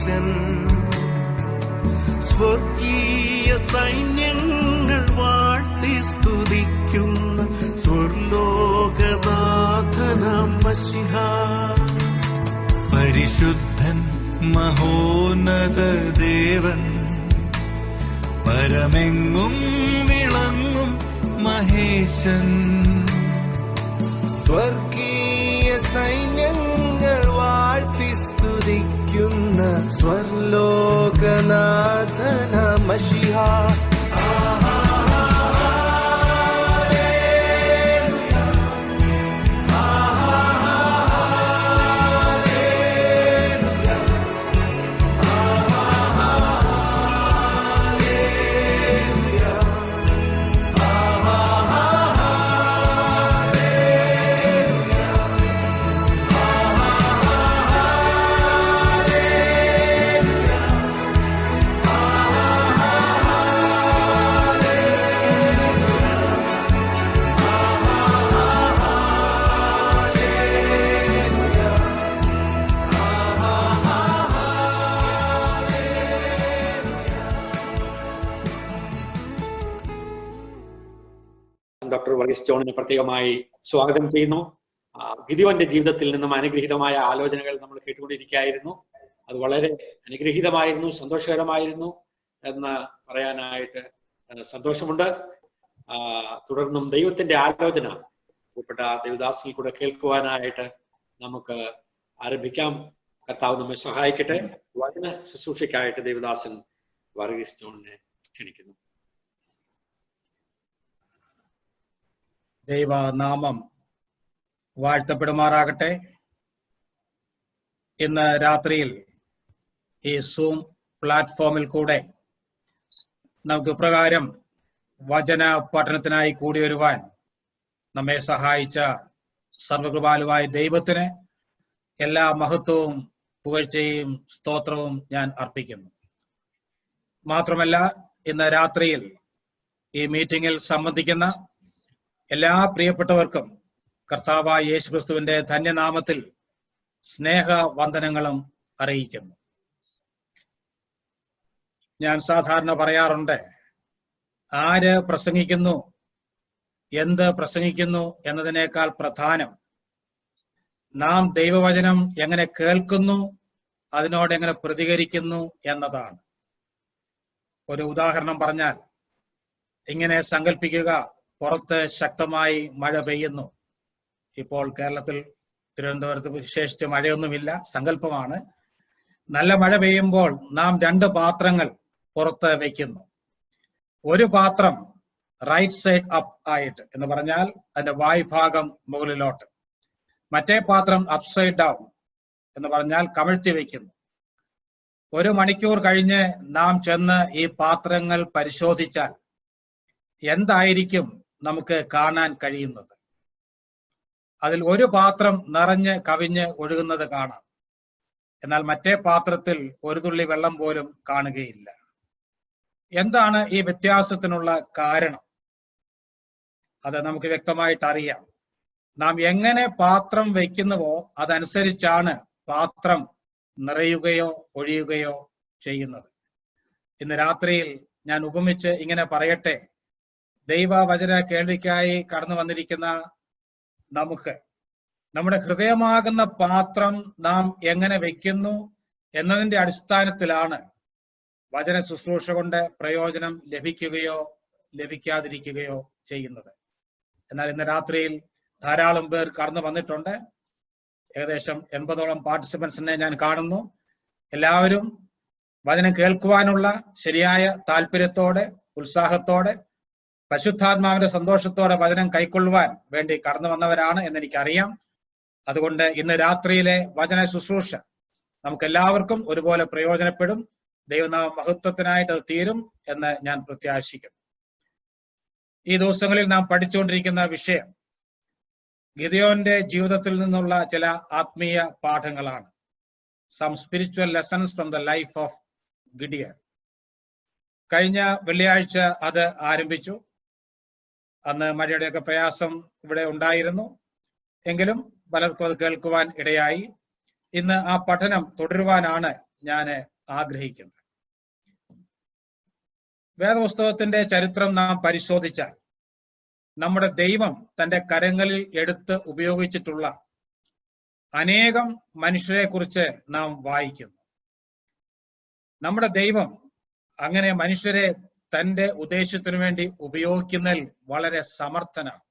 മഹേശൻ. സ്വർഗീയ സൈന്യങ്ങൾ വാഴ്ത്തി സ്തുതിക്കുന്ന സ്വർലോകനാഥനാം മശിഹാ. പരിശുദ്ധൻ മഹോന്നത ദേവൻ, പരമെങ്ങും വിളങ്ങും മഹേശൻ. സ്വർഗീയ സൈന്യങ്ങൾ വാഴ്ത്തി സ്തുതിക്കുന്ന സ്വർലോകനാഥനാം മശിഹാ. ഡോക്ടർ വർഗീസ് ജോണിനെ പ്രത്യേകമായി സ്വാഗതം ചെയ്യുന്നു. ഗിദിയോന്റെ ജീവിതത്തിൽ നിന്നും അനുഗ്രഹീതമായ ആലോചനകൾ നമ്മൾ കേട്ടുകൊണ്ടിരിക്കുകയായിരുന്നു. അത് വളരെ അനുഗ്രഹീതമായിരുന്നു, സന്തോഷകരമായിരുന്നു എന്ന് പറയാനായിട്ട് സന്തോഷമുണ്ട്. തുടർന്നും ദൈവത്തിന്റെ ആലോചന ഉൾപ്പെട്ട ദേവദാസിൽ കൂടെ കേൾക്കുവാനായിട്ട് നമുക്ക് ആരംഭിക്കാം. കർത്താവ് നമ്മെ സഹായിക്കട്ടെ. വചന ശുശ്രൂഷയ്ക്കായിട്ട് ദേവദാസൻ വർഗീസ് ജോണിനെ ക്ഷണിക്കുന്നു. ദൈവനാമം വാഴ്ത്തപ്പെടുമാറാകട്ടെ. ഇന്ന് രാത്രിയിൽ ഈ സൂം പ്ലാറ്റ്ഫോമിൽ കൂടെ നമുക്ക് ഇപ്രകാരം വചന പഠനത്തിനായി കൂടി വരുവാൻ നമ്മെ സഹായിച്ച സർവകൃപാലുവായ ദൈവത്തിന് എല്ലാ മഹത്വവും പുകഴ്ചയും സ്തോത്രവും ഞാൻ അർപ്പിക്കുന്നു. മാത്രമല്ല, ഇന്ന് രാത്രിയിൽ ഈ മീറ്റിംഗിൽ സംബന്ധിക്കുന്ന എല്ലാ പ്രിയപ്പെട്ടവർക്കും കർത്താവായ യേശുക്രിസ്തുവിന്റെ ധന്യനാമത്തിൽ സ്നേഹവന്ദനങ്ങളും അറിയിക്കുന്നു. ഞാൻ സാധാരണ പറയാറുണ്ട്, ആര് പ്രസംഗിക്കുന്നു, എന്ത് പ്രസംഗിക്കുന്നു എന്നതിനേക്കാൾ പ്രധാനം നാം ദൈവവചനം എങ്ങനെ കേൾക്കുന്നു, അതിനോട് എങ്ങനെ പ്രതികരിക്കുന്നു എന്നതാണ്. ഒരു ഉദാഹരണം പറഞ്ഞാൽ ഇങ്ങനെ സങ്കല്പിക്കുക, പുറത്ത് ശക്തമായി മഴ പെയ്യുന്നു. ഇപ്പോൾ കേരളത്തിൽ തിരുവനന്തപുരത്ത് വിശേഷിച്ച് മഴയൊന്നുമില്ല, സങ്കല്പമാണ്. നല്ല മഴ പെയ്യുമ്പോൾ നാം 2 പാത്രങ്ങൾ പുറത്ത് വയ്ക്കുന്നു. ഒരു പാത്രം റൈറ്റ് സൈഡ് അപ്പ് ആയിട്ട് എന്ന് പറഞ്ഞാൽ അതിന്റെ വായ്ഭാഗം മുകളിലോട്ട്, മറ്റേ പാത്രം അപ്സൈഡ് ഡൗൺ എന്ന് പറഞ്ഞാൽ കമിഴ്ത്തി വയ്ക്കുന്നു. 1 മണിക്കൂർ കഴിഞ്ഞ് നാം ചെന്ന് ഈ പാത്രങ്ങൾ പരിശോധിച്ചാൽ എന്തായിരിക്കും നമുക്ക് കാണാൻ കഴിയുന്നത്? അതിൽ ഒരു പാത്രം നിറഞ്ഞ് കവിഞ്ഞ് ഒഴുകുന്നത് കാണാം, എന്നാൽ മറ്റേ പാത്രത്തിൽ ഒരു തുള്ളി വെള്ളം പോലും കാണുകയില്ല. എന്താണ് ഈ വ്യത്യാസത്തിനുള്ള കാരണം? അത് നമുക്ക് വ്യക്തമായിട്ട് അറിയാം. നാം എങ്ങനെ പാത്രം വയ്ക്കുന്നുവോ അതനുസരിച്ചാണ് പാത്രം നിറയുകയോ ഒഴിയുകയോ ചെയ്യുന്നത്. ഇന്ന് രാത്രിയിൽ ഞാൻ ഉപമിച്ച് ഇങ്ങനെ പറയട്ടെ, ദൈവവചന കേൾവിക്കായി കടന്നു വന്നിരിക്കുന്ന നമുക്ക് നമ്മുടെ ഹൃദയമാകുന്ന പാത്രം നാം എങ്ങനെ വെക്കുന്നു എന്നതിന്റെ അടിസ്ഥാനത്തിലാണ് വചന ശുശ്രൂഷ കൊണ്ട് പ്രയോജനം ലഭിക്കുകയോ ലഭിക്കാതിരിക്കുകയോ ചെയ്യുന്നത്. എന്നാൽ ഇന്ന് രാത്രിയിൽ ധാരാളം പേർ കടന്നു വന്നിട്ടുണ്ട്. ഏകദേശം 80ഓളം പാർട്ടിസിപ്പൻസിനെ ഞാൻ കാണുന്നു. എല്ലാവരും വചനം കേൾക്കുവാനുള്ള ശരിയായ താല്പര്യത്തോടെ, ഉത്സാഹത്തോടെ, പരിശുദ്ധാത്മാവിന്റെ സന്തോഷത്തോടെ വചനം കൈക്കൊള്ളുവാൻ വേണ്ടി കടന്നു വന്നവരാണ് എന്നെനിക്കറിയാം. അതുകൊണ്ട് ഇന്ന് രാത്രിയിലെ വചന ശുശ്രൂഷ നമുക്ക് എല്ലാവർക്കും ഒരുപോലെ പ്രയോജനപ്പെടും. ദൈവനാമ മഹത്വത്തിനായിട്ട് അത് തീരും എന്ന് ഞാൻ പ്രത്യാശിക്കുന്നു. ഈ ദിവസങ്ങളിൽ നാം പഠിച്ചുകൊണ്ടിരിക്കുന്ന വിഷയം ഗിദെയോന്റെ ജീവിതത്തിൽ നിന്നുള്ള ചില ആത്മീയ പാഠങ്ങളാണ്. Some spiritual lessons from the life of Gideon. കഴിഞ്ഞ വെള്ളിയാഴ്ച അത് ആരംഭിച്ചു. അന്ന് മഴയുടെയൊക്കെ പ്രയാസം ഇവിടെ ഉണ്ടായിരുന്നു, എങ്കിലും പലർക്കും അത് കേൾക്കുവാൻ ഇടയായി. ഇന്ന് ആ പഠനം തുടരുവാനാണ് ഞാൻ ആഗ്രഹിക്കുന്നത്. വേദപുസ്തകത്തിന്റെ ചരിത്രം നാം പരിശോധിച്ചാൽ നമ്മുടെ ദൈവം തന്റെ കരങ്ങളിൽ എടുത്ത് ഉപയോഗിച്ചിട്ടുള്ള അനേകം മനുഷ്യരെ കുറിച്ച് നാം വായിക്കുന്നു. നമ്മുടെ ദൈവം അങ്ങനെ മനുഷ്യരെ തന്റെ ഉദ്ദേശത്തിനു വേണ്ടി ഉപയോഗിക്കുന്നതിൽ വളരെ സമർത്ഥനാണ്.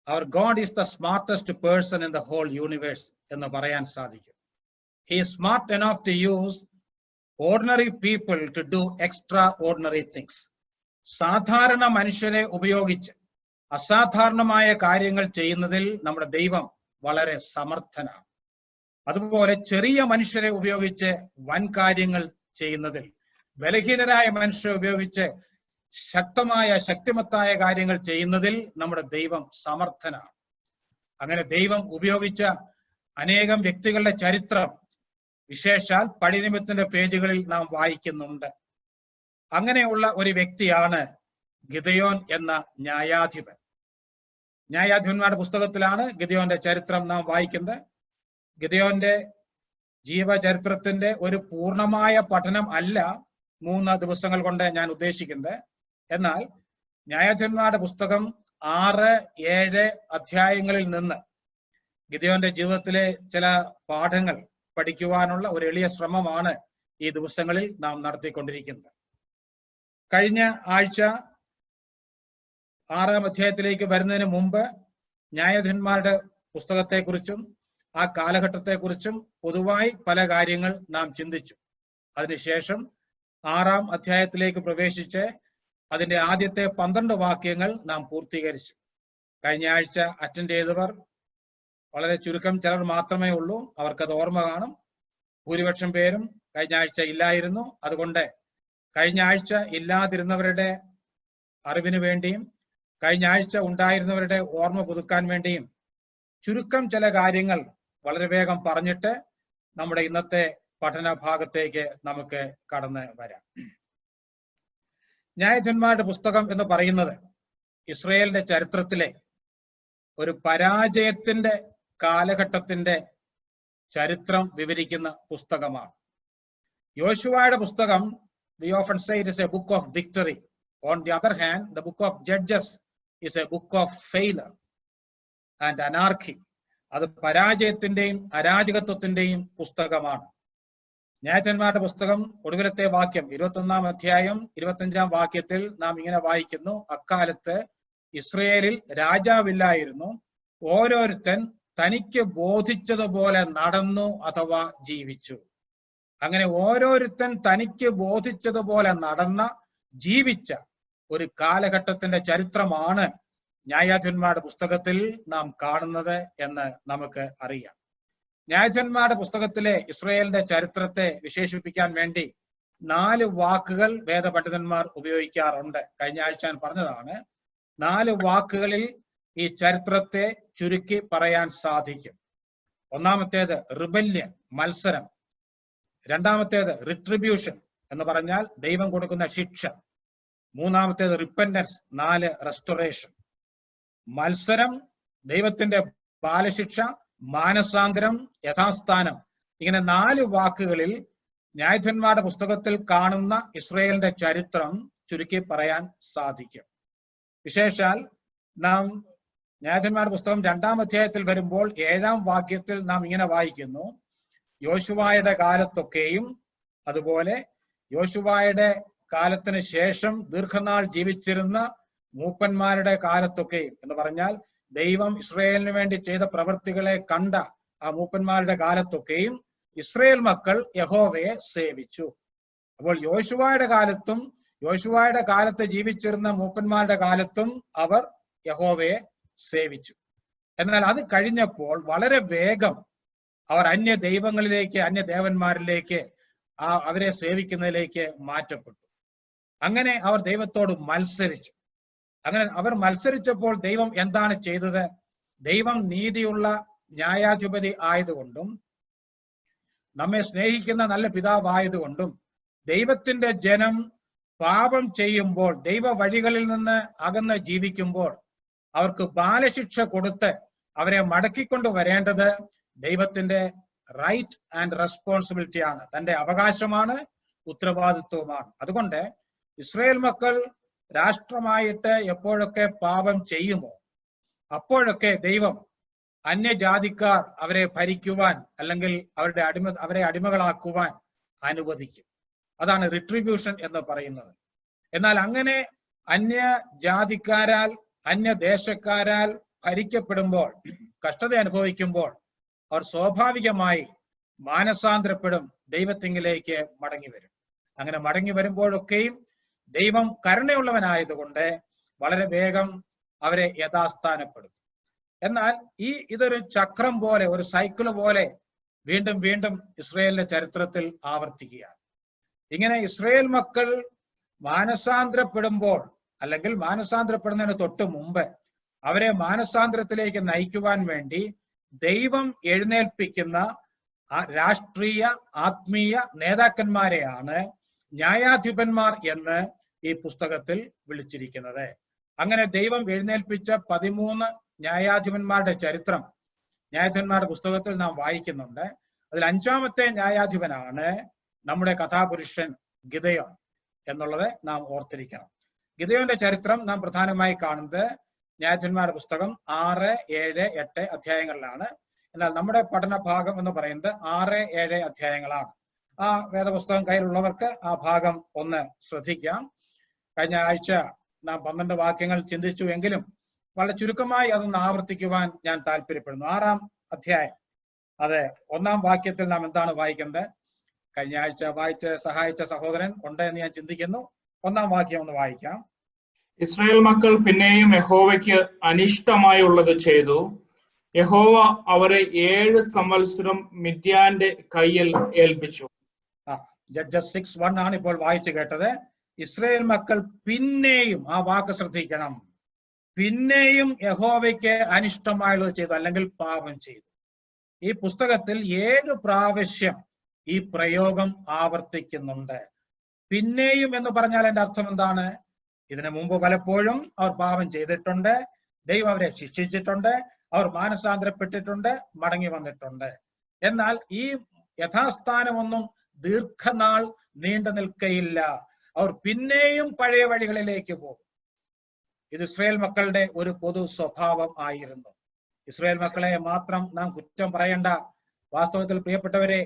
Our God is the smartest person in the whole universe എന്ന് പറയാൻ സാധിക്കും. He is smart enough to use ordinary people to do extraordinary things. സാധാരണ മനുഷ്യരെ ഉപയോഗിച്ച് അസാധാരണമായ കാര്യങ്ങൾ ചെയ്യുന്നതിൽ നമ്മുടെ ദൈവം വളരെ സമർത്ഥനാണ്. അതുപോലെ ചെറിയ മനുഷ്യരെ ഉപയോഗിച്ച് വൻ കാര്യങ്ങൾ ചെയ്യുന്നതിൽ, ബലഹീനരായ മനുഷ്യരെ ഉപയോഗിച്ച് ശക്തിമത്തായ കാര്യങ്ങൾ ചെയ്യുന്നതിൽ നമ്മുടെ ദൈവം സമർത്ഥനാണ്. അങ്ങനെ ദൈവം ഉപയോഗിച്ച അനേകം വ്യക്തികളുടെ ചരിത്രം വിശേഷാൽ പടിനിമിത്തിന്റെ പേജുകളിൽ നാം വായിക്കുന്നുണ്ട്. അങ്ങനെയുള്ള ഒരു വ്യക്തിയാണ് ഗിദെയോൻ എന്ന ന്യായാധിപൻ. ന്യായാധിപന്മാരുടെ പുസ്തകത്തിലാണ് ഗിദെയോന്റെ ചരിത്രം നാം വായിക്കുന്നത്. ഗിദെയോന്റെ ജീവചരിത്രത്തിന്റെ ഒരു പൂർണ്ണമായ പഠനം അല്ല 3 ദിവസങ്ങൾ കൊണ്ട് ഞാൻ ഉദ്ദേശിക്കുന്നത്. എന്നാൽ ന്യായാധിപന്മാരുടെ പുസ്തകം 6-7 അധ്യായങ്ങളിൽ നിന്ന് ഗിദെയോന്റെ ജീവിതത്തിലെ ചില പാഠങ്ങൾ പഠിക്കുവാനുള്ള ഒരു എളിയ ശ്രമമാണ് ഈ ദിവസങ്ങളിൽ നാം നടത്തിക്കൊണ്ടിരിക്കുന്നത്. കഴിഞ്ഞ ആഴ്ച 6-ാം അധ്യായത്തിലേക്ക് വരുന്നതിന് മുമ്പ് ന്യായാധിപന്മാരുടെ പുസ്തകത്തെക്കുറിച്ചും ആ കാലഘട്ടത്തെക്കുറിച്ചും പൊതുവായി പല കാര്യങ്ങൾ നാം ചിന്തിച്ചു. അതിനുശേഷം 6-ാം അധ്യായത്തിലേക്ക് പ്രവേശിച്ച് അതിന്റെ ആദ്യത്തെ 12 വാക്യങ്ങൾ നാം പൂർത്തീകരിച്ചു. കഴിഞ്ഞ ആഴ്ച അറ്റൻഡ് ചെയ്തവർ വളരെ ചുരുക്കം ചിലർ മാത്രമേ ഉള്ളൂ. അവർക്കത് ഓർമ്മ കാണും. ഭൂരിപക്ഷം പേരും കഴിഞ്ഞ ആഴ്ച ഇല്ലായിരുന്നു. അതുകൊണ്ട് കഴിഞ്ഞ ആഴ്ച ഇല്ലാതിരുന്നവരുടെ അറിവിന് വേണ്ടിയും കഴിഞ്ഞ ആഴ്ച ഉണ്ടായിരുന്നവരുടെ ഓർമ്മ പുതുക്കാൻ വേണ്ടിയും ചുരുക്കം ചില കാര്യങ്ങൾ വളരെ വേഗം പറഞ്ഞിട്ട് നമ്മുടെ ഇന്നത്തെ പഠന ഭാഗത്തേക്ക് നമുക്ക് കടന്നു വരാം. ന്യായാധിപന്മാരുടെ പുസ്തകം എന്ന് പറയുന്നത് ഇസ്രായേലിന്റെ ചരിത്രത്തിലെ ഒരു പരാജയത്തിന്റെ കാലഘട്ടത്തിന്റെ ചരിത്രം വിവരിക്കുന്ന പുസ്തകമാണ്. യോശുവയുടെ പുസ്തകം we often say it is a book of victory. On the other hand, the book of Judges is a book of failure and anarchy. അത് പരാജയത്തിന്റെയും അരാജകത്വത്തിന്റെയും പുസ്തകമാണ്. ന്യായാധിപന്മാരുടെ പുസ്തകം ഒടുവിലത്തെ വാക്യം 21-ാം അധ്യായം 25-ാം വാക്യത്തിൽ നാം ഇങ്ങനെ വായിക്കുന്നു: അക്കാലത്ത് ഇസ്രയേലിൽ രാജാവില്ലായിരുന്നു, ഓരോരുത്തൻ തനിക്ക് ബോധിച്ചതുപോലെ നടന്നു അഥവാ ജീവിച്ചു. അങ്ങനെ ഓരോരുത്തൻ തനിക്ക് ബോധിച്ചതുപോലെ നടന്ന ജീവിച്ച ഒരു കാലഘട്ടത്തിന്റെ ചരിത്രമാണ് ന്യായാധിപന്മാരുടെ പുസ്തകത്തിൽ നാം കാണുന്നത് എന്ന് നമുക്ക് അറിയാം. ന്യായാധിപന്മാരുടെ പുസ്തകത്തിലെ ഇസ്രായേലിന്റെ ചരിത്രത്തെ വിശേഷിപ്പിക്കാൻ വേണ്ടി 4 വാക്കുകൾ വേദപണ്ഡിതന്മാർ ഉപയോഗിക്കാറുണ്ട്. കഴിഞ്ഞ ആഴ്ച ഞാൻ പറഞ്ഞതാണ്. 4 വാക്കുകളിൽ ഈ ചരിത്രത്തെ ചുരുക്കി പറയാൻ സാധിക്കും. ഒന്നാമത്തേത് റിബല്യൻ, മത്സരം. രണ്ടാമത്തേത് റിട്രിബ്യൂഷൻ എന്ന് പറഞ്ഞാൽ ദൈവം കൊടുക്കുന്ന ശിക്ഷ. മൂന്നാമത്തേത് റിപ്പന്റൻസ്, 4 റെസ്റ്റോറേഷൻ. മത്സരം, ദൈവത്തിന്റെ ബാലശിക്ഷ, മാനസാന്തരം, യഥാസ്ഥാനം. ഇങ്ങനെ 4 വാക്കുകളിൽ ന്യായാധിപന്മാരുടെ പുസ്തകത്തിൽ കാണുന്ന ഇസ്രായേലിന്റെ ചരിത്രം ചുരുക്കി പറയാൻ സാധിക്കും. വിശേഷാൽ നാം ന്യായാധിപന്മാരുടെ പുസ്തകം 2-ാം അധ്യായത്തിൽ വരുമ്പോൾ 7-ാം വാക്യത്തിൽ നാം ഇങ്ങനെ വായിക്കുന്നു: യോശുവയുടെ കാലത്തൊക്കെയും, അതുപോലെ യോശുവയുടെ കാലത്തിന് ശേഷം ദീർഘനാൾ ജീവിച്ചിരുന്ന മൂപ്പന്മാരുടെ കാലത്തൊക്കെയും എന്ന് പറഞ്ഞാൽ ദൈവം ഇസ്രായേലിന് വേണ്ടി ചെയ്ത പ്രവൃത്തികളെ കണ്ട ആ മൂപ്പന്മാരുടെ കാലത്തൊക്കെയും ഇസ്രായേൽ മക്കൾ യഹോവയെ സേവിച്ചു. അപ്പോൾ യോശുവയുടെ കാലത്തും യോശുവയുടെ കാലത്ത് ജീവിച്ചിരുന്ന മൂപ്പന്മാരുടെ കാലത്തും അവർ യഹോവയെ സേവിച്ചു. എന്നാൽ അത് കഴിഞ്ഞപ്പോൾ വളരെ വേഗം അവർ അന്യ ദൈവങ്ങളിലേക്ക്, അന്യ ദേവന്മാരിലേക്ക്, അവരെ സേവിക്കുന്നതിലേക്ക് മാറ്റപ്പെട്ടു. അങ്ങനെ അവർ ദൈവത്തോട് മത്സരിച്ചു. അങ്ങനെ അവർ മത്സരിച്ചപ്പോൾ ദൈവം എന്താണ് ചെയ്തത്? ദൈവം നീതിയുള്ള ന്യായാധിപതി ആയതുകൊണ്ടും നമ്മെ സ്നേഹിക്കുന്ന നല്ല പിതാവായതുകൊണ്ടും ദൈവത്തിന്റെ ജനം പാപം ചെയ്യുമ്പോൾ, ദൈവ വഴികളിൽ നിന്ന് അകന്ന് ജീവിക്കുമ്പോൾ അവർക്ക് ബാലശിക്ഷ കൊടുത്ത് അവരെ മടക്കിക്കൊണ്ട് വരേണ്ടത് ദൈവത്തിന്റെ റൈറ്റ് ആൻഡ് റെസ്പോൺസിബിലിറ്റി ആണ്, തന്റെ അവകാശമാണ്, ഉത്തരവാദിത്വമാണ്. അതുകൊണ്ട് ഇസ്രായേൽ മക്കൾ രാഷ്ട്രമായിട്ട് എപ്പോഴൊക്കെ പാപം ചെയ്യുമോ അപ്പോഴൊക്കെ ദൈവം അന്യജാതിക്കാർ അവരെ ഭരിക്കുവാൻ അല്ലെങ്കിൽ അവരെ അടിമകളാക്കുവാൻ അനുവദിക്കും. അതാണ് റിട്രിബ്യൂഷൻ എന്ന് പറയുന്നത്. എന്നാൽ അങ്ങനെ അന്യജാതിക്കാരാൽ അന്യദേശക്കാരാൽ ഭരിക്കപ്പെടുമ്പോൾ, കഷ്ടത അനുഭവിക്കുമ്പോൾ അവർ സ്വാഭാവികമായി മാനസാന്തരപ്പെടും, ദൈവത്തിങ്കിലേക്ക് മടങ്ങി വരും. അങ്ങനെ മടങ്ങി വരുമ്പോഴൊക്കെയും ദൈവം കരുണയുള്ളവനായതുകൊണ്ട് വളരെ വേഗം അവരെ യഥാസ്ഥാനപ്പെടുത്തും. എന്നാൽ ഇതൊരു ചക്രം പോലെ, ഒരു സൈക്കിൾ പോലെ വീണ്ടും വീണ്ടും ഇസ്രായേലിന്റെ ചരിത്രത്തിൽ ആവർത്തിക്കുകയാണ്. ഇങ്ങനെ ഇസ്രായേൽ മക്കൾ മാനസാന്തരപ്പെടുമ്പോൾ, അല്ലെങ്കിൽ മാനസാന്തരപ്പെടുന്നതിന് തൊട്ട് മുമ്പ് അവരെ മാനസാന്തരത്തിലേക്ക് നയിക്കുവാൻ വേണ്ടി ദൈവം എഴുന്നേൽപ്പിക്കുന്ന രാഷ്ട്രീയ ആത്മീയ നേതാക്കന്മാരെയാണ് ന്യായാധിപന്മാർ എന്ന് ഈ പുസ്തകത്തിൽ വിളിച്ചിരിക്കുന്നത്. അങ്ങനെ ദൈവം എഴുന്നേൽപ്പിച്ച 13 ന്യായാധിപന്മാരുടെ ചരിത്രം ന്യായാധിപന്മാരുടെ പുസ്തകത്തിൽ നാം വായിക്കുന്നുണ്ട്. അതിൽ 5ാമത്തെ ന്യായാധിപനാണ് നമ്മുടെ കഥാപുരുഷൻ ഗിദെയോൻ എന്നുള്ളത് നാം ഓർത്തിരിക്കണം. ഗിദെയോന്റെ ചരിത്രം നാം പ്രധാനമായി കാണുന്നത് ന്യായാധിപന്മാരുടെ പുസ്തകം 6, 7, 8 അധ്യായങ്ങളിലാണ്. എന്നാൽ നമ്മുടെ പഠന ഭാഗം എന്ന് പറയുന്നത് 6, 7 അധ്യായങ്ങളാണ്. ആ വേദപുസ്തകം കയ്യിലുള്ളവർക്ക് ആ ഭാഗം ഒന്ന് ശ്രദ്ധിക്കാം. കഴിഞ്ഞ ആഴ്ച നാം 12 വാക്യങ്ങൾ ചിന്തിച്ചു എങ്കിലും വളരെ ചുരുക്കമായി അതൊന്ന് ആവർത്തിക്കുവാൻ ഞാൻ താല്പര്യപ്പെടുന്നു. 6-ാം അധ്യായം, അതെ, 1-ാം വാക്യത്തിൽ നാം എന്താണ് വായിക്കുന്നത്? കഴിഞ്ഞ ആഴ്ച വായിച്ച് സഹായിച്ച സഹോദരൻ ഉണ്ട് എന്ന് ഞാൻ ചിന്തിക്കുന്നു. 1-ാം വാക്യം ഒന്ന് വായിക്കാം. ഇസ്രായേൽ മക്കൾ പിന്നെയും യഹോവയ്ക്ക് അനിഷ്ടമായുള്ളത് ചെയ്തു. യഹോവ അവരെ 7 സംവത്സരം മിദ്യാന്റെ കയ്യിൽ ഏൽപ്പിച്ചു. ജഡ്ജസ് 6:1 ആണ് ഇപ്പോൾ വായിച്ചു കേട്ടത്. ഇസ്രായേൽ മക്കൾ പിന്നെയും, ആ വാക്ക് ശ്രദ്ധിക്കണം, പിന്നെയും യഹോവയ്ക്ക് അനിഷ്ടമായുള്ളത് ചെയ്തു, അല്ലെങ്കിൽ പാപം ചെയ്തു. ഈ പുസ്തകത്തിൽ 7 പ്രാവശ്യം ഈ പ്രയോഗം ആവർത്തിക്കുന്നുണ്ട്. പിന്നെയും എന്ന് പറഞ്ഞാൽ എന്റെ അർത്ഥം എന്താണ്? ഇതിനു മുമ്പ് പലപ്പോഴും അവർ പാപം ചെയ്തിട്ടുണ്ട്, ദൈവം അവരെ ശിക്ഷിച്ചിട്ടുണ്ട്, അവർ മാനസാന്തരപ്പെട്ടിട്ടുണ്ട്, മടങ്ങി വന്നിട്ടുണ്ട്. എന്നാൽ ഈ യഥാസ്ഥാനമൊന്നും ദീർഘനാൾ നീണ്ടു നിൽക്കയില്ല. അവർ പിന്നെയും പഴയ വഴികളിലേക്ക് പോകും. ഇത് ഇസ്രായേൽ മക്കളുടെ ഒരു പൊതു സ്വഭാവം ആയിരുന്നു. ഇസ്രായേൽ മക്കളെ മാത്രം നാം കുറ്റം പറയേണ്ട. വാസ്തവത്തിൽ പ്രിയപ്പെട്ടവരെ,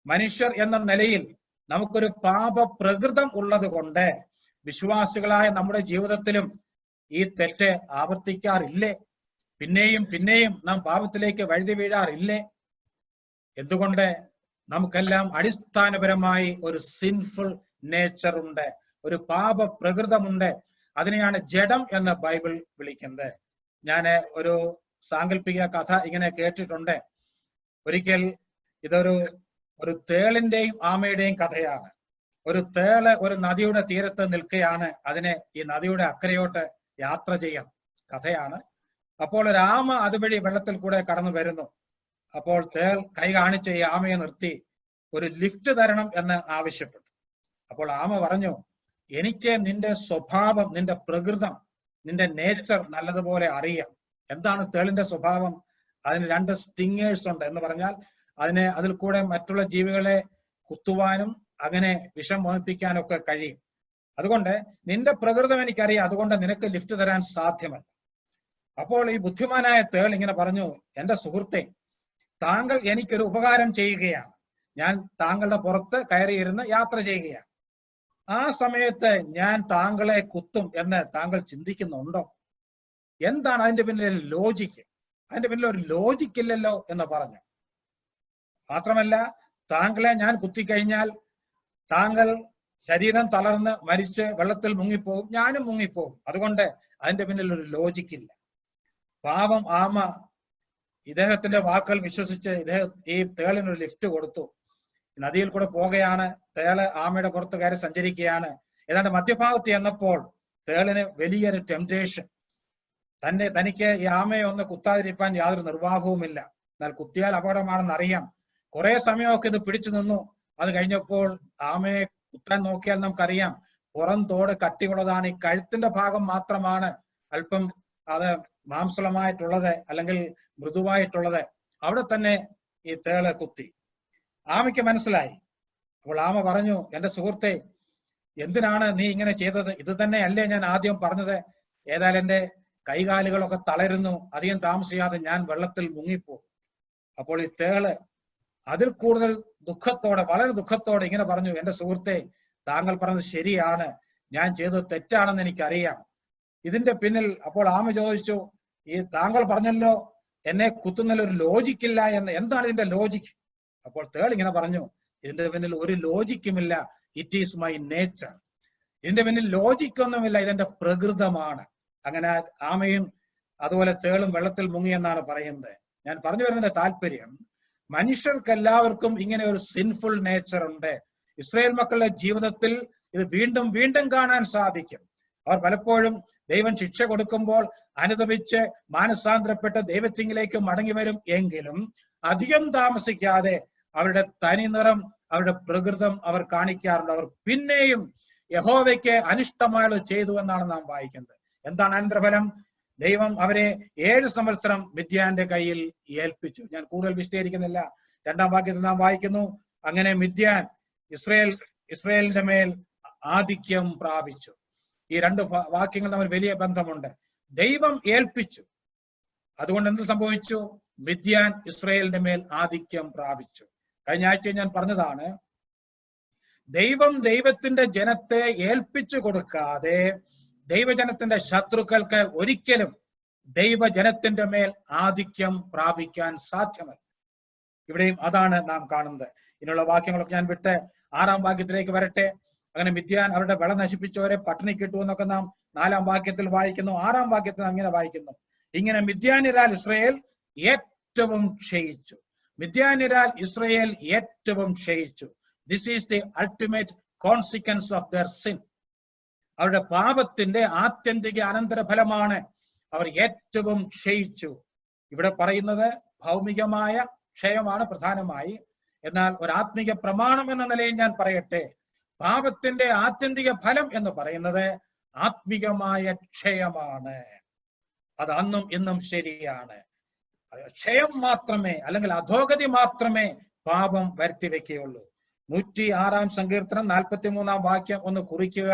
മനുഷ്യർ എന്ന നിലയിൽ നമുക്കൊരു പാപ പ്രകൃതം ഉള്ളത് കൊണ്ട് വിശ്വാസികളായ നമ്മുടെ ജീവിതത്തിലും ഈ തെറ്റ് ആവർത്തിക്കാറില്ലേ? പിന്നെയും പിന്നെയും നാം പാപത്തിലേക്ക് വഴുതി വീഴാറില്ലേ? എന്തുകൊണ്ട്? നമുക്കെല്ലാം അടിസ്ഥാനപരമായി ഒരു സിൻഫുൾ നേച്ചർ ഉണ്ട്, ഒരു പാപ പ്രകൃതമുണ്ട്. അതിനെയാണ് ജഡം എന്ന് ബൈബിൾ വിളിക്കുന്നത്. ഞാൻ ഒരു സാങ്കല്പിക കഥ ഇങ്ങനെ കേട്ടിട്ടുണ്ട്. ഒരിക്കൽ ഇതൊരു തേളിന്റെയും ആമയുടെയും കഥയാണ്. ഒരു തേള് ഒരു നദിയുടെ തീരത്ത് നിൽക്കുകയാണ്. അതിനെ ഈ നദിയുടെ അക്കരയോട്ട് യാത്ര ചെയ്യണം കഥയാണ്. അപ്പോൾ ഒരു ആമ അതുവഴി വെള്ളത്തിൽ കൂടെ കടന്നു വരുന്നു. അപ്പോൾ തേൾ കൈ കാണിച്ച് ഈ ആമയെ നിർത്തി ഒരു ലിഫ്റ്റ് തരണം എന്ന് ആവശ്യപ്പെട്ടു. അപ്പോൾ ആമ പറഞ്ഞു, എനിക്ക് നിന്റെ സ്വഭാവം, നിന്റെ പ്രകൃതം, നിന്റെ നേച്ചർ നല്ലതുപോലെ അറിയാം. എന്താണ് തേളിന്റെ സ്വഭാവം? അതിന് 2 സ്റ്റിങ്ങേഴ്സ് ഉണ്ട് എന്ന് പറഞ്ഞാൽ അതിൽ കൂടെ മറ്റുള്ള ജീവികളെ കുത്തുവാനും അങ്ങനെ വിഷം മോഹിപ്പിക്കാനും ഒക്കെ കഴിയും. അതുകൊണ്ട് നിന്റെ പ്രകൃതം എനിക്കറിയാം, അതുകൊണ്ട് നിനക്ക് ലിഫ്റ്റ് തരാൻ സാധ്യമല്ല. അപ്പോൾ ഈ ബുദ്ധിമാനായ തേൾ ഇങ്ങനെ പറഞ്ഞു, എന്റെ സുഹൃത്തെ, താങ്കൾ എനിക്കൊരു ഉപകാരം ചെയ്യുകയാണ്. ഞാൻ താങ്കളുടെ പുറത്ത് കയറിയിരുന്ന് യാത്ര ചെയ്യുകയാണ്. ആ സമയത്ത് ഞാൻ താങ്കളെ കുത്തും എന്ന് താങ്കൾ ചിന്തിക്കുന്നുണ്ടോ? എന്താണ് അതിന്റെ പിന്നിലെ ലോജിക്ക്? അതിന്റെ പിന്നിൽ ഒരു ലോജിക്ക് ഇല്ലല്ലോ എന്ന് പറഞ്ഞു. മാത്രമല്ല, താങ്കളെ ഞാൻ കുത്തിക്കഴിഞ്ഞാൽ താങ്കൾ ശരീരം തളർന്ന് മരിച്ച് വെള്ളത്തിൽ മുങ്ങിപ്പോകും, ഞാനും മുങ്ങിപ്പോകും. അതുകൊണ്ട് അതിന്റെ പിന്നിൽ ഒരു ലോജിക്കില്ല. പാവം ആമ ഇദ്ദേഹത്തിന്റെ വാക്കുകൾ വിശ്വസിച്ച് ഈ തേളിനൊരു ലിഫ്റ്റ് കൊടുത്തു. നദിയിൽ കൂടെ പോകുകയാണ്. തേള് ആമയുടെ പുറത്ത് കയറി സഞ്ചരിക്കുകയാണ്. ഏതാണ്ട് മധ്യഭാഗത്ത് ചെന്നപ്പോൾ തേളിന് വലിയൊരു ടെംപ്റ്റേഷൻ. തനിക്ക് ഈ ആമയെ ഒന്ന് കുത്താതിരിക്കാൻ യാതൊരു നിർവാഹവുമില്ല. എന്നാൽ കുത്തിയാൽ അപകടമാണെന്ന് അറിയാം. കുറെ സമയമൊക്കെ ഇത് പിടിച്ചു നിന്നു. അത് കഴിഞ്ഞപ്പോൾ ആമയെ കുത്താൻ നോക്കിയാൽ നമുക്കറിയാം, പുറം തോട് കട്ടിയുള്ളതാണ്. ഈ കഴുത്തിന്റെ ഭാഗം മാത്രമാണ് അല്പം അത് മാംസളമായിട്ടുള്ളത് അല്ലെങ്കിൽ മൃദുവായിട്ടുള്ളത്. അവിടെ തന്നെ ഈ തേളെ കുത്തി. ആമയ്ക്ക് മനസ്സിലായി. അപ്പോൾ ആമ പറഞ്ഞു, എന്റെ സുഹൃത്തെ, എന്തിനാണ് നീ ഇങ്ങനെ ചെയ്തത്? ഇത് തന്നെയല്ലേ ഞാൻ ആദ്യം പറഞ്ഞത്? ഏതായാലും എന്റെ കൈകാലുകളൊക്കെ തളരുന്നു, അധികം താമസിയാതെ ഞാൻ വെള്ളത്തിൽ മുങ്ങിപ്പോകും. അപ്പോൾ ഈ തേള് അതിൽ കൂടുതൽ ദുഃഖത്തോടെ, വളരെ ദുഃഖത്തോടെ ഇങ്ങനെ പറഞ്ഞു, എന്റെ സുഹൃത്തെ, താങ്കൾ പറഞ്ഞത് ശരിയാണ്, ഞാൻ ചെയ്തത് തെറ്റാണെന്ന് എനിക്കറിയാം. ഇതിന്റെ പിന്നിൽ അപ്പോൾ ആമ ചോദിച്ചു, ഈ താങ്കൾ പറഞ്ഞല്ലോ എന്നെ കുത്തുന്നതിൽ ഒരു ലോജിക്കില്ല എന്ന്, എന്താണ് ഇതിന്റെ ലോജിക്ക്? അപ്പോൾ തേൾ ഇങ്ങനെ പറഞ്ഞു, ഇതിന്റെ പിന്നിൽ ഒരു ലോജിക്കുമില്ല, ഇറ്റ് ഈസ് മൈ നേച്ചർ. ഇതിന്റെ പിന്നിൽ ലോജിക്കൊന്നുമില്ല, ഇതെന്റെ പ്രകൃതമാണ്. അങ്ങനെ ആമയും അതുപോലെ തേളും വെള്ളത്തിൽ മുങ്ങിയെന്നാണ് പറയുന്നത്. ഞാൻ പറഞ്ഞു വരുന്നതിന്റെ താല്പര്യം, മനുഷ്യർക്ക് എല്ലാവർക്കും ഇങ്ങനെ ഒരു സിൻഫുൾ നേച്ചർ ഉണ്ട്. ഇസ്രായേൽ മക്കളുടെ ജീവിതത്തിൽ ഇത് വീണ്ടും വീണ്ടും കാണാൻ സാധിക്കും. അവർ പലപ്പോഴും ദൈവം ശിക്ഷ കൊടുക്കുമ്പോൾ അനുദപിച്ച് മാനസാന്തരപ്പെട്ട് ദൈവത്തിങ്കിലേക്ക് മടങ്ങി വരും. എങ്കിലും അധികം താമസിക്കാതെ അവരുടെ തനി നിറം, അവരുടെ പ്രകൃതം അവർ കാണിക്കാറുണ്ട്. അവർ പിന്നെയും യഹോവയ്ക്ക് അനിഷ്ടമായത് ചെയ്തു എന്നാണ് നാം വായിക്കുന്നത്. എന്താണ് അനന്തരഫലം? ദൈവം അവരെ 7 സംവത്സരം മിദ്യാന്റെ കയ്യിൽ ഏൽപ്പിച്ചു. ഞാൻ കൂടുതൽ വിശദീകരിക്കുന്നില്ല. 2-ാം വാക്യത്തിൽ നാം വായിക്കുന്നു, അങ്ങനെ മിദ്യാൻ ഇസ്രായേലിന്റെ മേൽ ആധിക്യം പ്രാപിച്ചു. ഈ 2 വാക്യങ്ങൾ തമ്മിൽ വലിയ ബന്ധമുണ്ട്. ദൈവം ഏൽപ്പിച്ചു, അതുകൊണ്ട് എന്ത് സംഭവിച്ചു? മിദ്യാൻ ഇസ്രായേലിന്റെ മേൽ ആധിക്യം പ്രാപിച്ചു. കഴിഞ്ഞ ആഴ്ച ഞാൻ പറഞ്ഞതാണ്, ദൈവം ദൈവത്തിന്റെ ജനത്തെ ഏൽപ്പിച്ചു കൊടുക്കാതെ ദൈവജനത്തിന്റെ ശത്രുക്കൾക്ക് ഒരിക്കലും ദൈവജനത്തിന്റെ മേൽ ആധിക്യം പ്രാപിക്കാൻ സാധ്യമല്ല. ഇവിടെയും അതാണ് നാം കാണുന്നത്. ഇതിനുള്ള വാക്യങ്ങളൊക്കെ ഞാൻ വിട്ട് 6-ാം വാക്യത്തിലേക്ക് വരട്ടെ. അങ്ങനെ മിദ്യാൻ അവരുടെ വിള നശിപ്പിച്ചവരെ പട്ടിണി കിട്ടു എന്നൊക്കെ നാം 4-ാം വാക്യത്തിൽ വായിക്കുന്നു. 6-ാം വാക്യത്തിൽ നാം ഇങ്ങനെ വായിക്കുന്നു, ഇങ്ങനെ മിദ്യാനിരാൽ ഇസ്രായേൽ ഏറ്റവും ക്ഷയിച്ചു. മിദ്യാനിരാൽ ഇസ്രായേൽ ഏറ്റവും ക്ഷയിച്ചു. This is the ultimate consequence of their sin. അവരുടെ പാപത്തിന്റെ ആത്യന്തിക അനന്തരഫലമാണ്. അവർ ഏറ്റവും ക്ഷയിച്ചു. ഇവിടെ പറയുന്നത് ഭൗമികമായ ക്ഷയമാണ് പ്രധാനമായി. എന്നാൽ ഒരു ആത്മീക പ്രമാണം എന്ന നിലയിൽ ഞാൻ പറയട്ടെ, പാപത്തിന്റെ ആത്യന്തിക ഫലം എന്ന് പറയുന്നത് ആത്മീകമായ ക്ഷയമാണ്. അത് അന്നും ഇന്നും ശരിയാണ്. ക്ഷയം മാത്രമേ, അല്ലെങ്കിൽ അധോഗതി മാത്രമേ പാപം വരുത്തി വെക്കുകയുള്ളൂ. 106-ാം സങ്കീർത്തനം 43-ാം വാക്യം ഒന്ന് കുറിക്കുക.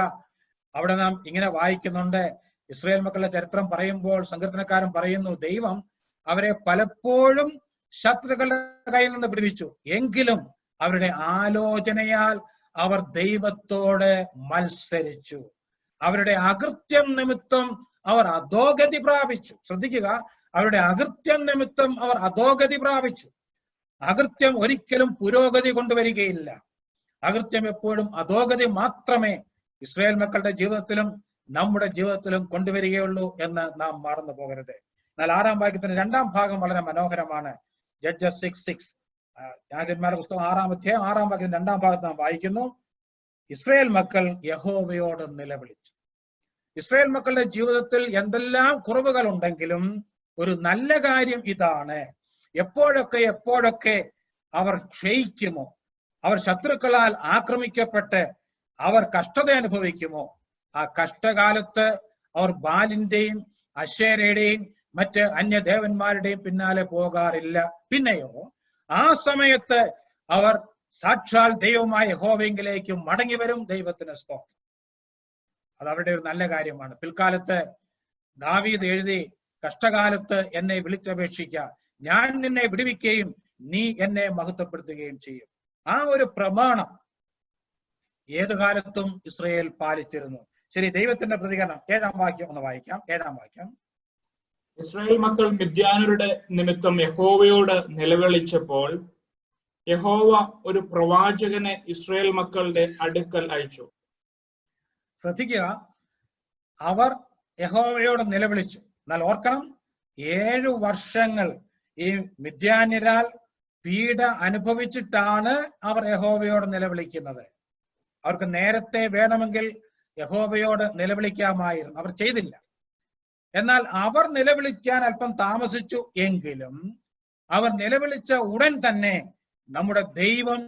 അവിടെ നാം ഇങ്ങനെ വായിക്കുന്നുണ്ട്, ഇസ്രായേൽ മക്കളുടെ ചരിത്രം പറയുമ്പോൾ സങ്കീർത്തനക്കാരൻ പറയുന്നു, ദൈവം അവരെ പലപ്പോഴും ശത്രുക്കളുടെ കയ്യിൽ നിന്ന് വിടുവിച്ചു, എങ്കിലും അവരുടെ ആലോചനയാൽ അവർ ദൈവത്തോട് മത്സരിച്ചു. അവരുടെ അകൃത്യം നിമിത്തം അവർ അധോഗതി പ്രാപിച്ചു. ശ്രദ്ധിക്കുക, അവരുടെ അകൃത്യം നിമിത്തം അവർ അധോഗതി പ്രാപിച്ചു. അകൃത്യം ഒരിക്കലും പുരോഗതി കൊണ്ടുവരികയില്ല. അകൃത്യം എപ്പോഴും അധോഗതി മാത്രമേ ഇസ്രായേൽ മക്കളുടെ ജീവിതത്തിലും നമ്മുടെ ജീവിതത്തിലും കൊണ്ടുവരികയുള്ളൂ എന്ന് നാം മറന്നു പോകരുത്. എന്നാൽ 6-ാം വാക്യത്തിന്റെ 2-ാം ഭാഗം വളരെ മനോഹരമാണ്. ജഡ്ജസ് 6:6, ന്യായാധിപന്മാരുടെ പുസ്തകം 6-ാം അധ്യായം 6-ാം വാക്യത്തിന്റെ 2-ാം ഭാഗത്ത് നാം വായിക്കുന്നു, ഇസ്രായേൽ മക്കൾ യഹോവയോട് നിലവിളിച്ചു. ഇസ്രായേൽ മക്കളുടെ ജീവിതത്തിൽ എന്തെല്ലാം കുറവുകൾ ഉണ്ടെങ്കിലും ഒരു നല്ല കാര്യം ഇതാണ്, എപ്പോഴൊക്കെ അവർ ക്ഷയിക്കുമോ, അവർ ശത്രുക്കളാൽ ആക്രമിക്കപ്പെട്ട് അവർ കഷ്ടത അനുഭവിക്കുമോ, ആ കഷ്ടകാലത്ത് അവർ ബാലിന്റെയും അശേരയുടെയും മറ്റ് അന്യദേവന്മാരുടെയും പിന്നാലെ പോകാറില്ല. പിന്നെയോ ആ സമയത്ത് അവർ സാക്ഷാൽ ദൈവമായ യഹോവയെങ്കിലേക്ക് മടങ്ങി വരും. ദൈവത്തിന് സ്തോത്രം. അത് അവരുടെ ഒരു നല്ല കാര്യമാണ്. പിൽക്കാലത്ത് ദാവീദ് എഴുതി, കഷ്ടകാലത്ത് എന്നെ വിളിച്ചപേക്ഷിക്ക, ഞാൻ നിന്നെ വിടുവിക്കുകയും നീ എന്നെ മഹത്വപ്പെടുത്തുകയും ചെയ്യും. ആ ഒരു പ്രമാണം ഏതു കാലത്തും ഇസ്രായേൽ പാലിച്ചിരുന്നു. ശരി, ദൈവത്തിന്റെ പ്രതികരണം 7-ാം വാക്യം ഒന്ന് വായിക്കാം. 7-ാം വാക്യം, ഇസ്രായേൽ മക്കൾ മിദ്യാനരുടെ നിമിത്തം യഹോവയോട് നിലവിളിച്ചപ്പോൾ യഹോവ ഒരു പ്രവാചകനെ ഇസ്രായേൽ മക്കളുടെ അടുക്കൽ അയച്ചു. ശ്രദ്ധിക്കുക, അവർ യഹോവയോട് നിലവിളിച്ചു. എന്നാൽ ഓർക്കണം, 7 വർഷങ്ങൾ ഈ മിദ്യാന്യരാൽ പീഡ അനുഭവിച്ചിട്ടാണ് അവർ യഹോവയോട് നിലവിളിക്കുന്നത്. അവർക്ക് നേരത്തെ വേണമെങ്കിൽ യഹോവയോട് നിലവിളിക്കാമായിരുന്നു, അവർ ചെയ്തില്ല. എന്നാൽ അവർ നിലവിളിക്കാൻ അല്പം താമസിച്ചു. എങ്കിലും അവർ നിലവിളിച്ച ഉടൻ തന്നെ നമ്മുടെ ദൈവം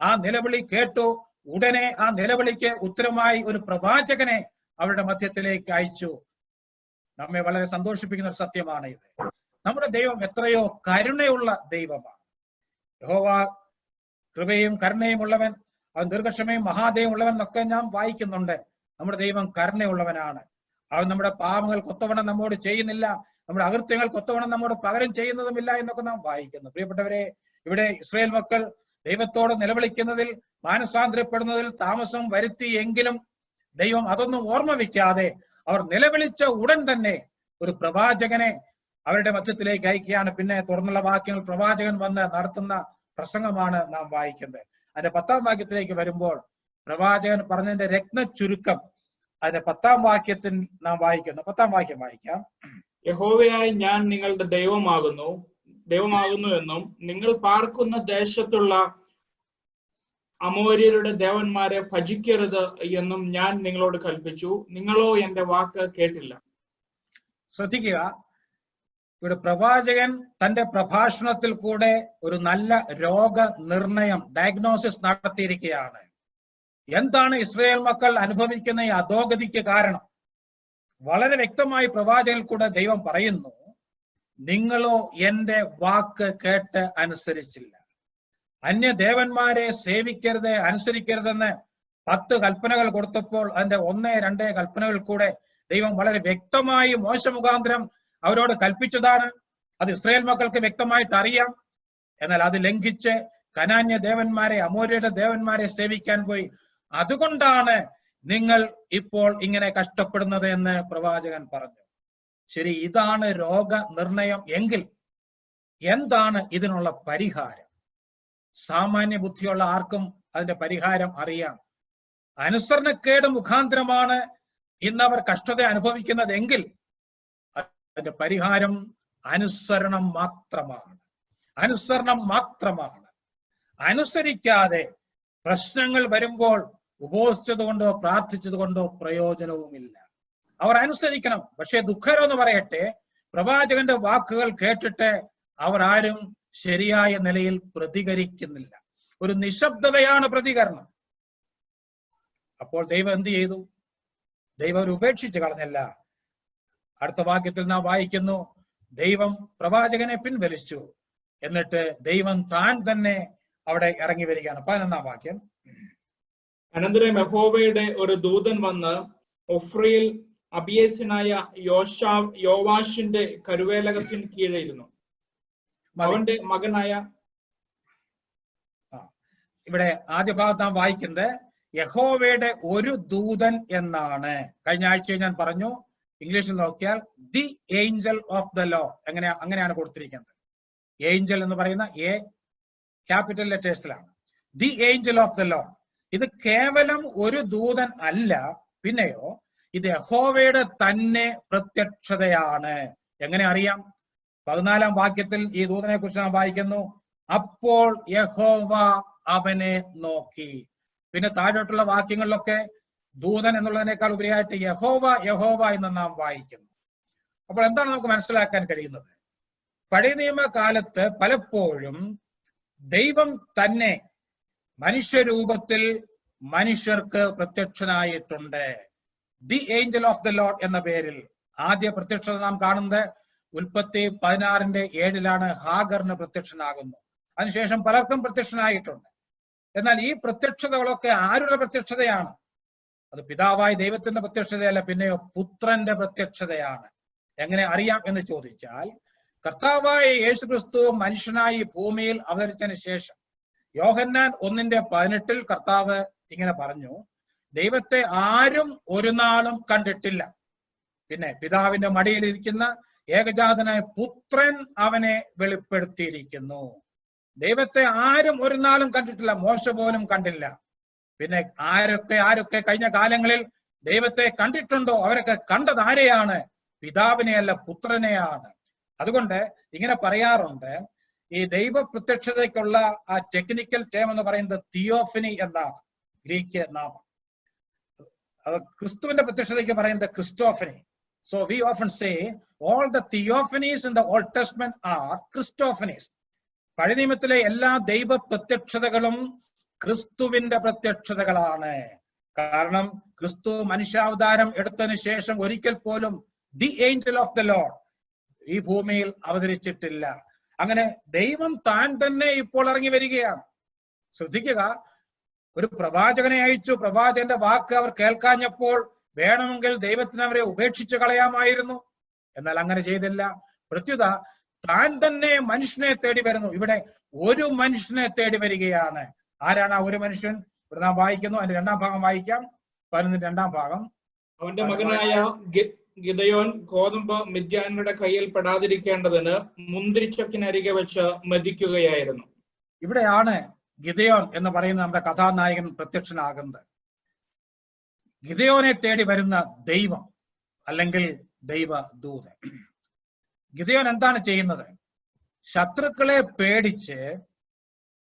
ആ നിലവിളി കേട്ടു. ഉടനെ ആ നിലവിളിക്ക് ഉത്തരമായി ഒരു പ്രവാചകനെ അവരുടെ മധ്യത്തിലേക്ക് അയച്ചു. നമ്മെ വളരെ സന്തോഷിപ്പിക്കുന്ന ഒരു സത്യമാണ് ഇത്. നമ്മുടെ ദൈവം എത്രയോ കരുണയുള്ള ദൈവമാണ്. യഹോവ കൃപയും കരുണയും ഉള്ളവൻ, അവൻ ദീർഘക്ഷമയും മഹാദയും ഉള്ളവൻ എന്നൊക്കെ നാം വായിക്കുന്നുണ്ട്. നമ്മുടെ ദൈവം കരുണയുള്ളവനാണ്. അവൻ നമ്മുടെ പാപങ്ങൾ കൊത്തവണ്ണം നമ്മോട് ചെയ്യുന്നില്ല, നമ്മുടെ അകൃത്യങ്ങൾ കൊത്തവണ്ണം നമ്മോട് പകരം ചെയ്യുന്നതുമില്ല എന്നൊക്കെ നാം വായിക്കുന്നു. പ്രിയപ്പെട്ടവരെ, ഇവിടെ ഇസ്രായേൽ മക്കൾ ദൈവത്തോട് നിലവിളിക്കുന്നതിൽ, മാനസാന്തരപ്പെടുന്നതിൽ താമസം വരുത്തി എങ്കിലും ദൈവം അതൊന്നും ഓർമ്മ വയ്ക്കാതെ അവർ നിലവിളിച്ച ഉടൻ തന്നെ ഒരു പ്രവാചകനെ അവരുടെ മധ്യത്തിലേക്ക് അയക്കുകയാണ്. പിന്നെ തുടർന്നുള്ള വാക്യങ്ങൾ പ്രവാചകൻ വന്ന് നടത്തുന്ന പ്രസംഗമാണ് നാം വായിക്കുന്നത്. അതിന്റെ 10-ാം വാക്യത്തിലേക്ക് വരുമ്പോൾ പ്രവാചകൻ പറഞ്ഞതിന്റെ രത്ന ചുരുക്കം അതിന്റെ 10-ാം വാക്യത്തിൽ നാം വായിക്കുന്നു. 10-ാം വാക്യം വായിക്കാം. യഹോവയായി ഞാൻ നിങ്ങളുടെ ദൈവമാകുന്നു എന്നും നിങ്ങൾ പാർക്കുന്ന ദേശത്തുള്ള അമോര്യരുടെ ദേവന്മാരെ ഭജിക്കരുത് എന്നും ഞാൻ നിങ്ങളോട് കൽപ്പിച്ചു. നിങ്ങളോ എന്റെ വാക്ക് കേട്ടില്ല. ശ്രദ്ധിക്കുക, ഇവിടെ പ്രവാചകൻ തന്റെ പ്രഭാഷണത്തിൽ കൂടെ ഒരു നല്ല രോഗനിർണയം, ഡയഗ്നോസിസ് നടത്തിയിരിക്കുകയാണ്. എന്താണ് ഇസ്രായേൽ മക്കൾ അനുഭവിക്കുന്ന ഈ അധോഗതിക്ക് കാരണം? വളരെ വ്യക്തമായി പ്രവാചകനിൽ കൂടെ ദൈവം പറയുന്നു, നിങ്ങളോ എന്റെ വാക്ക് കേട്ട് അനുസരിച്ചില്ല. അന്യദേവന്മാരെ സേവിക്കരുത്, അനുസരിക്കരുതെന്ന് 10 കൽപ്പനകൾ കൊടുത്തപ്പോൾ അതിന്റെ 1-2 കൽപ്പനകൾ കൂടെ ദൈവം വളരെ വ്യക്തമായി മോശ മുഖാന്തരം അവരോട് കൽപ്പിച്ചതാണ്. അത് ഇസ്രായേൽ മക്കൾക്ക് വ്യക്തമായിട്ട് അറിയാം. എന്നാൽ അത് ലംഘിച്ച് കനാന്യ ദേവന്മാരെ, അമോര്യരുടെ ദേവന്മാരെ സേവിക്കാൻ പോയി. അതുകൊണ്ടാണ് നിങ്ങൾ ഇപ്പോൾ ഇങ്ങനെ കഷ്ടപ്പെടുന്നത് എന്ന് പ്രവാചകൻ പറഞ്ഞു. ശരി, ഇതാണ് രോഗനിർണയം എങ്കിൽ എന്താണ് ഇതിനുള്ള പരിഹാരം? സാമാന്യ ബുദ്ധിയുള്ള ആർക്കും അതിന്റെ പരിഹാരം അറിയാം. അനുസരണക്കേട് മുഖാന്തരമാണ് ഇന്നവർ കഷ്ടത അനുഭവിക്കുന്നത് എങ്കിൽ അതിന്റെ പരിഹാരം അനുസരണം മാത്രമാണ്. അനുസരണം മാത്രമാണ്. അനുസരിക്കാതെ പ്രശ്നങ്ങൾ വരുമ്പോൾ ഉപവസിച്ചത് കൊണ്ടോ പ്രാർത്ഥിച്ചത് കൊണ്ടോ പ്രയോജനവുമില്ല. അവർ അനുസരിക്കണം. പക്ഷെ ദുഃഖകരമെന്ന് പറയട്ടെ, പ്രവാചകന്റെ വാക്കുകൾ കേട്ടിട്ട് അവർ ആരും ശരിയായ നിലയിൽ പ്രതികരിക്കുന്നില്ല. ഒരു നിശബ്ദതയാണ് പ്രതികരണം. അപ്പോൾ ദൈവം എന്ത് ചെയ്തു? ദൈവം അവർ ഉപേക്ഷിച്ച് കളഞ്ഞല്ല. അടുത്ത വാക്യത്തിൽ നാം വായിക്കുന്നു, ദൈവം പ്രവാചകനെ പിൻവലിച്ചു, എന്നിട്ട് ദൈവം താൻ തന്നെ അവിടെ ഇറങ്ങി വരികയാണ്. 11-ാം വാക്യം. അനന്തരം യഹോവയുടെ ഒരു ദൂതൻ വന്ന് ഒഫ്രയിൽ അബിയേസ്യനായ യോവാഷിന്റെ കരുവേലകത്തിന് കീഴെയിരുന്നു. അവന്റെ മകനായ, ഇവിടെ ആദ്യ ഭാഗത്ത് നാം വായിക്കുന്നത് യഹോവയുടെ ഒരു ദൂതൻ എന്നാണ്. കഴിഞ്ഞ ആഴ്ച ഞാൻ പറഞ്ഞു, ഇംഗ്ലീഷിൽ നോക്കിയാൽ the angel of the Lord അങ്ങനെയാണ് കൊടുത്തിരിക്കുന്നത്. ഏഞ്ചൽ എന്ന് പറയുന്ന എ ക്യാപിറ്റൽ ലെറ്റേഴ്സിലാണ്. The angel of the Lord. ഇത് കേവലം ഒരു ദൂതൻ അല്ല, പിന്നെയോ ഇത് യഹോവയുടെ തന്നെ പ്രത്യക്ഷതയാണ്. എങ്ങനെ അറിയാം? 14-ാം വാക്യത്തിൽ ഈ ദൂതനെ കുറിച്ച് നാം വായിക്കുന്നു, അപ്പോൾ യഹോവ അവനെ നോക്കി. പിന്നെ താഴോട്ടുള്ള വാക്യങ്ങളിലൊക്കെ ദൂതൻ എന്നുള്ളതിനേക്കാൾ ഉപരിയായിട്ട് യഹോവ യഹോവ എന്ന് നാം വായിക്കുന്നു. അപ്പോൾ എന്താണ് നമുക്ക് മനസ്സിലാക്കാൻ കഴിയുന്നത്? പഴയ നിയമകാലത്ത് പലപ്പോഴും ദൈവം തന്നെ മനുഷ്യരൂപത്തിൽ മനുഷ്യർക്ക് പ്രത്യക്ഷനായിട്ടുണ്ട്. The angel of the Lord എന്ന പേരിൽ ആദ്യ പ്രത്യക്ഷത നാം കാണുന്നത് ഉൽപ്പത്തി 16:7 ഹാഗറിന് പ്രത്യക്ഷനാകുന്നു. അതിനുശേഷം പലർക്കും പ്രത്യക്ഷനായിട്ടുണ്ട്. എന്നാൽ ഈ പ്രത്യക്ഷതകളൊക്കെ ആരുടെ പ്രത്യക്ഷതയാണ്? അത് പിതാവായ ദൈവത്തിന്റെ പ്രത്യക്ഷതയല്ല, പിന്നെയോ പുത്രന്റെ പ്രത്യക്ഷതയാണ്. എങ്ങനെ അറിയാം എന്ന് ചോദിച്ചാൽ, കർത്താവായ യേശുക്രിസ്തു മനുഷ്യനായി ഭൂമിയിൽ അവതരിച്ചതിന് ശേഷം യോഹന്നാൻ 1:18 കർത്താവ് ഇങ്ങനെ പറഞ്ഞു, ദൈവത്തെ ആരും ഒരു നാളും കണ്ടിട്ടില്ല, പിന്നെ പിതാവിന്റെ മടിയിലിരിക്കുന്ന ഏകജാതനായ പുത്രൻ അവനെ വെളിപ്പെടുത്തിയിരിക്കുന്നു. ദൈവത്തെ ആരും ഒരു നാളും കണ്ടിട്ടില്ല, മോശ പോലും കണ്ടില്ല. പിന്നെ ആരൊക്കെ കഴിഞ്ഞ കാലങ്ങളിൽ ദൈവത്തെ കണ്ടിട്ടുണ്ടോ അവരൊക്കെ കണ്ടത് ആരെയാണ്? പിതാവിനെയല്ല, പുത്രനെയാണ്. അതുകൊണ്ട് ഇങ്ങനെ പറയാറുണ്ട്, ഈ ദൈവ പ്രത്യക്ഷതയ്ക്കുള്ള ആ ടെക്നിക്കൽ ടേം എന്ന് പറയുന്നത് തിയോഫനി എന്നാണ്, ഗ്രീക്ക് നാമം. ക്രിസ്തുവിന്റെ പ്രത്യക്ഷതയ്ക്ക് പറയുന്നത് ക്രിസ്റ്റോഫനി. So we often say all the theophanies in the Old Testament are Christophanies. പഴയ നിയമത്തിലെ എല്ലാ ദൈവ പ്രത്യക്ഷതകളും ക്രിസ്തുവിന്റെ പ്രത്യക്ഷതകളാണ്. കാരണം ക്രിസ്തു മനുഷ്യാവതാരം എടുത്തതിന് ശേഷം ഒരിക്കൽ പോലും the angel of the Lord ഈ ഭൂമിയിൽ അവതരിച്ചിട്ടില്ല. അങ്ങനെ ദൈവം താൻ തന്നെ ഇപ്പോൾ ഇറങ്ങി വരികയാണ്. ശ്രദ്ധിക്കുക, ഒരു പ്രവാചകനെ അയച്ചു, പ്രവാചകന്റെ വാക്ക് അവർ കേൾക്കാഞ്ഞപ്പോൾ വേണമെങ്കിൽ ദൈവത്തിന് അവരെ ഉപേക്ഷിച്ച് കളയാമായിരുന്നു. എന്നാൽ അങ്ങനെ ചെയ്തില്ല. പ്രത്യുത താൻ തന്നെ മനുഷ്യനെ തേടി വരുന്നു. ഇവിടെ ഒരു മനുഷ്യനെ തേടി വരികയാണ്. ആരാണ് ആ ഒരു മനുഷ്യൻ? ഇവിടെ നാം വായിക്കുന്നു, അതിന്റെ 2-ാം ഭാഗം വായിക്കാം. 12-ാം ഭാഗം. അവന്റെ മകനായ ഗിദെയോൻ ഗോതമ്പ് മിദ്യാന്യരുടെ കയ്യിൽ പെടാതിരിക്കേണ്ടതിന് മുന്തിരിച്ചക്കിനരികെ വെച്ച് മരിക്കുകയായിരുന്നു. ഇവിടെയാണ് ഗിദെയോൻ എന്ന് പറയുന്ന നമ്മുടെ കഥാനായകൻ പ്രത്യക്ഷനാകുന്നത്. ഗിദെയോനെ തേടി വരുന്ന ദൈവം അല്ലെങ്കിൽ ദൈവദൂതൻ. ഗിദെയോൻ എന്താണ് ചെയ്യുന്നത്? ശത്രുക്കളെ പേടിച്ച്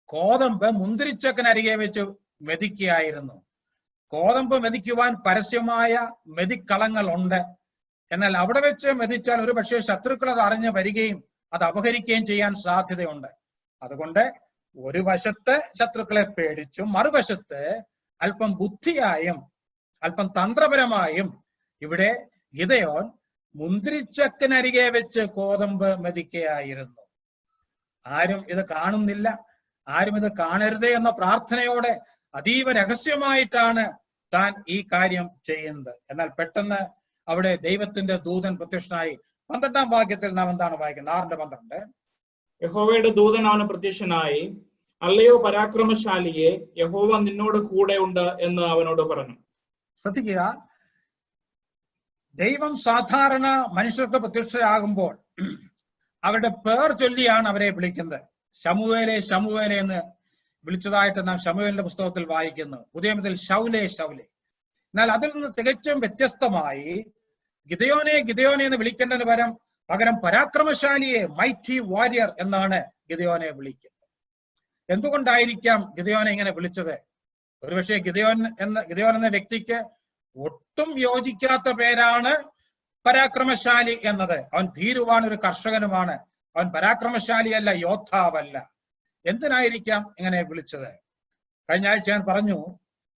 കോതമ്പ് മുന്തിരിച്ചക്കിനരികെ വെച്ച് മെതിക്കുകയായിരുന്നു. കോതമ്പ് മെതിക്കുവാൻ പരസ്യമായ മെതിക്കളങ്ങൾ ഉണ്ട്. എന്നാൽ അവിടെ വെച്ച് മെതിച്ചാൽ ഒരു പക്ഷേ ശത്രുക്കൾ അത് അറിഞ്ഞ് വരികയും അത് അപഹരിക്കുകയും ചെയ്യാൻ സാധ്യതയുണ്ട്. അതുകൊണ്ട് ഒരു വശത്ത് ശത്രുക്കളെ പേടിച്ചും മറുവശത്ത് അല്പം ബുദ്ധിയായും അല്പം തന്ത്രപരമായും ഇവിടെ ഗിദെയോൻ മുന്തിരിച്ചക്കിനരികെ വെച്ച് കോതമ്പ് മെതിക്കുകയായിരുന്നു. ആരും ഇത് കാണുന്നില്ല, ആരും ഇത് കാണരുതേ എന്ന പ്രാർത്ഥനയോടെ അതീവ രഹസ്യമായിട്ടാണ് താൻ ഈ കാര്യം ചെയ്യുന്നത്. എന്നാൽ പെട്ടെന്ന് അവിടെ ദൈവത്തിന്റെ ദൂതൻ പ്രത്യക്ഷനായി. 12-ാം വാക്യത്തിൽ നാം എന്താണ് വായിക്കുന്നത്? 6:12. യഹോവയുടെ ദൂതൻ അവന് പ്രത്യക്ഷനായി, അല്ലയോ പരാക്രമശാലിയെ, യഹോവ നിന്നോട് കൂടെ ഉണ്ട് എന്ന് അവനോട് പറഞ്ഞു. ശ്രദ്ധിക്കുക, ദൈവം സാധാരണ മനുഷ്യർക്ക് പ്രത്യക്ഷരാകുമ്പോൾ അവരുടെ പേർ ചൊല്ലിയാണ് അവരെ വിളിക്കുന്നത്. ശമൂവേലെ ശമൂവേലെ എന്ന് വിളിച്ചതായിട്ട് നാം ശമൂവേലിന്റെ പുസ്തകത്തിൽ വായിക്കുന്നു. പുതിയ നിയമത്തിൽ ശൗലേ ശൗലേ. എന്നാൽ അതിൽ നിന്ന് തികച്ചും വ്യത്യസ്തമായി ഗിദെയോനെ ഗിദെയോനെ എന്ന് വിളിക്കേണ്ടതിന് പകരം പരാക്രമശാലിയെ, മൈറ്റി വാരിയർ എന്നാണ് ഗിദെയോനെ വിളിക്കുന്നത്. എന്തുകൊണ്ടായിരിക്കാം ഗിദെയോനെ ഇങ്ങനെ വിളിച്ചത്? ഒരുപക്ഷെ ഗിദെയോൻ എന്ന വ്യക്തിക്ക് ഒട്ടും യോജിക്കാത്ത പേരാണ് പരാക്രമശാലി എന്നത്. അവൻ ഭീരുവാണ്, ഒരു കർഷകനുമാണ്. അവൻ പരാക്രമശാലിയല്ല, യോദ്ധാവല്ല. എന്തിനായിരിക്കാം ഇങ്ങനെ വിളിച്ചത്? കഴിഞ്ഞ ആഴ്ച ഞാൻ പറഞ്ഞു,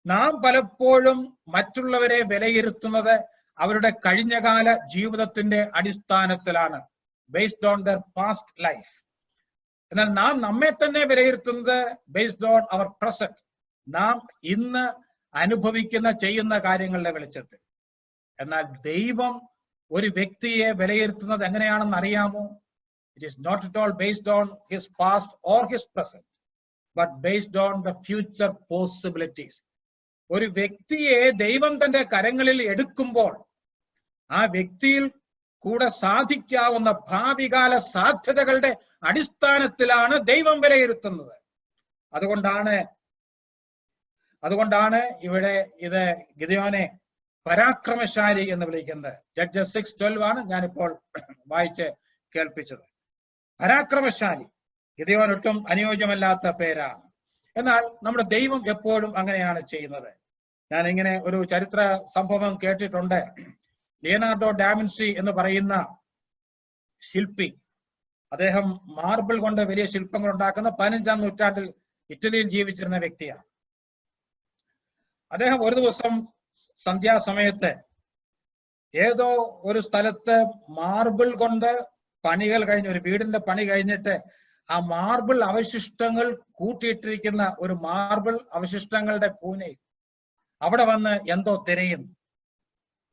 നാം പലപ്പോഴും മറ്റുള്ളവരെ വിലയിരുത്തുന്നത് അവരുടെ കഴിഞ്ഞകാല ജീവിതത്തിന്റെ അടിസ്ഥാനത്തിലാണ്, based on there past life. എന്നാൽ നാം നമ്മെ തന്നെ വിലയിരുത്തുന്നത് ബേസ്ഡ് ഓൺ അവർ പ്രസന്റ്, നാം ഇന്ന് അനുഭവിക്കുന്ന ചെയ്യുന്ന കാര്യങ്ങളുടെ വെളിച്ചത്തിൽ. എന്നാൽ ദൈവം ഒരു വ്യക്തിയെ വിലയിരുത്തുന്നത് എങ്ങനെയാണെന്ന് അറിയാമോ? It is not at all based on his past or his present, but based on the future possibilities. ഒരു വ്യക്തിയെ ദൈവം തന്റെ കരങ്ങളിൽ എടുക്കുമ്പോൾ ആ വ്യക്തിയിൽ കൂടെ സാധിക്കാവുന്ന ഭാവികാല സാധ്യതകളുടെ അടിസ്ഥാനത്തിലാണ് ദൈവം വിലയിരുത്തുന്നത്. അതുകൊണ്ടാണ് ഇവിടെ ഇത് ഗിദെയോനെ പരാക്രമശാലി എന്ന് വിളിക്കുന്നത്. ജഡ്ജസ് 6:12 ആണ് ഞാനിപ്പോൾ വായിച്ച് കേൾപ്പിച്ചത്. പരാക്രമശാലി ഗിദെയോൻ ഒട്ടും അനുയോജ്യമല്ലാത്ത പേരാണ്. എന്നാൽ നമ്മുടെ ദൈവം എപ്പോഴും അങ്ങനെയാണ് ചെയ്യുന്നത്. ഞാൻ ഇങ്ങനെ ഒരു ചരിത്ര സംഭവം കേട്ടിട്ടുണ്ട്. ലിയനാർഡോ ഡാവിൻസി എന്ന് പറയുന്ന ശില്പി, അദ്ദേഹം മാർബിൾ കൊണ്ട് വലിയ ശില്പങ്ങൾ ഉണ്ടാക്കുന്ന 15-ാം നൂറ്റാണ്ടിൽ ഇറ്റലിയിൽ ജീവിച്ചിരുന്ന വ്യക്തിയാണ്. അദ്ദേഹം ഒരു ദിവസം സന്ധ്യാസമയത്ത് ഏതോ ഒരു സ്ഥലത്ത് മാർബിൾ കൊണ്ട് പണികൾ കഴിഞ്ഞ്, ഒരു വീടിന്റെ പണി കഴിഞ്ഞിട്ട് ആ മാർബിൾ അവശിഷ്ടങ്ങൾ കൂട്ടിയിട്ടിരിക്കുന്ന ഒരു മാർബിൾ അവശിഷ്ടങ്ങളുടെ കൂനയിൽ അവിടെ വന്ന് എന്തോ തിരയുന്നു.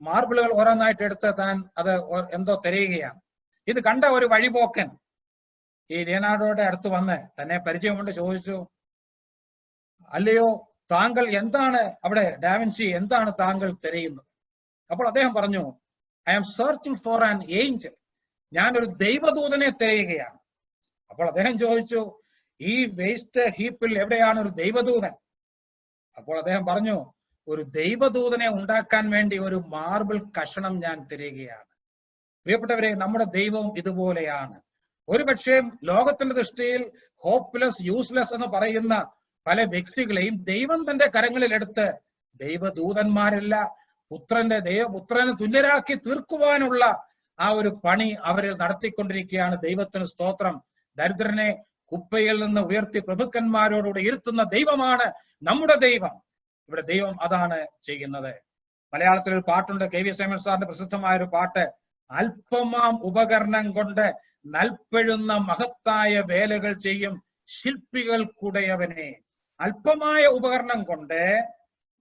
മാർബിളുകൾ ഓരോന്നായിട്ട് എടുത്ത് താൻ അത് എന്തോ തിരയുകയാണ്. ഇത് കണ്ട ഒരു വഴിപോക്കൻ ഈ ലിയനാർഡോയുടെ അടുത്ത് വന്ന് തന്നെ പരിചയമുണ്ട് ചോദിച്ചു, അല്ലയോ താങ്കൾ എന്താണ് അവിടെ, ഡാവിൻസി എന്താണ് താങ്കൾ തിരയുന്നത്? അപ്പോൾ അദ്ദേഹം പറഞ്ഞു, I am searching for an angel, ഞാനൊരു ദൈവദൂതനെ തിരയുകയാണ്. അപ്പോൾ അദ്ദേഹം ചോദിച്ചു, ഈ വേസ്റ്റ് ഹീപ്പിൽ എവിടെയാണ് ഒരു ദൈവദൂതൻ? അപ്പോൾ അദ്ദേഹം പറഞ്ഞു, ഒരു ദൈവദൂതനെ ഉണ്ടാക്കാൻ വേണ്ടി ഒരു മാർബിൾ കഷണം ഞാൻ തിരയുകയാണ്. പ്രിയപ്പെട്ടവരെ, നമ്മുടെ ദൈവവും ഇതുപോലെയാണ്. ഒരുപക്ഷെ ലോകത്തിന്റെ ദൃഷ്ടിയിൽ ഹോപ്പ്ലെസ്, യൂസ്ലെസ് എന്ന് പറയുന്ന പല വ്യക്തികളെയും ദൈവം തന്റെ കരങ്ങളിൽ എടുത്ത് ദൈവദൂതന്മാരല്ല, ദൈവപുത്രന് തുല്യരാക്കി തീർക്കുവാനുള്ള ആ ഒരു പണി അവരിൽ നടത്തിക്കൊണ്ടിരിക്കുകയാണ്. ദൈവത്തിന് സ്തോത്രം. ദരിദ്രനെ കുപ്പയിൽ നിന്ന് ഉയർത്തി പ്രഭുക്കന്മാരോടുകൂടി ഇരുത്തുന്ന ദൈവമാണ് നമ്മുടെ ദൈവം. ഇവിടെ ദൈവം അതാണ് ചെയ്യുന്നത്. മലയാളത്തിൽ ഒരു പാട്ടുണ്ട്, KV സൈമൺ സാറിന്റെ പ്രസിദ്ധമായ ഒരു പാട്ട്, അല്പമാം ഉപകരണം കൊണ്ട് നൽപ്പെഴുന്ന മഹത്തായ വേലകൾ ചെയ്യും ശില്പികൾക്കുടയവനെ. അല്പമായ ഉപകരണം കൊണ്ട്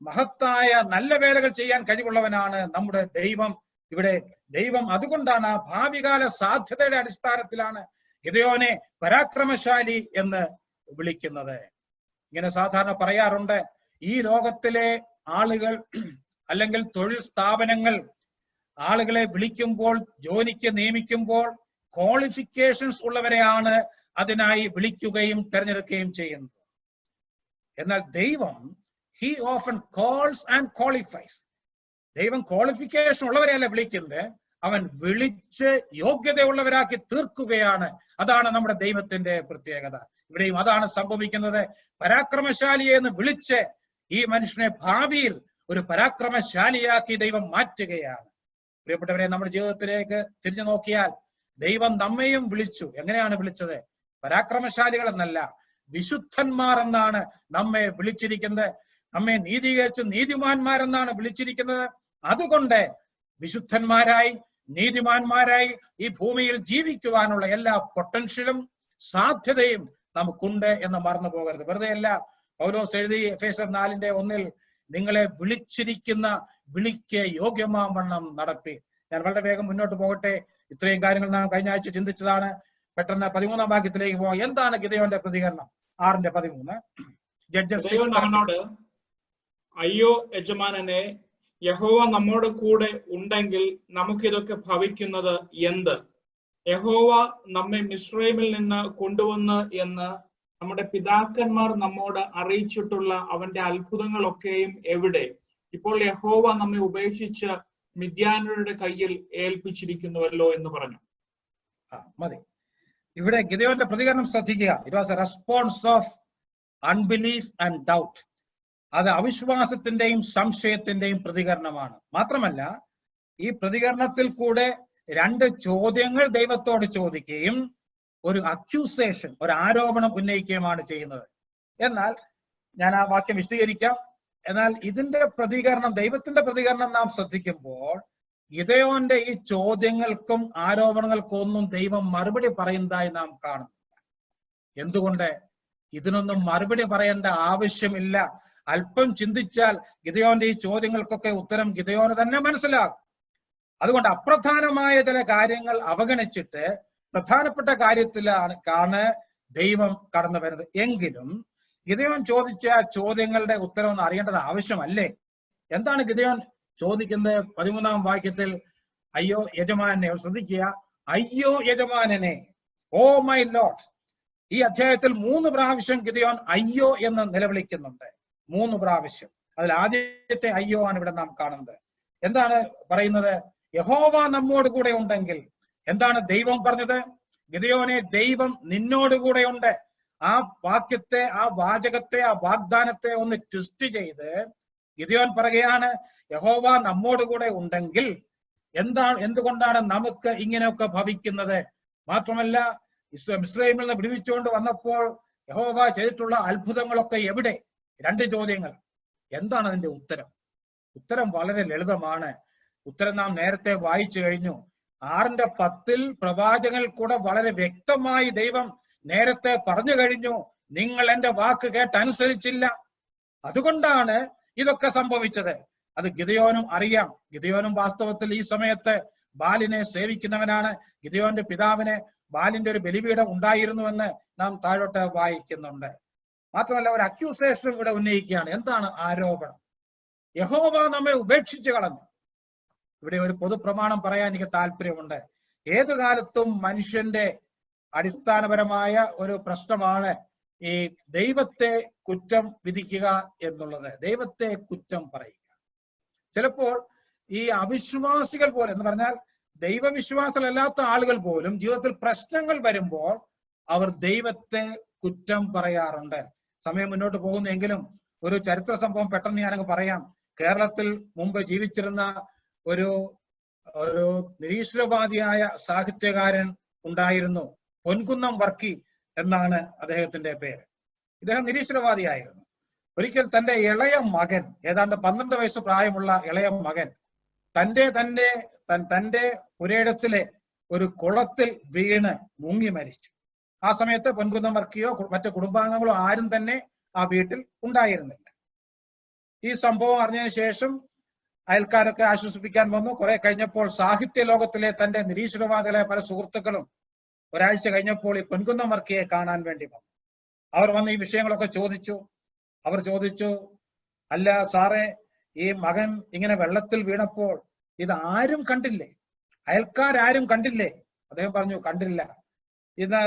മഹത്തായ നല്ല വേലകൾ ചെയ്യാൻ കഴിവുള്ളവനാണ് നമ്മുടെ ദൈവം. ഇവിടെ ദൈവം അതുകൊണ്ടാണ് ആ ഭാവികാല സാധ്യതയുടെ അടിസ്ഥാനത്തിലാണ് ഗിദെയോനെ പരാക്രമശാലി എന്ന് വിളിക്കുന്നത്. ഇങ്ങനെ സാധാരണ പറയാറുണ്ട്, ഈ ലോകത്തിലെ ആളുകൾ അല്ലെങ്കിൽ തൊഴിൽ സ്ഥാപനങ്ങൾ ആളുകളെ വിളിക്കുമ്പോൾ, ജോലിക്ക് നിയമിക്കുമ്പോൾ ക്വാളിഫിക്കേഷൻസ് ഉള്ളവരെയാണ് അതിനായി വിളിക്കുകയും തെരഞ്ഞെടുക്കുകയും ചെയ്യുന്നത്. എന്നാൽ ദൈവം he often calls and qualifies. ദൈവം ക്വാളിഫിക്കേഷൻ ഉള്ളവരെയല്ല വിളിക്കുന്നത്, അവൻ വിളിച്ച് യോഗ്യതയുള്ളവരാക്കി തീർക്കുകയാണ്. അതാണ് നമ്മുടെ ദൈവത്തിന്റെ പ്രത്യേകത. ഇവിടെയും അതാണ് സംഭവിക്കുന്നത്. പരാക്രമശാലിയെ എന്ന് വിളിച്ച് ഈ മനുഷ്യനെ ഭാവിയിൽ ഒരു പരാക്രമശാലിയാക്കി ദൈവം മാറ്റുകയാണ്. പ്രിയപ്പെട്ടവരെ, നമ്മുടെ ജീവിതത്തിലേക്ക് തിരിഞ്ഞു നോക്കിയാൽ ദൈവം നമ്മയും വിളിച്ചു. എങ്ങനെയാണ് വിളിച്ചത്? പരാക്രമശാലികൾ എന്നല്ല, വിശുദ്ധന്മാർ എന്നാണ് നമ്മെ വിളിച്ചിരിക്കുന്നത്. നമ്മെ നീതീകരിച്ച് നീതിമാന്മാരെന്നാണ് വിളിച്ചിരിക്കുന്നത്. അതുകൊണ്ട് വിശുദ്ധന്മാരായി നീതിമാന്മാരായി ഈ ഭൂമിയിൽ ജീവിക്കുവാനുള്ള എല്ലാ പൊട്ടൻഷ്യലും സാധ്യതയും നമുക്കുണ്ട് എന്ന് മറന്നു പോകരുത്. വെറുതെ അല്ല പൗലോസ് എഴുതി എഫേസ്യർ 4:1 നിങ്ങളെ വിളിച്ചിരിക്കുന്ന വിളിക്ക് യോഗ്യമാം വണ്ണം നടപ്പി. ഞാൻ വളരെ വേഗം മുന്നോട്ട് പോകട്ടെ. ഇത്രയും കാര്യങ്ങൾ നാം കഴിഞ്ഞ ആഴ്ച ചിന്തിച്ചതാണ്. പെട്ടെന്ന് 13-ാം വാക്യത്തിലേക്ക് പോകാം. എന്താണ് ഗിദെയോന്റെ പ്രതികരണം? 6:13 ജഡ്ജസ്. അവനോട്, അയ്യോ യജമാനനെ, യഹോവ നമ്മോട് കൂടെ ഉണ്ടെങ്കിൽ നമുക്കിതൊക്കെ ഭവിക്കുന്നത് എന്ത്? യഹോവ നമ്മെ മിസ്രൈമിൽ നിന്ന് കൊണ്ടുവന്ന് എന്ന് നമ്മുടെ പിതാക്കന്മാർ നമ്മോട് അറിയിച്ചിട്ടുള്ള അവന്റെ അത്ഭുതങ്ങളൊക്കെയും എവിടെ? ഇപ്പോൾ യഹോവ നമ്മെ ഉപേക്ഷിച്ച് മിദ്യാന്യരുടെ കയ്യിൽ ഏൽപ്പിച്ചിരിക്കുന്നുവല്ലോ എന്ന് പറഞ്ഞു. മതി. ഇവിടെ ഗിദെയോന്റെ പ്രതികരണം ശ്രദ്ധിക്കുക. It was A response of unbelief and doubt. അത് അവിശ്വാസത്തിന്റെയും സംശയത്തിന്റെയും പ്രതികരണമാണ്. മാത്രമല്ല, ഈ പ്രതികരണത്തിൽ കൂടെ 2 ചോദ്യങ്ങൾ ദൈവത്തോട് ചോദിക്കുകയും ഒരു അക്യൂസേഷൻ, ഒരു ആരോപണം ഉന്നയിക്കുകയുമാണ് ചെയ്യുന്നത്. എന്നാൽ ഞാൻ ആ വാക്യം വിശദീകരിക്കാം. എന്നാൽ ഇതിന്റെ പ്രതികരണം, ദൈവത്തിന്റെ പ്രതികരണം നാം ശ്രദ്ധിക്കുമ്പോൾ ഗിദെയോന്റെ ഈ ചോദ്യങ്ങൾക്കും ആരോപണങ്ങൾക്കും ഒന്നും ദൈവം മറുപടി പറയുന്നതായി നാം കാണുന്നില്ല. എന്തുകൊണ്ട്? ഇതിനൊന്നും മറുപടി പറയേണ്ട ആവശ്യമില്ല. അല്പം ചിന്തിച്ചാൽ ഗിദെയോന്റെ ഈ ചോദ്യങ്ങൾക്കൊക്കെ ഉത്തരം ഗിദെയോന് തന്നെ മനസ്സിലാകും. അതുകൊണ്ട് അപ്രധാനമായ ചില കാര്യങ്ങൾ അവഗണിച്ചിട്ട് പ്രധാനപ്പെട്ട കാര്യത്തിലാണ് ദൈവം കടന്നു വരുന്നത്. എങ്കിലും ഗിദെയോൻ ചോദിച്ച ചോദ്യങ്ങളുടെ ഉത്തരം ഒന്ന് അറിയേണ്ടത് ആവശ്യമല്ലേ? എന്താണ് ഗിദെയോൻ ചോദിക്കുന്നത്? 13-ാം വാക്യത്തിൽ അയ്യോ യജമാനെ, ശ്രദ്ധിക്കുക, അയ്യോ യജമാനനെ, ഓ മൈ ലോർഡ്. ഈ അധ്യായത്തിൽ 3 പ്രാവശ്യം ഗിദെയോൻ അയ്യോ എന്ന് നിലവിളിക്കുന്നുണ്ട്. 3 പ്രാവശ്യം. അതിൽ ആദ്യത്തെ അയ്യോ ആണ് ഇവിടെ നാം കാണുന്നത്. എന്താണ് പറയുന്നത്? യഹോവ നമ്മോട് കൂടെ ഉണ്ടെങ്കിൽ. എന്താണ് ദൈവം പറഞ്ഞത്? ഗിദെയോനെ, ദൈവം നിന്നോട് കൂടെ ഉണ്ട്. ആ വാക്യത്തെ, ആ വാചകത്തെ, ആ വാഗ്ദാനത്തെ ഒന്ന് ട്വിസ്റ്റ് ചെയ്ത് ഗിദെയോൻ പറയുകയാണ്, യഹോവ നമ്മോട് കൂടെ ഉണ്ടെങ്കിൽ എന്തുകൊണ്ടാണ് നമുക്ക് ഇങ്ങനെയൊക്കെ ഭവിക്കുന്നത്? മാത്രമല്ല, മിസ്രൈമിൽ നിന്ന് വിടുവിച്ചുകൊണ്ട് വന്നപ്പോൾ യഹോവ ചെയ്തിട്ടുള്ള അത്ഭുതങ്ങളൊക്കെ എവിടെ? 2 ചോദ്യങ്ങൾ. എന്താണ് അതിന്റെ ഉത്തരം? ഉത്തരം വളരെ ലളിതമാണ്. ഉത്തരം നാം നേരത്തെ വായിച്ചു കഴിഞ്ഞു. 6:10 പ്രവാചകനിൽ കൂടെ വളരെ വ്യക്തമായി ദൈവം നേരത്തെ പറഞ്ഞു കഴിഞ്ഞു, നിങ്ങൾ എന്റെ വാക്ക് കേട്ടനുസരിച്ചില്ല, അതുകൊണ്ടാണ് ഇതൊക്കെ സംഭവിച്ചത്. അത് ഗിദെയോനും അറിയാം. ഗിദെയോനും വാസ്തവത്തിൽ ഈ സമയത്ത് ബാലിനെ സേവിക്കുന്നവനാണ്. ഗിദെയോന്റെ പിതാവിന് ബാലിന്റെ ഒരു ബലിപീഠം ഉണ്ടായിരുന്നുവെന്ന് നാം താഴോട്ട് വായിക്കുന്നുണ്ട്. മാത്രമല്ല, ഒരു അക്യൂസേഷൻ ഇവിടെ ഉന്നയിക്കുകയാണ്. എന്താണ് ആരോപണം? യഹോവ നമ്മെ ഉപേക്ഷിച്ച് കളഞ്ഞു. ഇവിടെ ഒരു പൊതുപ്രമാണം പറയാൻ എനിക്ക് താല്പര്യമുണ്ട്. ഏതു കാലത്തും മനുഷ്യന്റെ അടിസ്ഥാനപരമായ ഒരു പ്രശ്നമാണ് ഈ ദൈവത്തെ കുറ്റം വിധിക്കുക എന്നുള്ളത്, ദൈവത്തെ കുറ്റം പറയുക. ചിലപ്പോൾ ഈ അവിശ്വാസികൾ പോലെ, എന്ന് പറഞ്ഞാൽ ദൈവവിശ്വാസമല്ലാത്ത ആളുകൾ പോലും ജീവിതത്തിൽ പ്രശ്നങ്ങൾ വരുമ്പോൾ അവർ ദൈവത്തെ കുറ്റം പറയാറുണ്ട്. സമയം മുന്നോട്ട് പോകുന്നെങ്കിലും ഒരു ചരിത്ര സംഭവം പെട്ടെന്ന് ഞാനങ്ങ് പറയാം. കേരളത്തിൽ മുമ്പ് ജീവിച്ചിരുന്ന ഒരു നിരീശ്വരവാദിയായ സാഹിത്യകാരൻ ഉണ്ടായിരുന്നു. പൊൻകുന്നം വർക്കി എന്നാണ് അദ്ദേഹത്തിന്റെ പേര്. ഇദ്ദേഹം നിരീശ്വരവാദിയായിരുന്നു. ഒരിക്കൽ തന്റെ ഇളയ മകൻ, ഏതാണ്ട് 12 വയസ്സ് പ്രായമുള്ള ഇളയ മകൻ, തന്റെ പുരയിടത്തിലെ ഒരു കുളത്തിൽ വീണ് മുങ്ങി മരിച്ചു. ആ സമയത്ത് പൊൻകുന്നം വർക്കിയോ മറ്റു കുടുംബാംഗങ്ങളോ ആരും തന്നെ ആ വീട്ടിൽ ഉണ്ടായിരുന്നില്ല. ഈ സംഭവം അറിഞ്ഞതിന് ശേഷം അയൽക്കാരൊക്കെ ആശ്വസിപ്പിക്കാൻ വന്നു. കുറെ കഴിഞ്ഞപ്പോൾ സാഹിത്യ ലോകത്തിലെ തന്റെ നിരീശ്വരവാദികളായ പല സുഹൃത്തുക്കളും ഒരാഴ്ച കഴിഞ്ഞപ്പോൾ ഈ പൊൻകുന്നം വർക്കിയെ കാണാൻ വേണ്ടി വന്നു. അവർ വന്ന് ഈ വിഷയങ്ങളൊക്കെ ചോദിച്ചു. അവർ ചോദിച്ചു, അല്ല സാറേ, ഈ മകൻ ഇങ്ങനെ വെള്ളത്തിൽ വീണപ്പോൾ ഇത് ആരും കണ്ടില്ലേ? അയൽക്കാരും കണ്ടില്ലേ? അദ്ദേഹം പറഞ്ഞു, കണ്ടില്ല. ഇത്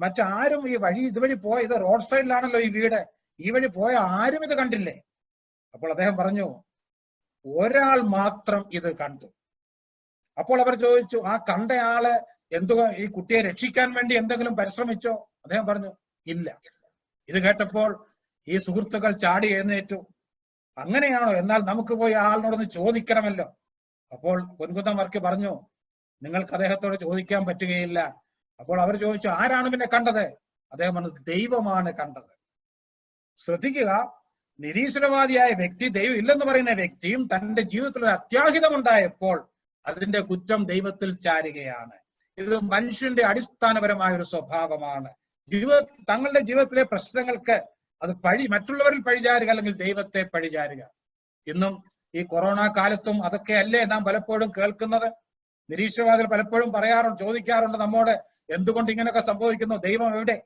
മറ്റാരും ഈ വഴി ഇതുവഴി പോയ, ഇത് റോഡ് സൈഡിലാണല്ലോ ഈ വീട്, ഈ വഴി പോയ ആരും ഇത് കണ്ടില്ലേ? അപ്പോൾ അദ്ദേഹം പറഞ്ഞു, ഒരാൾ മാത്രം ഇത് കണ്ടു. അപ്പോൾ അവർ ചോദിച്ചു, ആ കണ്ടയാള് ഈ കുട്ടിയെ രക്ഷിക്കാൻ വേണ്ടി എന്തെങ്കിലും പരിശ്രമിച്ചോ? അദ്ദേഹം പറഞ്ഞു, ഇല്ല. ഇത് കേട്ടപ്പോൾ ഈ സുഹൃത്തുക്കൾ ചാടി എഴുന്നേറ്റു. അങ്ങനെയാണോ? എന്നാൽ നമുക്ക് പോയി ആളിനോടൊന്ന് ചോദിക്കണമല്ലോ. അപ്പോൾ പൊൻകുന്നം വർക്കി പറഞ്ഞു, നിങ്ങൾക്ക് അദ്ദേഹത്തോട് ചോദിക്കാൻ പറ്റുകയില്ല. അപ്പോൾ അവർ ചോദിച്ചു, ആരാണ് പിന്നെ കണ്ടത്? അദ്ദേഹം പറഞ്ഞു, ദൈവമാണ് കണ്ടത്. ശ്രദ്ധിക്കുക, നിരീശ്വരവാദിയായ വ്യക്തി, ദൈവം ഇല്ലെന്ന് പറയുന്ന വ്യക്തിയും തന്റെ ജീവിതത്തിൽ ഒരു അത്യാഹിതമുണ്ടായപ്പോൾ അതിന്റെ കുറ്റം ദൈവത്തിൽ ചാരുകയാണ്. ഇത് മനുഷ്യന്റെ അടിസ്ഥാനപരമായ ഒരു സ്വഭാവമാണ്. തങ്ങളുടെ ജീവിതത്തിലെ പ്രശ്നങ്ങൾക്ക് അത് മറ്റുള്ളവരിൽ പഴിചാരുക, അല്ലെങ്കിൽ ദൈവത്തെ പഴിചാരുക. ഇന്നും ഈ കൊറോണ കാലത്തും അതൊക്കെ അല്ലേ നാം പലപ്പോഴും കേൾക്കുന്നത്. നിരീശ്വരവാദികൾ പലപ്പോഴും ചോദിക്കാറുണ്ട് നമ്മോട്, എന്തുകൊണ്ട് ഇങ്ങനെയൊക്കെ സംഭവിക്കുന്നു? ദൈവം എവിടെ?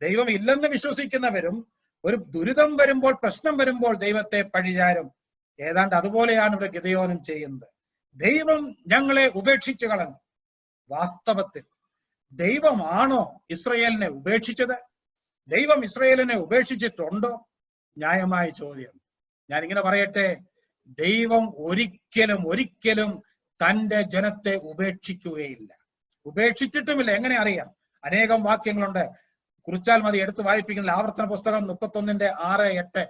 ദൈവം ഇല്ലെന്ന് വിശ്വസിക്കുന്നവരും ഒരു ദുരിതം വരുമ്പോൾ, പ്രശ്നം വരുമ്പോൾ ദൈവത്തെ പഴിചാരും. ഏതാണ്ട് അതുപോലെയാണ് ഇവിടെ ഗിദെയോനും ചെയ്യുന്നത്. ദൈവം ഞങ്ങളെ ഉപേക്ഷിച്ചു കളഞ്ഞു. വാസ്തവത്തിൽ ദൈവമാണോ ഇസ്രയേലിനെ ഉപേക്ഷിച്ചത്? ദൈവം ഇസ്രയേലിനെ ഉപേക്ഷിച്ചിട്ടുണ്ടോ? ന്യായമായ ചോദ്യം. ഞാൻ ഇങ്ങനെ പറയട്ടെ, ദൈവം ഒരിക്കലും തന്റെ ജനത്തെ ഉപേക്ഷിക്കുകയില്ല. ഉപേക്ഷിച്ചിട്ടുമില്ല. എങ്ങനെ അറിയാം? അനേകം വാക്യങ്ങളുണ്ട്, കുറിച്ചാൽ മതി, എടുത്ത് വായിപ്പിക്കുന്നില്ല. ആവർത്തന പുസ്തകം 31:6-8,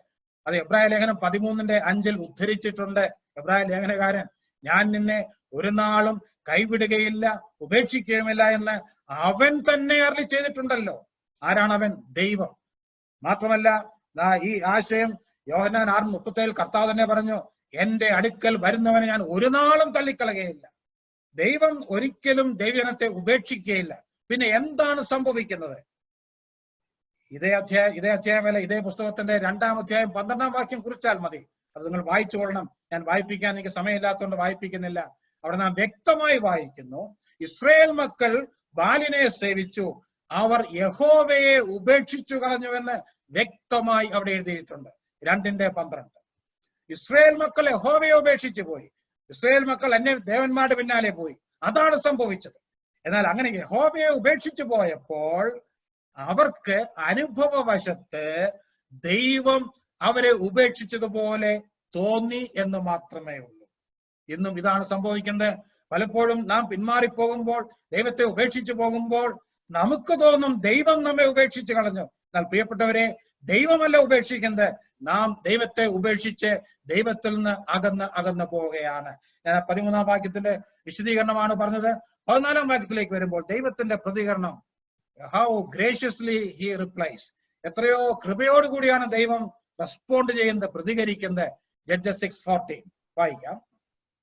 അത് എബ്രായ ലേഖനം 13:5 ഉദ്ധരിച്ചിട്ടുണ്ട്. എബ്രായ ലേഖനകാരൻ, ഞാൻ നിന്നെ ഒരു നാളും കൈവിടുകയില്ല, ഉപേക്ഷിക്കുകയുമില്ല എന്ന് അവൻ തന്നെ അരുളി ചെയ്തിട്ടുണ്ടല്ലോ. ആരാണ് അവൻ? ദൈവം. മാത്രമല്ല, ഈ ആശയം യോഹന്നാൻ 6:37 കർത്താവ് തന്നെ പറഞ്ഞു, എന്റെ അടുക്കൽ വരുന്നവനെ ഞാൻ ഒരു നാളും തള്ളിക്കളയുകയില്ല. ദൈവം ഒരിക്കലും ദൈവജനത്തെ ഉപേക്ഷിക്കുകയില്ല. പിന്നെ എന്താണ് സംഭവിക്കുന്നത്? ഇതേ അധ്യായമല്ല, ഇതേ പുസ്തകത്തിന്റെ 2-ാം അധ്യായം 12-ാം വാക്യം കുറിച്ചാൽ മതി. അത് നിങ്ങൾ വായിച്ചുകൊള്ളണം. ഞാൻ വായിപ്പിക്കാൻ എനിക്ക് സമയമില്ലാത്തതുകൊണ്ട് വായിപ്പിക്കുന്നില്ല. അവിടെ നാം വ്യക്തമായി വായിക്കുന്നു, ഇസ്രായേൽ മക്കൾ ബാലിനെ സേവിച്ചു, അവർ യഹോവയെ ഉപേക്ഷിച്ചു കളഞ്ഞുവെന്ന് വ്യക്തമായി അവിടെ എഴുതിയിട്ടുണ്ട്. 2:12. ഇസ്രായേൽ മക്കൾ യഹോവയെ ഉപേക്ഷിച്ചു പോയി. ഇസ്രായേൽ മക്കൾ ദേവന്മാരുടെ പിന്നാലെ പോയി. അതാണ് സംഭവിച്ചത്. എന്നാൽ അങ്ങനെ യഹോവയെ ഉപേക്ഷിച്ചു പോയപ്പോൾ അവർക്ക് അനുഭവവശത്ത് ദൈവം അവരെ ഉപേക്ഷിച്ചതുപോലെ തോന്നി എന്ന് മാത്രമേ ഉള്ളൂ. ഇന്നും ഇതാണ് സംഭവിക്കുന്നത്. പലപ്പോഴും നാം പിന്മാറിപ്പോകുമ്പോൾ, ദൈവത്തെ ഉപേക്ഷിച്ചു പോകുമ്പോൾ നമുക്ക് തോന്നും ദൈവം നമ്മെ ഉപേക്ഷിച്ച് കളഞ്ഞു. എന്നാൽ പ്രിയപ്പെട്ടവരെ, ദൈവമല്ല ഉപേക്ഷിക്കുന്നത്, നാം ദൈവത്തെ ഉപേക്ഷിച്ച് ദൈവത്തിൽ നിന്ന് അകന്ന് പോവുകയാണ്. ഞാൻ 13-ാം വാക്യത്തിന്റെ വിശദീകരണമാണ് പറഞ്ഞത്. 14-ാം വാക്യത്തിലേക്ക് വരുമ്പോൾ ദൈവത്തിന്റെ പ്രതികരണം, ഹൗ ഗ്രേഷ്യസ്ലി ഹി റിപ്ലൈസ്. എത്രയോ കൃപയോടുകൂടിയാണ് ദൈവം റെസ്പോണ്ട് ചെയ്യുന്നത്, പ്രതികരിക്കുന്നത്. ജഡ്ജസ് 6:14 വായിക്കാം.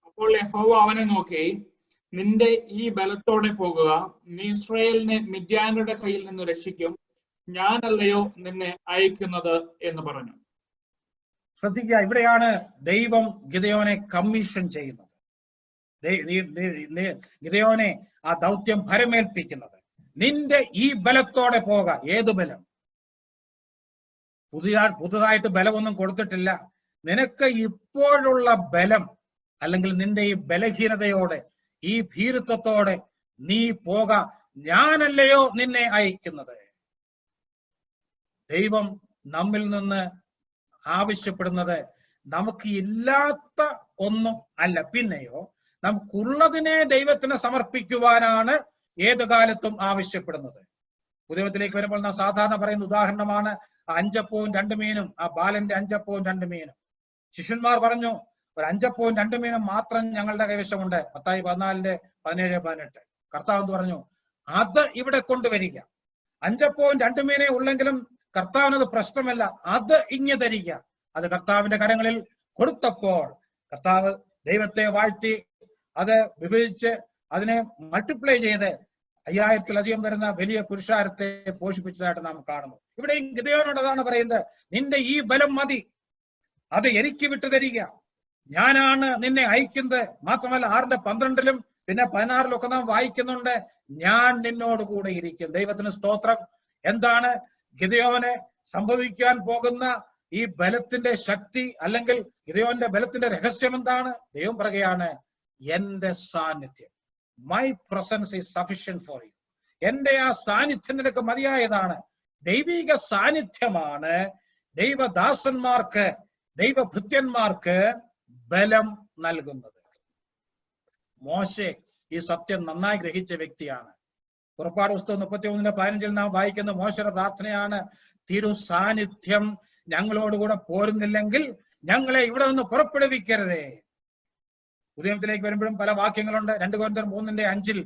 അപ്പോൾ യഹോവ അവനെ നോക്കി, നിന്റെ ഈ ബലത്തോടെ പോകുക, നീ ഇസ്രായേലിനെ മിദ്യാന്യരുടെ കയ്യിൽ നിന്ന് രക്ഷിക്കും, ഞാനല്ലയോ നിന്നെ അയക്കുന്നത് എന്ന് പറഞ്ഞു. ശ്രദ്ധിക്കുക, ഇവിടെയാണ് ദൈവം ഗിദെയോനെ കമ്മീഷൻ ചെയ്യുന്നത്, ഗിദെയോനെ ആ ദൗത്യം ഭരമേൽപ്പിക്കുന്നത്. നിന്റെ ഈ ബലത്തോടെ പോക. ഏതു ബലം? പുതുതായിട്ട് ബലമൊന്നും കൊടുത്തിട്ടില്ല. നിനക്ക് ഇപ്പോഴുള്ള ബലം, അല്ലെങ്കിൽ നിന്റെ ഈ ബലഹീനതയോടെ, ഈ ഭീരുത്വത്തോടെ നീ പോക, ഞാനല്ലയോ നിന്നെ അയക്കുന്നത്. ദൈവം നമ്മിൽ നിന്ന് ആവശ്യപ്പെടുന്നത് നമുക്ക് ഇല്ലാത്ത ഒന്നും അല്ല, പിന്നെയോ നമുക്കുള്ളതിനെ ദൈവത്തിന് സമർപ്പിക്കുവാനാണ് ഏത് കാലത്തും ആവശ്യപ്പെടുന്നത്. പുതിയത്തിലേക്ക് വരുമ്പോൾ നാം സാധാരണ പറയുന്ന ഉദാഹരണമാണ് 5 അപ്പവും 2 മീനും, ആ ബാലന്റെ 5 അപ്പവും 2 മീനും. ശിഷ്യന്മാർ പറഞ്ഞു, ഒരു 5 അപ്പവും 2 മീനും മാത്രം ഞങ്ങളുടെ കൈവശമുണ്ട്. മത്തായി 14:17-18. കർത്താവ് പറഞ്ഞു, അത് ഇവിടെ കൊണ്ടുവരിക. 5 അപ്പവും 2 മീനേ ഉള്ളെങ്കിലും കർത്താവിനത് പ്രശ്നമല്ല, അത് ഇങ്ങ് തരിക. അത് കർത്താവിന്റെ കരങ്ങളിൽ കൊടുത്തപ്പോൾ കർത്താവ് ദൈവത്തെ വാഴ്ത്തി അത് വിഭജിച്ച് അതിനെ മൾട്ടിപ്ലൈ ചെയ്ത് 5000-ലധികം വരുന്ന വലിയ പുരുഷാരത്തെ പോഷിപ്പിച്ചതായിട്ട് നാം കാണുന്നു. ഇവിടെയും ഗിദെയോനോട് അതാണ് പറയുന്നത്, നിന്റെ ഈ ബലം മതി, അത് എനിക്ക് വിട്ടു തരിക, ഞാനാണ് നിന്നെ അയക്കുന്നത്. മാത്രമല്ല 6:12 പിന്നെ 16 നാം വായിക്കുന്നുണ്ട്, ഞാൻ നിന്നോട് കൂടെ ഇരിക്കും. ദൈവത്തിന് സ്തോത്രം. എന്താണ് ഗിദെയോന് സംഭവിക്കാൻ പോകുന്ന ഈ ബലത്തിന്റെ ശക്തി, അല്ലെങ്കിൽ ഗിദെയോന്റെ ബലത്തിന്റെ രഹസ്യം എന്താണ്? ദൈവം പറയുകയാണ്, എന്റെ സാന്നിധ്യം, my presence is sufficient for you. എന്റെ ആ സാന്നിധ്യം നിനക്ക് മതിയായതാണ്. ദൈവിക സാന്നിധ്യമാണ് ദൈവദാസന്മാർക്ക്, ദൈവഭൃത്യന്മാർക്ക് ബലം നൽകുന്നത്. മോശെ ഈ സത്യം നന്നായി ഗ്രഹിച്ച വ്യക്തിയാണ്. പുറപ്പാട് പുസ്തകം 31:15 നാം വായിക്കുന്ന മോശയുടെ പ്രാർത്ഥനയാണ്, തിരു സാന്നിധ്യം ഞങ്ങളോടുകൂടെ പോരുന്നില്ലെങ്കിൽ ഞങ്ങളെ ഇവിടെ നിന്ന് പുറപ്പെടുവിക്കരുതേ. ഉദയത്തിലേക്ക് വരുമ്പോഴും പല വാക്യങ്ങളുണ്ട്. 2 Corinthians 3:5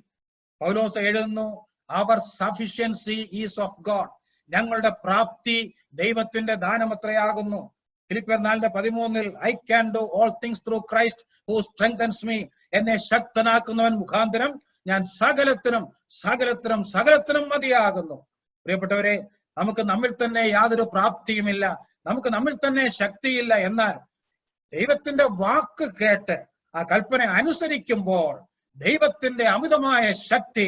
പൗലോസ് എഴുതുന്നു, അവർ സഫിഷ്യൻസി ഈസ് ഓഫ് ഗോഡ്, ഞങ്ങളുടെ പ്രാപ്തി ദൈവത്തിന്റെ ദാനമത്രയാകുന്നു. ഫിലിപ്പിയർ 4:13 I can do all things through Christ who strengthens me, എന്നെ ശക്തനാക്കുന്നവൻ മുഖാന്തരം ഞാൻ സകലത്തിനും മതിയാകുന്നു. പ്രിയപ്പെട്ടവരെ, നമുക്ക് നമ്മിൽ തന്നെ യാതൊരു പ്രാപ്തിയുമില്ല, നമുക്ക് നമ്മിൽ തന്നെ ശക്തിയില്ല. എന്നാൽ ദൈവത്തിന്റെ വാക്ക് കേട്ട് ആ കൽപ്പന അനുസരിക്കുമ്പോൾ ദൈവത്തിന്റെ അമിതമായ ശക്തി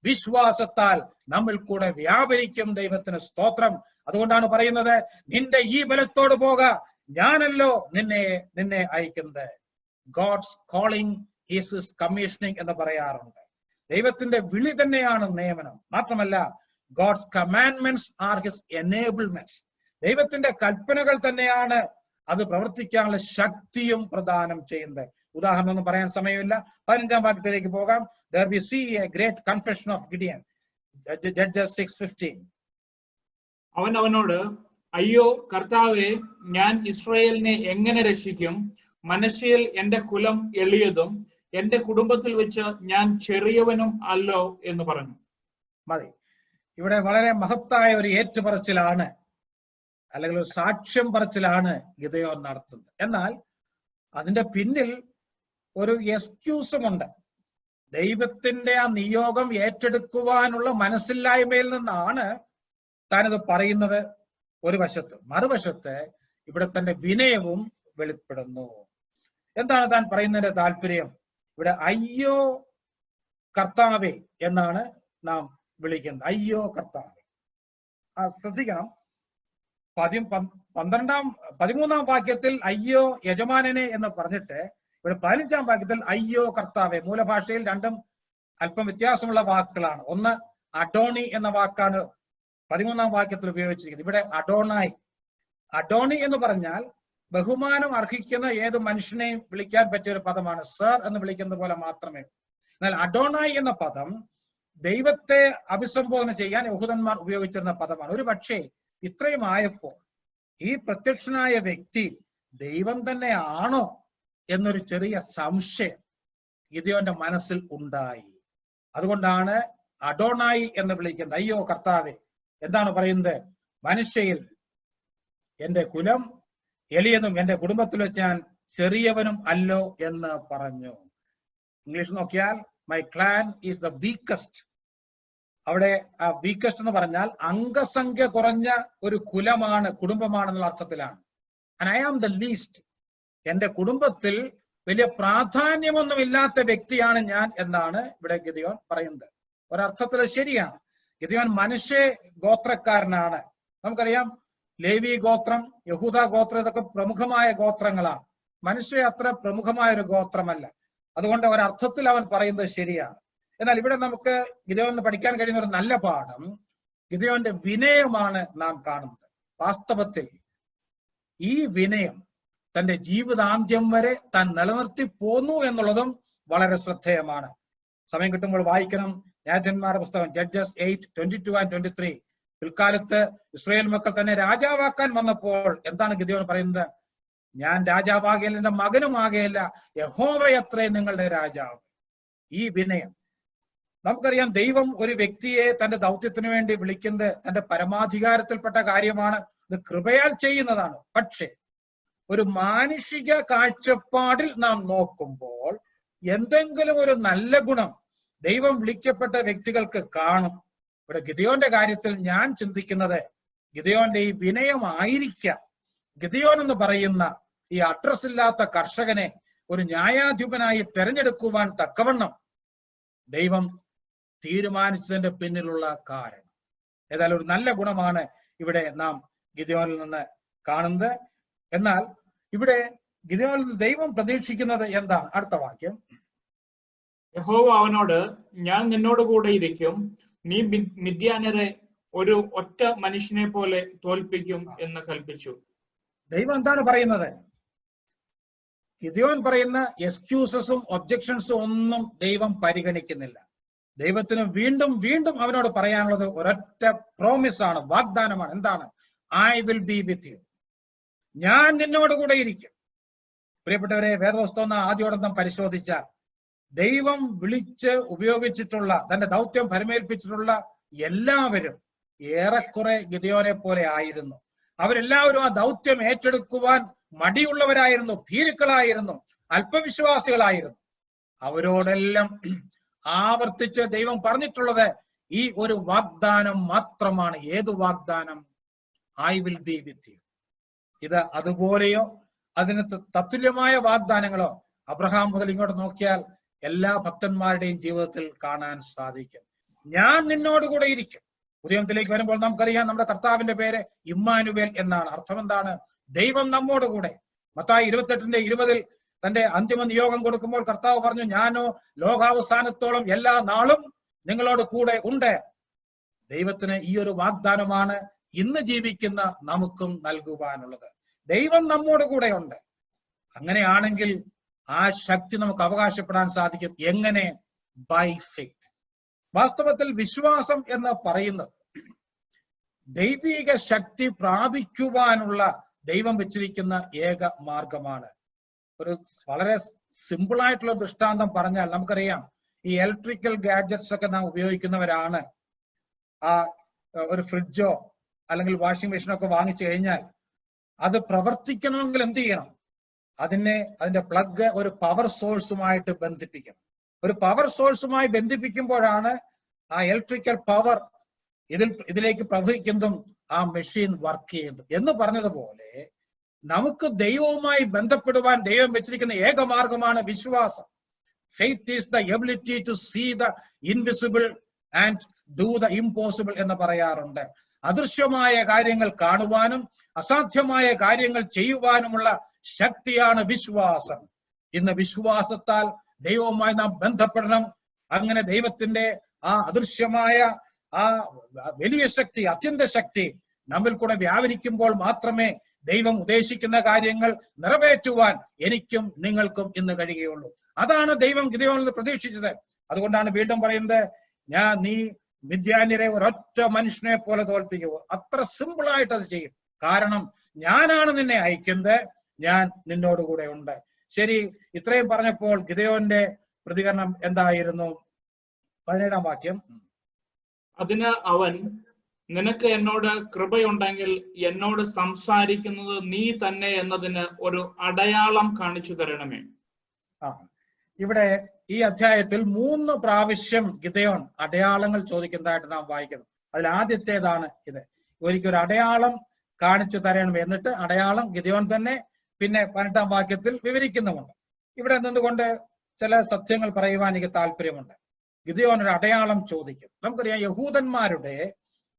വിശ്വാസത്താൽ നമ്മിൽ കൂടെ വ്യാപരിക്കും. ദൈവത്തിന് സ്തോത്രം. അതുകൊണ്ടാണ് പറയുന്നത്, നിന്റെ ഈ ബലത്തോട് പോക, ഞാനല്ലോ നിന്നെ അയക്കുന്നത്. God's calling is his commissioning എന്ന് പറയാറുണ്ട്. ദൈവത്തിന്റെ വിളി തന്നെയാണ് നിയമനം. മാത്രമല്ല, God's commandments are his enablements. ദൈവത്തിന്റെ കൽപ്പനകൾ തന്നെയാണ് അത് പ്രവർത്തിക്കാനുള്ള ശക്തിയും പ്രദാനം ചെയ്യുന്നത്. ഉദാഹരണം ഒന്നും പറയാൻ സമയമില്ല. 15-ാം വാക്യത്തിലേക്ക് പോകാം. There we see a great confession of Gideon. Judges 6:15. അവൻ അവനോട്, അയ്യോ കർത്താവേ, ഞാൻ ഇസ്രായേലിനെ എങ്ങനെ രക്ഷിക്കും? മനശ്ശെയിൽ എന്റെ കുലം എളിയതും എന്റെ കുടുംബത്തിൽ വെച്ച് ഞാൻ ചെറിയവനും അല്ലോ എന്ന് പറഞ്ഞു. മതി. ഇവിടെ വളരെ മഹത്തായ ഒരു ഏറ്റുപറച്ചിലാണ്, അല്ലെങ്കിൽ ഒരു സാക്ഷ്യം പറച്ചിലാണ് ഗിദെയോൻ നടത്തുന്നത്. എന്നാൽ അതിന്റെ പിന്നിൽ ഒരു എക്സ്ക്യൂസും ഉണ്ട്. ദൈവത്തിന്റെ ആ നിയോഗം ഏറ്റെടുക്കുവാനുള്ള മനസ്സില്ലായ്മയിൽ നിന്നാണ് താനിത് പറയുന്നത് ഒരു വശത്ത്. മറുവശത്ത് ഇവിടെ തന്റെ വിനയവും വെളിപ്പെടുന്നു. എന്താണ് താൻ പറയുന്നതിന്റെ താല്പര്യം? ഇവിടെ അയ്യോ കർത്താവേ എന്നാണ് നാം വിളിക്കുന്നത്. അയ്യോ കർത്താവേ. ശ്രദ്ധിക്കണം, 13-ാം വാക്യത്തിൽ അയ്യോ യജമാനനെ എന്ന് പറഞ്ഞിട്ട് ഇവിടെ 15-ാം വാക്യത്തിൽ അയ്യോ കർത്താവേ. മൂലഭാഷയിൽ രണ്ടും അല്പം വ്യത്യാസമുള്ള വാക്കുകളാണ്. ഒന്ന് അഡോണി എന്ന വാക്കാണ് 13-ാം വാക്യത്തിൽ ഉപയോഗിച്ചിരിക്കുന്നത്. ഇവിടെ അഡോണായി. അഡോണി എന്ന് പറഞ്ഞാൽ ബഹുമാനം അർഹിക്കുന്ന ഏത് മനുഷ്യനെയും വിളിക്കാൻ പറ്റിയ ഒരു പദമാണ്. സർ എന്ന് വിളിക്കുന്നത് പോലെ മാത്രമേ. എന്നാൽ അഡോണായി എന്ന പദം ദൈവത്തെ അഭിസംബോധന ചെയ്യാൻ യഹൂദന്മാർ ഉപയോഗിച്ചിരുന്ന പദമാണ്. ഒരു പക്ഷേ ഇത്രയും ആയപ്പോൾ ഈ പ്രത്യക്ഷനായ വ്യക്തി ദൈവം തന്നെ ആണോ എന്നൊരു ചെറിയ സംശയം ഗിദെയോന്റെ മനസ്സിൽ ഉണ്ടായി. അതുകൊണ്ടാണ് അഡോണായി എന്ന് വിളിക്കുന്നത്. അയ്യോ കർത്താവേ. എന്താണ് പറയുന്നത്? മനുഷ്യയിൽ എന്റെ കുലം എളിയതും എന്റെ കുടുംബത്തിൽ വെച്ച് ഞാൻ ചെറിയവനും അല്ലോ എന്ന് പറഞ്ഞു. ഇംഗ്ലീഷ് നോക്കിയാൽ my clan is the weakest. അവിടെ ആ വീക്കസ്റ്റ് എന്ന് പറഞ്ഞാൽ അംഗസംഖ്യ കുറഞ്ഞ ഒരു കുലമാണ്, കുടുംബമാണെന്നുള്ള അർത്ഥത്തിലാണ്. And I am the least. എന്റെ കുടുംബത്തിൽ വലിയ പ്രാധാന്യമൊന്നുമില്ലാത്ത വ്യക്തിയാണ് ഞാൻ എന്നാണ് ഇവിടെ ഗിദെയോൻ പറയുന്നത്. ഒരർത്ഥത്തിൽ ശരിയാണ്. ഗിദെയോൻ മനുഷ്യ ഗോത്രക്കാരനാണ്. നമുക്കറിയാം, ലേവി ഗോത്രം, യഹൂദ ഗോത്രം, ഇതൊക്കെ പ്രമുഖമായ ഗോത്രങ്ങളാണ്. മനുഷ്യ അത്ര പ്രമുഖമായ ഒരു ഗോത്രമല്ല. അതുകൊണ്ട് ഒരർത്ഥത്തിൽ അവൻ പറയുന്നത് ശരിയാണ്. എന്നാൽ ഇവിടെ നമുക്ക് ഗിദെയോന് പഠിക്കാൻ കഴിയുന്ന ഒരു നല്ല പാഠം ഗിദെയോന്റെ വിനയമാണ് നാം കാണുന്നത്. വാസ്തവത്തിൽ ഈ വിനയം തന്റെ ജീവിതാന്ത്യം വരെ താൻ നിലനിർത്തി പോന്നു എന്നുള്ളതും വളരെ ശ്രദ്ധേയമാണ്. സമയം കിട്ടുമ്പോൾ വായിക്കണം ന്യായാധിപന്മാരുടെ പുസ്തകം, ജഡ്ജസ് 8:22-23. പിൽക്കാലത്ത് ഇസ്രായേൽ മക്കൾ തന്നെ രാജാവാക്കാൻ വന്നപ്പോൾ എന്താണ് ഗിദെയോൻ പറയുന്നത്? ഞാൻ രാജാവാകയില്ല, എന്റെ മകനും ആകയില്ല, യഹോവയത്രേ നിങ്ങളുടെ രാജാവ്. ഈ വിനയം. നമുക്കറിയാം, ദൈവം ഒരു വ്യക്തിയെ തന്റെ ദൗത്യത്തിന് വേണ്ടി വിളിക്കുന്നത് തന്റെ പരമാധികാരത്തിൽപ്പെട്ട കാര്യമാണ്. ഇത് കൃപയാൽ ചെയ്യുന്നതാണ്. പക്ഷേ ഒരു മാനുഷിക കാഴ്ചപ്പാടിൽ നാം നോക്കുമ്പോൾ എന്തെങ്കിലും ഒരു നല്ല ഗുണം ദൈവം വിളിക്കപ്പെട്ട വ്യക്തികൾക്ക് കാണും. ഇവിടെ ഗിദെയോന്റെ കാര്യത്തിൽ ഞാൻ ചിന്തിക്കുന്നത് ഗിദെയോന്റെ ഈ വിനയമായിരിക്കാം. ഗിദെയോൻ എന്ന് പറയുന്ന ഈ അഡ്രസ് ഇല്ലാത്ത കർഷകനെ ഒരു ന്യായാധിപനായി തെരഞ്ഞെടുക്കുവാൻ തക്കവണ്ണം ദൈവം തീരുമാനിച്ചതിന്റെ പിന്നിലുള്ള കാരണം. ഏതായാലും ഒരു നല്ല ഗുണമാണ് ഇവിടെ നാം ഗിദെയോനിൽ നിന്ന് കാണുന്നത്. എന്നാൽ ഇവിടെ ഗിദെയോനിൽ നിന്ന് ദൈവം പ്രതീക്ഷിക്കുന്നത് എന്താണ്? അടുത്ത വാക്യം, യഹോവ അവനോട്, ഞാൻ നിന്നോട് കൂടെ ഇരിക്കും, നീ മിദ്യാന്യരെ ഒരു ഒറ്റ മനുഷ്യനെ പോലെ തോൽപ്പിക്കും എന്ന് കൽപ്പിച്ചു. ദൈവം എന്താണ് പറയുന്നത്? ഗിദെയോൻ പറയുന്ന എക്സ്ക്യൂസസും ഒബ്ജക്ഷൻസും ഒന്നും ദൈവം പരിഗണിക്കുന്നില്ല. ദൈവത്തിന് വീണ്ടും വീണ്ടും അവനോട് പറയാനുള്ളത് ഒരൊറ്റ പ്രോമിസ് ആണ്, വാഗ്ദാനമാണ്. എന്താണ്? I will be with you. ഞാൻ നിന്നോട് കൂടെ ഇരിക്കും. പ്രിയപ്പെട്ടവരെ, വേദപുസ്തകം ആദ്യോടന്തം പരിശോധിച്ചാൽ ദൈവം വിളിച്ച് ഉപയോഗിച്ചിട്ടുള്ള, തന്റെ ദൗത്യം പരമേൽപ്പിച്ചിട്ടുള്ള എല്ലാവരും ഏറെക്കുറെ ഗിദെയോനെ പോലെ ആയിരുന്നു. അവരെല്ലാവരും ആ ദൗത്യം ഏറ്റെടുക്കുവാൻ മടിയുള്ളവരായിരുന്നു, ഭീരുക്കളായിരുന്നു, അല്പവിശ്വാസികളായിരുന്നു. അവരോടെല്ലാം ആവർത്തിച്ച് ദൈവം പറഞ്ഞിട്ടുള്ളത് ഈ ഒരു വാഗ്ദാനം മാത്രമാണ്. ഏതു വാഗ്ദാനം? I will be with you. ഇത് അതുപോലെയോ അതിന് തത്തുല്യമായ വാഗ്ദാനങ്ങളോ അബ്രഹാം മുതൽ ഇങ്ങോട്ട് നോക്കിയാൽ എല്ലാ ഭക്തന്മാരുടെയും ജീവിതത്തിൽ കാണാൻ സാധിക്കും. ഞാൻ നിന്നോട് കൂടെ ഇരിക്കും. ഉദയത്തിലേക്ക് വരുമ്പോൾ നമുക്കറിയാം, നമ്മുടെ കർത്താവിന്റെ പേര് ഇമ്മാനുവേൽ എന്നാണ്. അർത്ഥം എന്താണ്? ദൈവം നമ്മോട് കൂടെ. മത്തായി 28:20 തന്റെ അന്തിമ നിയോഗം കൊടുക്കുമ്പോൾ കർത്താവ് പറഞ്ഞു, ഞാനോ ലോകാവസാനത്തോളം എല്ലാ നാളും നിങ്ങളോട് കൂടെ ഉണ്ട്. ദൈവത്തിന് ഈ ഒരു വാഗ്ദാനമാണ് ഇന്ന് ജീവിക്കുന്ന നമുക്കും നൽകുവാനുള്ളത്. ദൈവം നമ്മോട് കൂടെ ഉണ്ട്. അങ്ങനെയാണെങ്കിൽ ആ ശക്തി നമുക്ക് അവകാശപ്പെടാൻ സാധിക്കും. എങ്ങനെ? By faith. വാസ്തവത്തിൽ വിശ്വാസം എന്ന് പറയുന്നത് ദൈവിക ശക്തി പ്രാപിക്കുവാനുള്ള ദൈവം വെച്ചിരിക്കുന്ന ഏക മാർഗമാണ്. ഒരു വളരെ സിമ്പിൾ ആയിട്ടുള്ള ദൃഷ്ടാന്തം പറഞ്ഞാൽ നമുക്കറിയാം, ഈ ഇലക്ട്രിക്കൽ ഗാഡ്ജറ്റ്സ് ഒക്കെ നാം ഉപയോഗിക്കുന്നവരാണ്. ആ ഒരു ഫ്രിഡ്ജോ അല്ലെങ്കിൽ വാഷിംഗ് മെഷീനോ ഒക്കെ വാങ്ങിച്ചു കഴിഞ്ഞാൽ അത് പ്രവർത്തിക്കണമെങ്കിൽ എന്ത് ചെയ്യണം? അതിന്റെ പ്ലഗ് ഒരു പവർ സോഴ്സുമായിട്ട് ബന്ധിപ്പിക്കണം. ഒരു പവർ സോഴ്സുമായി ബന്ധിപ്പിക്കുമ്പോഴാണ് ആ ഇലക്ട്രിക്കൽ പവർ ഇതിലേക്ക് പ്രവഹിക്കുന്നതും ആ മെഷീൻ വർക്ക് ചെയ്യുന്നതും. എന്ന് പറഞ്ഞതുപോലെ നമുക്ക് ദൈവവുമായി ബന്ധപ്പെടുവാൻ ദൈവം വെച്ചിരിക്കുന്ന ഏക മാർഗമാണ് വിശ്വാസം. Faith is the ability to see the invisible and do the impossible എന്ന് പറയാറുണ്ട്. അദൃശ്യമായ കാര്യങ്ങൾ കാണുവാനും അസാധ്യമായ കാര്യങ്ങൾ ചെയ്യുവാനുമുള്ള ശക്തിയാണ് വിശ്വാസം. ഇന്ന് വിശ്വാസത്താൽ ദൈവവുമായി നാം ബന്ധപ്പെടണം. അങ്ങനെ ദൈവത്തിന്റെ ആ അദൃശ്യമായ ആ വലിയ ശക്തി, അത്യന്ത ശക്തി നമ്മിൽ കൂടെ വ്യാപരിക്കുമ്പോൾ മാത്രമേ ദൈവം ഉദ്ദേശിക്കുന്ന കാര്യങ്ങൾ നിറവേറ്റുവാൻ എനിക്കും നിങ്ങൾക്കും ഇന്ന് കഴിയുകയുള്ളൂ. അതാണ് ദൈവം ഗിദെയോനിൽ നിന്ന് പ്രതീക്ഷിച്ചത്. അതുകൊണ്ടാണ് വീണ്ടും പറയുന്നത്, നീ മിദ്യാന്യരെ ഒരൊറ്റ മനുഷ്യനെ പോലെ തോൽപ്പിക്കുക. അത്ര സിമ്പിൾ ആയിട്ട് അത് ചെയ്യും. കാരണം ഞാനാണ് നിന്നെ അയക്കുന്നത്, ഞാൻ നിന്നോട് കൂടെ ഉണ്ട്. ശരി, ഇത്രയും പറഞ്ഞപ്പോൾ ഗിദെയോന്റെ പ്രതികരണം എന്തായിരുന്നു? 17-ാം വാക്യം, അതിന് അവൻ, നിനക്ക് എന്നോട് കൃപയുണ്ടെങ്കിൽ എന്നോട് സംസാരിക്കുന്നത് നീ തന്നെ എന്നതിന് ഒരു അടയാളം കാണിച്ചു തരണമേ. ഇവിടെ ഈ അധ്യായത്തിൽ 3 പ്രാവശ്യം ഗിദെയോൻ അടയാളങ്ങൾ ചോദിക്കുന്നതായിട്ട് നാം വായിക്കുന്നു. അതിൽ ആദ്യത്തേതാണ് ഇത്. ഒരിക്കൽ ഒരു അടയാളം കാണിച്ചു തരണം. എന്നിട്ട് അടയാളം ഗിദെയോൻ തന്നെ പിന്നെ 18-ാം വാക്യത്തിൽ വിവരിക്കുന്നുമുണ്ട്. ഇവിടെ നിന്നുകൊണ്ട് ചില സത്യങ്ങൾ പറയുവാൻ എനിക്ക് താല്പര്യമുണ്ട്. ഗിദെയോൻ ഒരു അടയാളം ചോദിക്കും. നമുക്കറിയാം, യഹൂദന്മാരുടെ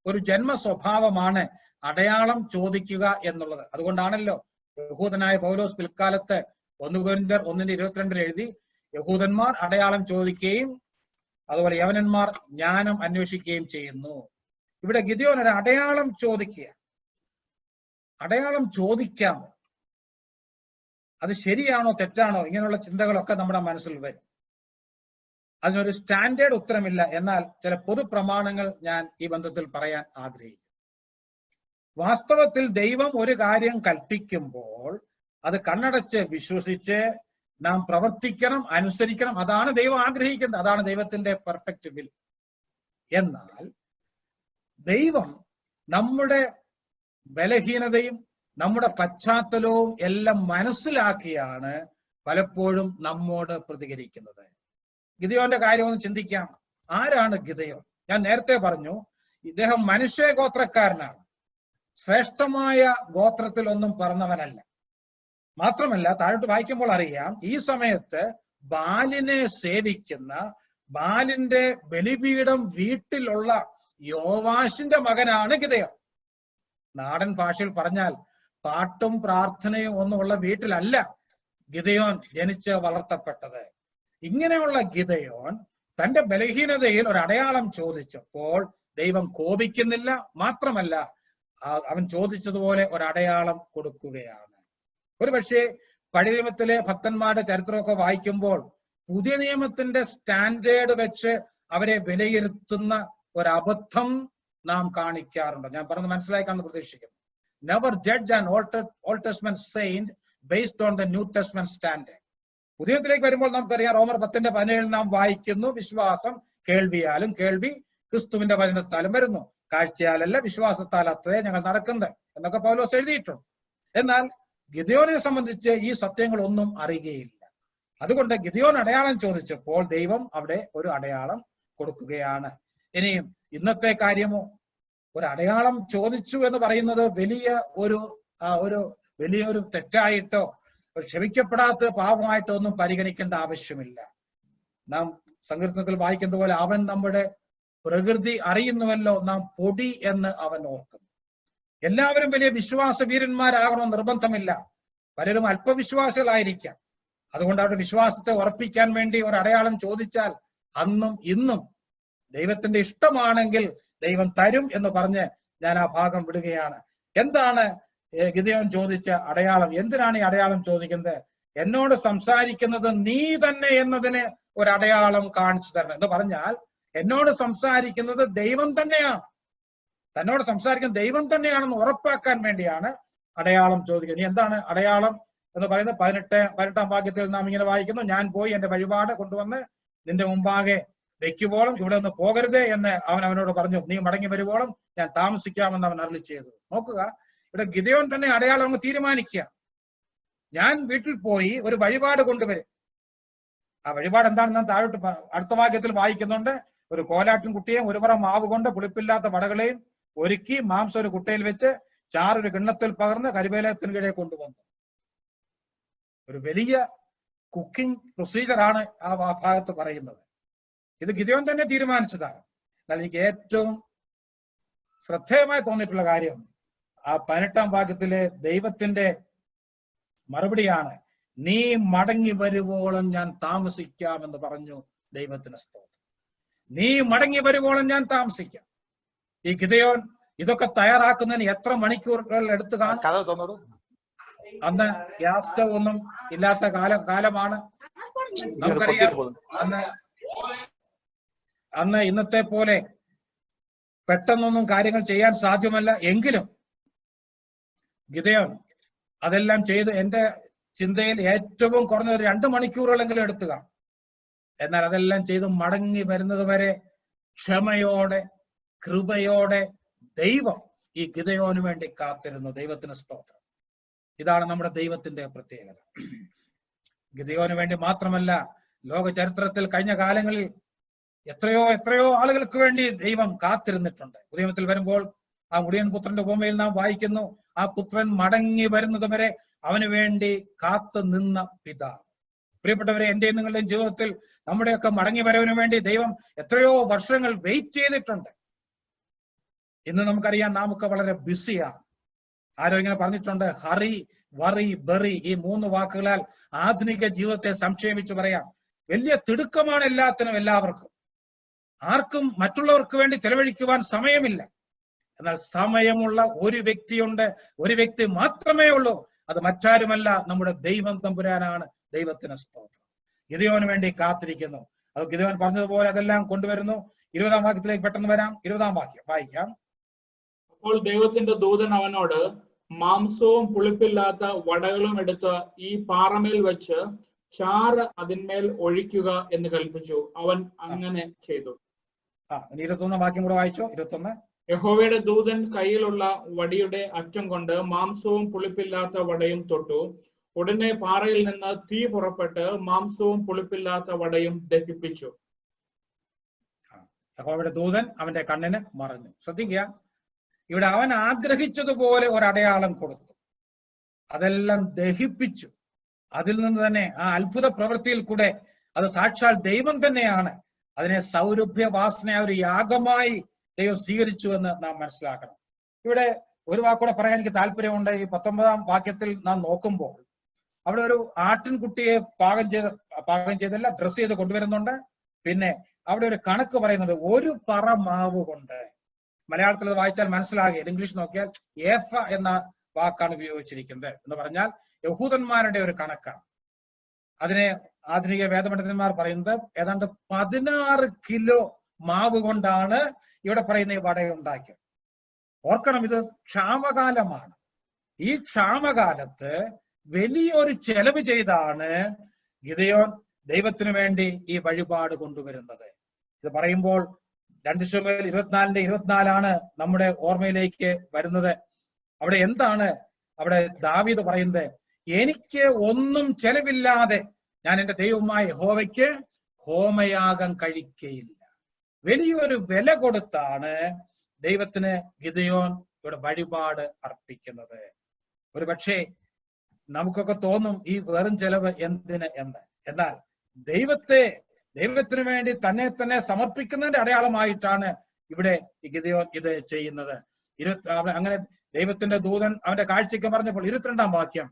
ഒരു ജന്മ സ്വഭാവമാണ് അടയാളം ചോദിക്കുക എന്നുള്ളത്. അതുകൊണ്ടാണല്ലോ യഹൂദനായ പൗലോസ് പിൽക്കാലത്ത് 1 കൊരിന്ത്യർ 1:22 എഴുതി, യഹൂദന്മാർ അടയാളം ചോദിക്കുകയും അതുപോലെ യവനന്മാർ ജ്ഞാനം അന്വേഷിക്കുകയും ചെയ്യുന്നു. ഇവിടെ ഗിദെയോൻ ഒരു അടയാളം ചോദിക്കുക. അടയാളം ചോദിക്കാം, അത് ശരിയാണോ തെറ്റാണോ ഇങ്ങനെയുള്ള ചിന്തകളൊക്കെ നമ്മുടെ മനസ്സിൽ വരും. അതിനൊരു സ്റ്റാൻഡേർഡ് ഉത്തരമില്ല. എന്നാൽ ചില പൊതു പ്രമാണങ്ങൾ ഞാൻ ഈ ബന്ധത്തിൽ പറയാൻ ആഗ്രഹിക്കുന്നു. വാസ്തവത്തിൽ ദൈവം ഒരു കാര്യം കൽപ്പിക്കുമ്പോൾ അത് കണ്ണടച്ച് വിശ്വസിച്ച് നാം പ്രവർത്തിക്കണം, അനുസരിക്കണം. അതാണ് ദൈവം ആഗ്രഹിക്കുന്നത്. അതാണ് ദൈവത്തിന്റെ പെർഫെക്റ്റ് വിൽ. എന്നാൽ ദൈവം നമ്മുടെ ബലഹീനതയും നമ്മുടെ പശ്ചാത്തലവും എല്ലാം മനസ്സിലാക്കിയാണ് പലപ്പോഴും നമ്മോട് പ്രതികരിക്കുന്നത്. ഗിദെയോന്റെ കാര്യം ഒന്ന് ചിന്തിക്കാം. ആരാണ് ഗിദെയോൻ? ഞാൻ നേരത്തെ പറഞ്ഞു, ഇദ്ദേഹം മനുഷ്യ ഗോത്രക്കാരനാണ്. ശ്രേഷ്ഠമായ ഗോത്രത്തിൽ ഒന്നും പറഞ്ഞവനല്ല. മാത്രമല്ല, താഴോട്ട് വായിക്കുമ്പോൾ അറിയാം, ഈ സമയത്ത് ബാലിനെ സേവിക്കുന്ന, ബാലിന്റെ ബലിപീഠം വീട്ടിലുള്ള യോവാശിന്റെ മകനാണ് ഗിദെയോൻ. നാടൻ ഭാഷയിൽ പറഞ്ഞാൽ പാട്ടും പ്രാർത്ഥനയും ഒന്നുമുള്ള വീട്ടിലല്ല ഗിദെയോൻ ജനിച്ച് വളർത്തപ്പെട്ടത്. ഇങ്ങനെയുള്ള ഗിദെയോൻ തന്റെ ബലഹീനതയിൽ ഒരു അടയാളം ചോദിച്ചപ്പോൾ ദൈവം കോപിക്കുന്നില്ല. മാത്രമല്ല, അവൻ ചോദിച്ചതുപോലെ ഒരു അടയാളം കൊടുക്കുകയാണ്. ഒരു പക്ഷേ പഴയ നിയമത്തിലെ ഭക്തന്മാരുടെ ചരിത്രമൊക്കെ വായിക്കുമ്പോൾ പുതിയ നിയമത്തിന്റെ സ്റ്റാൻഡേർഡ് വെച്ച് അവരെ വിലയിരുത്തുന്ന ഒരബദ്ധം നാം കാണിക്കാറുണ്ട്. ഞാൻ പറഞ്ഞത് മനസ്സിലാക്കാമെന്ന് പ്രതീക്ഷിക്കുന്നു. Never judge an Old Testament saint based on the New Testament standard. പുതിയത്തിലേക്ക് വരുമ്പോൾ നമുക്കറിയാം, റോമർ 10:17 നാം വായിക്കുന്നു, വിശ്വാസം കേൾവിയാലും കേൾവി ക്രിസ്തുവിന്റെ വചനത്താലും വരുന്നു, കാഴ്ചയാലല്ല വിശ്വാസത്താൽ അത്രേ ഞങ്ങൾ നടക്കുന്നത് എന്നൊക്കെ പൗലോസ് എഴുതിയിട്ടുണ്ട്. എന്നാൽ ഗിദെയോനെ സംബന്ധിച്ച് ഈ സത്യങ്ങളൊന്നും അറിയുകയില്ല. അതുകൊണ്ട് ഗിദെയോൻ അടയാളം ചോദിച്ചപ്പോൾ ദൈവം അവിടെ ഒരു അടയാളം കൊടുക്കുകയാണ്. ഇനിയും ഇന്നത്തെ കാര്യമോ, ഒരു അടയാളം ചോദിച്ചു എന്ന് പറയുന്നത് വലിയൊരു തെറ്റായിട്ടോ ക്ഷമിക്കപ്പെടാത്ത പാപമായിട്ടോ ഒന്നും പരിഗണിക്കേണ്ട ആവശ്യമില്ല. നാം സങ്കീർത്തനത്തിൽ വായിക്കുന്ന പോലെ, അവൻ നമ്മുടെ പ്രകൃതി അറിയുന്നുവല്ലോ, നാം പൊടി എന്ന് അവൻ ഓർക്കുന്നു. എല്ലാവരും വലിയ വിശ്വാസ വീരന്മാരാകണമെന്ന് നിർബന്ധമില്ല. പലരും അല്പവിശ്വാസികളായിരിക്കാം. അതുകൊണ്ട് അവരുടെ വിശ്വാസത്തെ ഉറപ്പിക്കാൻ വേണ്ടി ഒരു അടയാളം ചോദിച്ചാൽ അന്നും ഇന്നും ദൈവത്തിന്റെ ഇഷ്ടമാണെങ്കിൽ ദൈവം തരും എന്ന് പറഞ്ഞ് ഞാൻ ആ ഭാഗം വിടുകയാണ്. എന്താണ് ഗിദെയോൻ ചോദിച്ച അടയാളം? എന്തിനാണ് ഈ അടയാളം ചോദിക്കുന്നത്? എന്നോട് സംസാരിക്കുന്നത് നീ തന്നെ എന്നതിന് ഒരു അടയാളം കാണിച്ചു തരണം എന്ന് പറഞ്ഞാൽ, എന്നോട് സംസാരിക്കുന്നത് ദൈവം തന്നെയാണ്, തന്നോട് സംസാരിക്കുന്ന ദൈവം തന്നെയാണെന്ന് ഉറപ്പാക്കാൻ വേണ്ടിയാണ് അടയാളം ചോദിക്കുന്നത്. ഇനി എന്താണ് അടയാളം എന്ന് പറയുന്നത്? 18-ാം വാക്യത്തിൽ നാം ഇങ്ങനെ വായിക്കുന്നു, ഞാൻ പോയി എന്റെ വഴിപാട് കൊണ്ടുവന്ന് നിന്റെ മുമ്പാകെ വെക്കുവോളം ഇവിടെ ഒന്ന് പോകരുതേ എന്ന് അവനോട് പറഞ്ഞു, നീ മടങ്ങി വരുവോളം ഞാൻ താമസിക്കാമെന്ന് അവൻ അരുളി ചെയ്തു. നോക്കുക, ഇവിടെ ഗിദെയോൻ തന്നെ അടയാളം അങ്ങ് തീരുമാനിക്കുക. ഞാൻ വീട്ടിൽ പോയി ഒരു വഴിപാട് കൊണ്ടുവരും. ആ വഴിപാട് എന്താണെന്ന് നാം താഴോട്ട് അടുത്ത വാക്യത്തിൽ വായിക്കുന്നുണ്ട്. ഒരു കോലാട്ടിൻ കുട്ടിയെയും ഒരു പറ മാവ് കൊണ്ട് പുളിപ്പില്ലാത്ത വടകളെയും ഒരുക്കി മാംസം ഒരു കുട്ടയിൽ വെച്ച് ചാറൊരു കിണ്ണത്തിൽ പകർന്ന് കരിവേലത്തിന് കീഴെ കൊണ്ടുവന്നു. ഒരു വലിയ കുക്കിംഗ് പ്രൊസീജിയറാണ് ആ ഭാഗത്ത് പറയുന്നത്. ഇത് ഗിദെയോൻ തന്നെ തീരുമാനിച്ചതാണ്. എന്നാൽ എനിക്ക് ഏറ്റവും ശ്രദ്ധേയമായി തോന്നിയിട്ടുള്ള കാര്യം ആ 18-ാം വാക്യത്തിലെ ദൈവത്തിന്റെ മറുപടിയാണ്, നീ മടങ്ങി വരുവോളം ഞാൻ താമസിക്കാമെന്ന് പറഞ്ഞു. ദൈവത്തിന് സ്തോത്രം. നീ മടങ്ങി വരുവോളം ഞാൻ താമസിക്കാം. ഈ ഗിദെയോൻ ഇതൊക്കെ തയ്യാറാക്കുന്നതിന് എത്ര മണിക്കൂറുകൾ എടുത്തു കാണും? അന്ന് ഗ്യാസ് സ്റ്റവ് ഒന്നും ഇല്ലാത്ത കാലമാണ്. നമുക്കറിയാം, അന്ന് ഇന്നത്തെ പോലെ പെട്ടെന്നൊന്നും കാര്യങ്ങൾ ചെയ്യാൻ സാധ്യമല്ല. എങ്കിലും ഗിദെയോൻ അതെല്ലാം ചെയ്ത്, എന്റെ ചിന്തയിൽ ഏറ്റവും കുറഞ്ഞത് 2 മണിക്കൂറുകളെങ്കിലും എടുത്തുക. എന്നാൽ അതെല്ലാം ചെയ്ത് മടങ്ങി വരുന്നത് വരെ ക്ഷമയോടെ കൃപയോടെ ദൈവം ഈ ഗിദെയോന് വേണ്ടി കാത്തിരുന്നു. ദൈവത്തിന് സ്തോത്രം. ഇതാണ് നമ്മുടെ ദൈവത്തിന്റെ പ്രത്യേകത. ഗിദെയോന് വേണ്ടി മാത്രമല്ല, ലോക ചരിത്രത്തിൽ കഴിഞ്ഞ കാലങ്ങളിൽ എത്രയോ ആളുകൾക്ക് വേണ്ടി ദൈവം കാത്തിരുന്നിട്ടുണ്ട്. ഉദയത്തിൽ വരുമ്പോൾ ആ മുടിയൻ പുത്രന്റെ ഉപമയിൽ നാം വായിക്കുന്നു, ആ പുത്രൻ മടങ്ങി വരുന്നത് വരെ അവന് വേണ്ടി കാത്തു നിന്ന പിതാവ്. പ്രിയപ്പെട്ടവരെ, എന്റെയും നിങ്ങളുടെയും ജീവിതത്തിൽ നമ്മുടെയൊക്കെ മടങ്ങി വരവിന് വേണ്ടി ദൈവം എത്രയോ വർഷങ്ങൾ വെയിറ്റ് ചെയ്തിട്ടുണ്ട്. ഇന്ന് നമുക്കറിയാം, നാം ഒക്കെ വളരെ ബിസിയാണ്. ആരോ ഇങ്ങനെ പറഞ്ഞിട്ടുണ്ട്, ഹറി, വറി, ബറി, ഈ 3 വാക്കുകളാൽ ആധുനിക ജീവിതത്തെ സംക്ഷേപിച്ച് പറയാം. വലിയ തിടുക്കമാണ് എല്ലാവർക്കും. ആർക്കും മറ്റുള്ളവർക്ക് വേണ്ടി ചെലവഴിക്കുവാൻ സമയമില്ല. എന്നാൽ സമയമുള്ള ഒരു വ്യക്തിയുണ്ട്, ഒരു വ്യക്തി മാത്രമേ ഉള്ളൂ. അത് മറ്റാരുമല്ല, നമ്മുടെ ദൈവം തമ്പുരാനാണ്. ദൈവത്തിന് സ്തോത്രം. ഗിദെയോന് വേണ്ടി കാത്തിരിക്കുന്നു. അത് ഗിദെയോൻ പറഞ്ഞതുപോലെ അതെല്ലാം കൊണ്ടുവരുന്നു. 20-ാം വാക്യത്തിലേക്ക് പെട്ടെന്ന് വരാം. 20-ാം വാക്യം വായിക്കാം. അപ്പോൾ ദൈവത്തിന്റെ ദൂതൻ അവനോട്, മാംസവും പുളിപ്പില്ലാത്ത വടകളും എടുത്ത് ഈ പാറമേൽ വെച്ച് ചാറ് അതിന്മേൽ ഒഴിക്കുക എന്ന് കൽപ്പിച്ചു. അവൻ അങ്ങനെ ചെയ്തു. 21-ാം വാക്യം കൂടെ വായിച്ചോ. 21. യഹോവയുടെ ദൂതൻ കയ്യിലുള്ള വടിയുടെ അറ്റം കൊണ്ട് മാംസവും പുളിപ്പില്ലാത്ത വടയും തൊട്ടു. ഉടനെ പാറയിൽ നിന്ന് തീ പുറപ്പെട്ട് മാംസവും പുളിപ്പില്ലാത്ത വടയും ദഹിപ്പിച്ചു. യഹോവയുടെ ദൂതൻ അവന്റെ കണ്ണിന് മറഞ്ഞു. ശ്രദ്ധിക്കുക, ഇവിടെ അവൻ ആഗ്രഹിച്ചതുപോലെ ഒരടയാളം കൊടുത്തു, അതെല്ലാം ദഹിപ്പിച്ചു. അതിൽ നിന്ന് തന്നെ ആ അത്ഭുത പ്രവൃത്തിയിൽ കൂടെ അത് സാക്ഷാൽ ദൈവം തന്നെയാണ് അതിനെ സൗരഭ്യവാസനയായ ഒരു യാഗമായി ദൈവം സ്വീകരിച്ചു എന്ന് നാം മനസ്സിലാക്കണം. ഇവിടെ ഒരു വാക്കൂടെ പറയാൻ എനിക്ക് താല്പര്യമുണ്ട്. ഈ 19-ാം വാക്യത്തിൽ നാം നോക്കുമ്പോൾ അവിടെ ഒരു ആട്ടിൻകുട്ടിയെ പാകം ചെയ്തല്ല, ഡ്രസ് ചെയ്ത് കൊണ്ടുവരുന്നുണ്ട്. പിന്നെ അവിടെ ഒരു കണക്ക് പറയുന്നുണ്ട്, ഒരു പറ മാവ് കൊണ്ട്. മലയാളത്തിൽ അത് വായിച്ചാൽ മനസ്സിലാകില്ല, ഇംഗ്ലീഷ് നോക്കിയാൽ ഏഫ എന്ന വാക്കാണ് ഉപയോഗിച്ചിരിക്കുന്നത്. എന്ന് പറഞ്ഞാൽ യഹൂദന്മാരുടെ ഒരു കണക്കാണ്. അതിനെ ആധുനിക വേദപണ്ഡിതന്മാർ പറയുന്നത് ഏതാണ്ട് 16 കിലോ മാവ് കൊണ്ടാണ് ഇവിടെ പറയുന്ന ഈ വട ഉണ്ടാക്കിയത്. ഓർക്കണം, ഇത് ക്ഷാമകാലമാണ്. ഈ ക്ഷാമകാലത്ത് വലിയൊരു ചെലവ് ചെയ്താണ് ഗിദെയോൻ ദൈവത്തിനു വേണ്ടി ഈ വഴിപാട് കൊണ്ടുവരുന്നത്. ഇത് പറയുമ്പോൾ 2 ശമൂവേൽ 24:24 നമ്മുടെ ഓർമ്മയിലേക്ക് വരുന്നത്. അവിടെ എന്താണ് അവിടെ ദാവീദ് പറയുന്നത്? എനിക്ക് ഒന്നും ചെലവില്ലാതെ ഞാൻ എന്റെ ദൈവമായ യഹോവയ്ക്ക് ഹോമയാഗം കഴിക്കയില്ല. വലിയൊരു വില കൊടുത്താണ് ദൈവത്തിന് ഗിദെയോൻ ഇവിടെ വഴിപാട് അർപ്പിക്കുന്നത്. ഒരു പക്ഷേ നമുക്കൊക്കെ തോന്നും ഈ വെറും ചെലവ് എന്തിന് എന്ന്. എന്നാൽ ദൈവത്തിന് വേണ്ടി തന്നെ സമർപ്പിക്കുന്നതിന്റെ അടയാളമായിട്ടാണ് ഇവിടെ ഗിദെയോൻ ഇത് ചെയ്യുന്നത്. അങ്ങനെ ദൈവത്തിന്റെ ദൂതൻ അവന്റെ കാഴ്ചയ്ക്ക് പറഞ്ഞപ്പോൾ 22-ാം വാക്യം,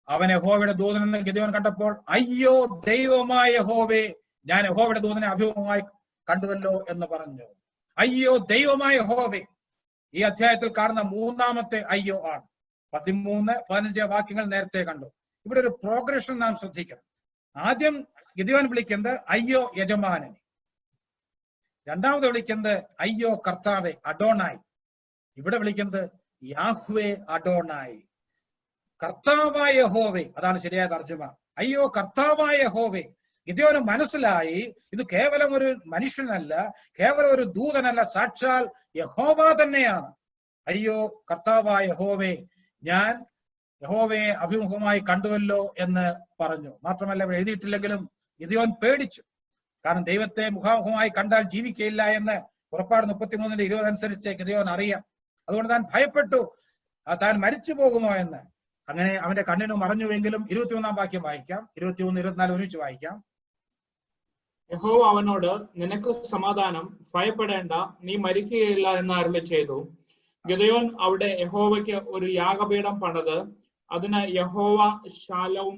അവൻ യഹോവയുടെ ദൂതൻ എന്ന് ഗിദെയോൻ കണ്ടപ്പോൾ, അയ്യോ ദൈവമായ യഹോവേ, ഞാൻ യഹോവയുടെ ദൂതനെ അഭിമുഖമായി കണ്ടുവല്ലോ എന്ന് പറഞ്ഞു. അയ്യോ ദൈവമായ യഹോവേ. ഈ അധ്യായത്തിൽ കാണുന്ന 3-ാമത്തെ അയ്യോ ആണ്. 13, 15 വാക്യങ്ങൾ നേരത്തെ കണ്ടു. ഇവിടെ ഒരു പ്രോഗ്രഷൻ നാം ശ്രദ്ധിക്കണം. ആദ്യം ഗിദെയോൻ വിളിക്കുന്നത് അയ്യോ യജമാനനെ, രണ്ടാമത് വിളിക്കുന്നത് അയ്യോ കർത്താവെ അഡോണായി. ഇവിടെ വിളിക്കുന്നത് യാഹ്വേ അഡോണായി, കർത്താവായ യഹോവേ. അതാണ് ശരിയായ തർജ്ജമ. അയ്യോ കർത്താവായ യഹോവേ. ഗിദെയോന് മനസ്സിലായി ഇത് കേവലം ഒരു മനുഷ്യനല്ല, കേവലം ഒരു ദൂതനല്ല, സാക്ഷാൽ യഹോവ തന്നെയാണ്. അയ്യോ കർത്താവായ യഹോവേ, ഞാൻ യഹോവയെ അഭിമുഖമായി കണ്ടുവല്ലോ എന്ന് പറഞ്ഞു. മാത്രമല്ല ഇവിടെ എഴുതിയിട്ടില്ലെങ്കിലും ഗിദെയോൻ പേടിച്ചു. കാരണം ദൈവത്തെ മുഖാമുഖമായി കണ്ടാൽ ജീവിക്കയില്ല എന്ന് പുറപ്പാട് 33:20 അനുസരിച്ച് ഗിദെയോൻ അറിയാം. അതുകൊണ്ട് താൻ ഭയപ്പെട്ടു, താൻ മരിച്ചു പോകുമോ എന്ന്. അങ്ങനെ അവന്റെ കണ്ണിന് മറഞ്ഞുവെങ്കിലും 21-ാം വാക്യം വായിക്കാം. 23, 24 ഒരുമിച്ച് വായിക്കാം. യഹോവ അവനോട്, നിനക്ക് സമാധാനം, ഭയപ്പെടേണ്ട, നീ മരിക്കുകയില്ല എന്ന് അരുളി ചെയ്തു. ഗിദെയോൻ അവിടെ യഹോവയ്ക്ക് ഒരു യാഗപീഠം പണിത് അതിന് യഹോവ ശാലോം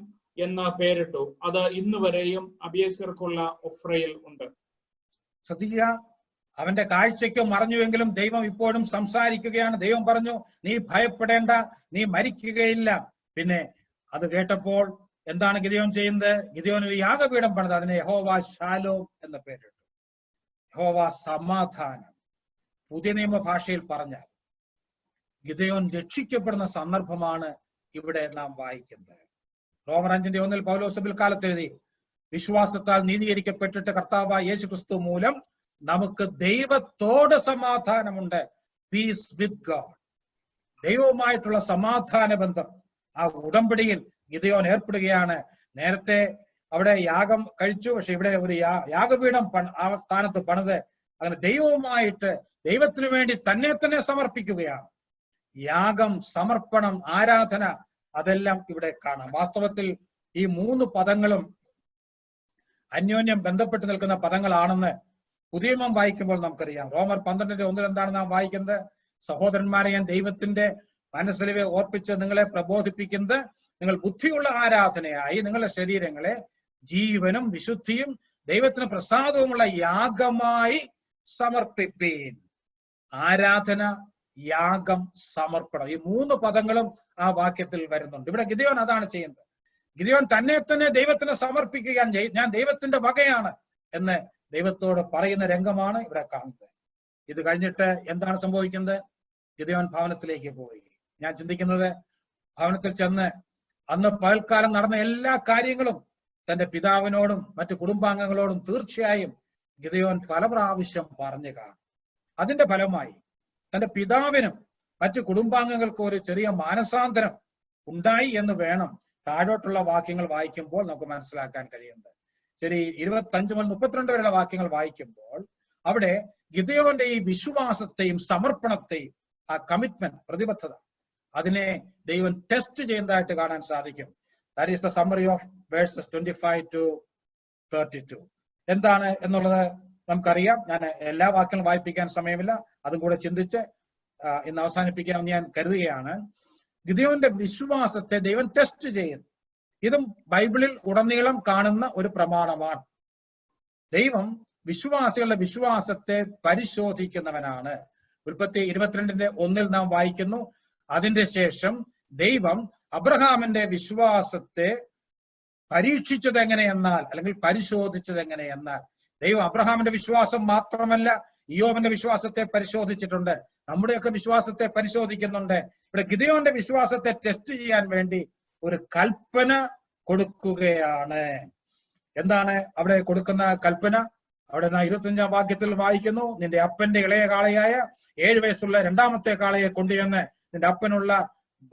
എന്ന് പേരിട്ടു. അത് ഇന്നുവരെയും അബിയേസ്യർക്കുള്ള ഒഫ്രയിൽ ഉണ്ട്. ശ്രദ്ധിക്കുക, അവന്റെ കാഴ്ചയ്ക്ക് മറഞ്ഞുവെങ്കിലും ദൈവം ഇപ്പോഴും സംസാരിക്കുകയാണ്. ദൈവം പറഞ്ഞു, നീ ഭയപ്പെടേണ്ട, നീ മരിക്കുകയില്ല. പിന്നെ അത് കേട്ടപ്പോൾ എന്താണ് ഗിദെയോൻ ചെയ്യുന്നത്? ഗിദെയോൻ ഒരു യാഗപീഠം പണിത് അതിനെ യഹോവ ശാലോം എന്ന പേരിട്ടു. യഹോവ സമാധാനം. പുതിയ നിയമ ഭാഷയിൽ പറഞ്ഞാൽ ഗിദെയോൻ രക്ഷിക്കപ്പെടുന്ന സന്ദർഭമാണ് ഇവിടെ നാം വായിക്കുന്നത്. റോമർ 5:1 പൗലോസ് പിൽക്കാലത്ത് എഴുതി, വിശ്വാസത്താൽ നീതീകരിക്കപ്പെട്ടിട്ട് കർത്താവായ യേശു ക്രിസ്തു മൂലം നമുക്ക് ദൈവത്തോട് സമാധാനമുണ്ട്. Peace with God. ദൈവവുമായിട്ടുള്ള സമാധാന ബന്ധം, ആ ഉടമ്പടിയിൽ ഗിദെയോൻ ഏർപ്പെടുകയാണ്. നേരത്തെ അവിടെ യാഗം കഴിച്ചു, പക്ഷെ ഇവിടെ ഒരു യാഗപീഠം ആ സ്ഥാനത്ത് പണിത് അങ്ങനെ ദൈവവുമായിട്ട് ദൈവത്തിനു വേണ്ടി തന്നെ സമർപ്പിക്കുകയാണ്. യാഗം, സമർപ്പണം, ആരാധന, അതെല്ലാം ഇവിടെ കാണാം. വാസ്തവത്തിൽ ഈ 3 പദങ്ങളും അന്യോന്യം ബന്ധപ്പെട്ട് നിൽക്കുന്ന പദങ്ങളാണെന്ന് പുതിയ നിയമം വായിക്കുമ്പോൾ നമുക്കറിയാം. റോമർ 12:1 എന്താണ് നാം വായിക്കുന്നത്? സഹോദരന്മാരെ, ഞാൻ ദൈവത്തിന്റെ മനസ്സിലെ ഓർപ്പിച്ച് നിങ്ങളെ പ്രബോധിപ്പിക്കുന്നത്, നിങ്ങൾ ബുദ്ധിയുള്ള ആരാധനയായി നിങ്ങളുടെ ശരീരങ്ങളെ ജീവനും വിശുദ്ധിയും ദൈവത്തിന് പ്രസാദവുമുള്ള യാഗമായി സമർപ്പിപ്പീൻ. ആരാധന, യാഗം, സമർപ്പണം, ഈ 3 പദങ്ങളും ആ വാക്യത്തിൽ വരുന്നുണ്ട്. ഇവിടെ ഗിദെയോൻ അതാണ് ചെയ്യുന്നത്. ഗിദെയോൻ തന്നെ ദൈവത്തിന് സമർപ്പിക്കുകയാണ്. ഞാൻ ദൈവത്തിന്റെ വകയാണ് എന്ന് ദൈവത്തോട് പറയുന്ന രംഗമാണ് ഇവിടെ കാണുന്നത്. ഇത് കഴിഞ്ഞിട്ട് എന്താണ് സംഭവിക്കുന്നത്? ഗിദെയോൻ ഭവനത്തിലേക്ക് പോയി. ഞാൻ ചിന്തിക്കുന്നത്, ഭവനത്തിൽ ചെന്ന് അന്ന് പകൽക്കാലം നടന്ന എല്ലാ കാര്യങ്ങളും തന്റെ പിതാവിനോടും മറ്റു കുടുംബാംഗങ്ങളോടും തീർച്ചയായും ഗിദെയോൻ പല പ്രാവശ്യം പറഞ്ഞു കാണും. അതിന്റെ ഫലമായി തന്റെ പിതാവിനും മറ്റു കുടുംബാംഗങ്ങൾക്കും ഒരു ചെറിയ മാനസാന്തരം ഉണ്ടായി എന്ന് വേണം താഴോട്ടുള്ള വാക്യങ്ങൾ വായിക്കുമ്പോൾ നമുക്ക് മനസ്സിലാക്കാൻ കഴിയുന്നത്. ശരി, 25 മുതൽ 32 വരെയുള്ള വാക്യങ്ങൾ വായിക്കുമ്പോൾ അവിടെ ഗിദെയോന്റെ ഈ വിശ്വാസത്തെയും സമർപ്പണത്തെയും, ആ കമ്മിറ്റ്മെന്റ്, പ്രതിബദ്ധത, അതിനെ ദൈവം ടെസ്റ്റ് ചെയ്യുന്നതായിട്ട് കാണാൻ സാധിക്കും. That is the summary of versus 25 to 32. എന്താണ് എന്നുള്ളത് നമുക്കറിയാം. ഞാൻ എല്ലാ വാക്യങ്ങളും വായിപ്പിക്കാൻ സമയമില്ല, അതും കൂടെ ചിന്തിച്ച് ഇന്ന് അവസാനിപ്പിക്കാൻ ഞാൻ കരുതുകയാണ്. ഗിദെയോന്റെ വിശ്വാസത്തെ ദൈവം ടെസ്റ്റ് ചെയ്യുന്നു. ഇതും ബൈബിളിൽ ഉടനീളം കാണുന്ന ഒരു പ്രമാണമാണ്. ദൈവം വിശ്വാസികളുടെ വിശ്വാസത്തെ പരിശോധിക്കുന്നവനാണ്. ഉൽപ്പത്തി 22:1 നാം വായിക്കുന്നു, അതിന്റെ ശേഷം ദൈവം അബ്രഹാമിന്റെ വിശ്വാസത്തെ പരീക്ഷിച്ചത് എങ്ങനെയെന്നാൽ, അല്ലെങ്കിൽ പരിശോധിച്ചത് എങ്ങനെയെന്നാൽ, ദൈവം അബ്രഹാമിന്റെ വിശ്വാസം മാത്രമല്ല ഇയ്യോബിന്റെ വിശ്വാസത്തെ പരിശോധിച്ചിട്ടുണ്ട്. നമ്മുടെയൊക്കെ വിശ്വാസത്തെ പരിശോധിക്കുന്നുണ്ട്. ഇവിടെ ഗിദെയോന്റെ വിശ്വാസത്തെ ടെസ്റ്റ് ചെയ്യാൻ വേണ്ടി ഒരു കൽപ്പന കൊടുക്കുകയാണ്. എന്താണ് അവിടെ കൊടുക്കുന്ന കൽപ്പന? അവിടെ 25-ാം വാക്യത്തിൽ വായിക്കുന്നു, നിന്റെ അപ്പന്റെ ഇളയ കാളയായ 7 വയസ്സുള്ള രണ്ടാമത്തെ കാളയെ കൊണ്ടുവന്ന് നിന്റെ അപ്പനുള്ള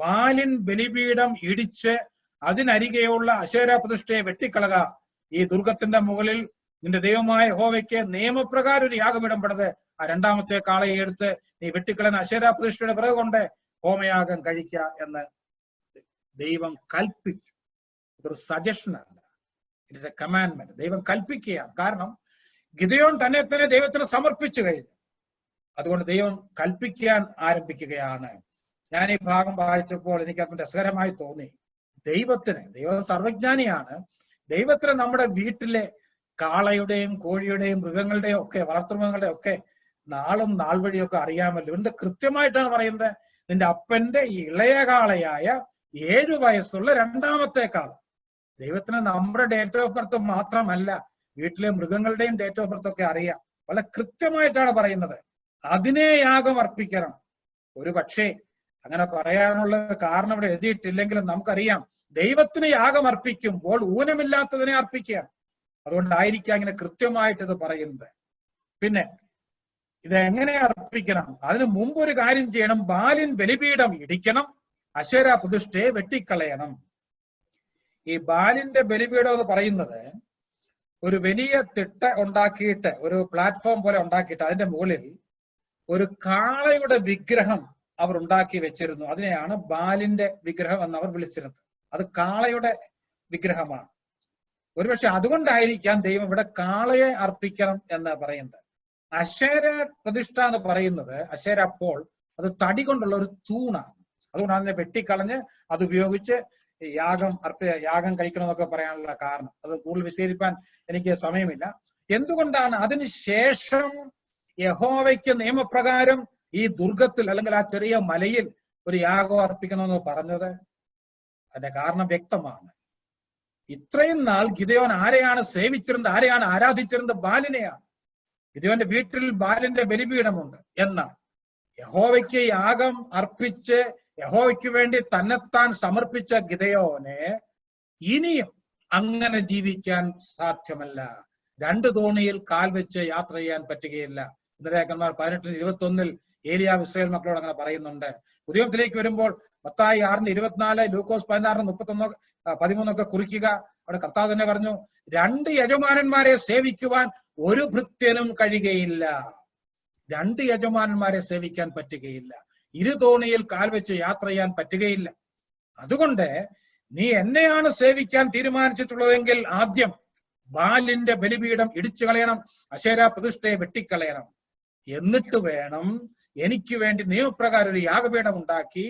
ബാലിൻ ബലിപീഠം ഇടിച്ച് അതിനരികെയുള്ള അശേര പ്രതിഷ്ഠയെ വെട്ടിക്കളക. ഈ ദുർഗത്തിന്റെ മുകളിൽ നിന്റെ ദൈവമായ യഹോവയ്ക്ക് നിയമപ്രകാരം ഒരു യാഗപീഠം പണിത് ആ രണ്ടാമത്തെ കാളയെ എടുത്ത് നീ വെട്ടിക്കളയുന്ന അശേര പ്രതിഷ്ഠയുടെ വിറക് കൊണ്ട് ഹോമയാഗം കഴിക്കുക എന്ന് ദൈവം കൽപ്പിച്ചു. ഇതൊരു സജഷൻ അല്ല, ഇറ്റ്സ് എ കമാൻഡ്മെന്റ്. ദൈവം കൽപ്പിക്കുകയാണ്. കാരണം ഗിദെയോൻ തന്നെ ദൈവത്തിന് സമർപ്പിച്ചു കഴിഞ്ഞു. അതുകൊണ്ട് ദൈവം കൽപ്പിക്കാൻ ആരംഭിക്കുകയാണ്. ഞാൻ ഈ ഭാഗം വായിച്ചപ്പോൾ എനിക്ക് അത് രസകരമായി തോന്നി. ദൈവം സർവജ്ഞാനിയാണ്. ദൈവത്തിന് നമ്മുടെ വീട്ടിലെ കാളയുടെയും കോഴിയുടെയും മൃഗങ്ങളുടെയും ഒക്കെ, വളർത്തുമൃഗങ്ങളുടെയും ഒക്കെ നാളും നാൾ വഴിയൊക്കെ അറിയാമല്ലോ. എന്ത് കൃത്യമായിട്ടാണ് പറയുന്നത്? നിന്റെ അപ്പന്റെ ഇളയ കാളയായ 7 വയസ്സുള്ള രണ്ടാമത്തെ കാള. ദൈവത്തിന് നമ്മുടെ ഡേറ്റ് ഓഫ് ബർത്ത് മാത്രമല്ല, വീട്ടിലെ മൃഗങ്ങളുടെയും ഡേറ്റ് ഓഫ് ബർത്ത് ഒക്കെ അറിയാം. വളരെ കൃത്യമായിട്ടാണ് പറയുന്നത്. അതിനെ യാഗം അർപ്പിക്കണം. ഒരു പക്ഷേ അങ്ങനെ പറയാനുള്ള കാരണം ഇവിടെ എഴുതിയിട്ടില്ലെങ്കിലും നമുക്കറിയാം, ദൈവത്തിന് യാഗം അർപ്പിക്കുമ്പോൾ ഊനമില്ലാത്തതിനെ അർപ്പിക്കുകയാണ്. അതുകൊണ്ടായിരിക്കാം ഇങ്ങനെ കൃത്യമായിട്ട് ഇത് പറയുന്നത്. പിന്നെ ഇതെങ്ങനെ അർപ്പിക്കണം? അതിന് മുമ്പ് ഒരു കാര്യം ചെയ്യണം. ബാലിൻ ബലിപീഠം ഇടിക്കണം, അശേര പ്രതിഷ്ഠയെ വെട്ടിക്കളയണം. ഈ ബാലിന്റെ ബലിപീഠം എന്ന് പറയുന്നത് ഒരു വലിയ തിട്ട ഉണ്ടാക്കിയിട്ട്, ഒരു പ്ലാറ്റ്ഫോം പോലെ ഉണ്ടാക്കിയിട്ട് അതിന്റെ മുകളിൽ ഒരു കാളയുടെ വിഗ്രഹം അവർ ഉണ്ടാക്കി വെച്ചിരുന്നു. അതിനെയാണ് ബാലിന്റെ വിഗ്രഹം എന്ന് അവർ വിളിച്ചിരുന്നത്. അത് കാളയുടെ വിഗ്രഹമാണ്. ഒരുപക്ഷെ അതുകൊണ്ടായിരിക്കാം ദൈവം ഇവിടെ കാളയെ അർപ്പിക്കണം എന്ന് പറയുന്നത്. അശേര പ്രതിഷ്ഠ എന്ന് പറയുന്നത്, അശേര പോൾ, അത് തടി കൊണ്ടുള്ള ഒരു തൂണാണ്. അതുകൊണ്ട് അതിനെ വെട്ടിക്കളഞ്ഞ് അത് ഉപയോഗിച്ച് യാഗം കഴിക്കണമെന്നൊക്കെ പറയാനുള്ള കാരണം അത് കൂടുതൽ വിശദീകരിക്കാൻ എനിക്ക് സമയമില്ല. എന്തുകൊണ്ടാണ് അതിന് ശേഷം യഹോവയ്ക്ക് നിയമപ്രകാരം ഈ ദുർഗത്തിൽ അല്ലെങ്കിൽ ആ ചെറിയ മലയിൽ ഒരു യാഗം അർപ്പിക്കണമെന്ന് പറഞ്ഞത്? അതിന്റെ കാരണം വ്യക്തമാണ്. ഇത്രയും നാൾ ഗിദെയോൻ ആരെയാണ് സേവിച്ചിരുന്നത്, ആരെയാണ് ആരാധിച്ചിരുന്നത്? ബാലിനെയാണ്. ഗിദെയോന്റെ വീട്ടിൽ ബാലിന്റെ ബലിപീഠമുണ്ട്. എന്നാൽ യഹോവയ്ക്ക് യാഗം അർപ്പിച്ച് യഹോവയ്ക്ക് വേണ്ടി തന്നെത്താൻ സമർപ്പിച്ച ഗിദെയോനെ ഇനിയും അങ്ങനെ ജീവിക്കാൻ സാധ്യമല്ല. 2 തോണിയിൽ കാൽ വെച്ച് യാത്ര ചെയ്യാൻ പറ്റുകയില്ല. ഇന്നലേഖന്മാർ 18:21 ഏലിയാവ് ഇസ്രായേൽ മക്കളോട് അങ്ങനെ പറയുന്നുണ്ട്. ഉദയത്തിലേക്ക് വരുമ്പോൾ മത്തായി 6:24, ലൂക്കോസ് 16:31-13 ഒക്കെ കുറിക്കുക. അവിടെ കർത്താവ് തന്നെ പറഞ്ഞു, 2 യജമാനന്മാരെ സേവിക്കുവാൻ ഒരു ഭൃത്യനും കഴിയുകയില്ല. 2 യജമാനന്മാരെ സേവിക്കാൻ പറ്റുകയില്ല. 2 തോണിയിൽ കാൽ വെച്ച് യാത്ര ചെയ്യാൻ പറ്റുകയില്ല. അതുകൊണ്ട് നീ എന്നെയാണ് സേവിക്കാൻ തീരുമാനിച്ചിട്ടുള്ളതെങ്കിൽ ആദ്യം ബാലിന്റെ ബലിപീഠം ഇടിച്ചു കളയണം, അശേര പ്രതിഷ്ഠയെ വെട്ടിക്കളയണം. എന്നിട്ട് വേണം എനിക്ക് വേണ്ടി നിയമപ്രകാരം ഒരു യാഗപീഠം ഉണ്ടാക്കി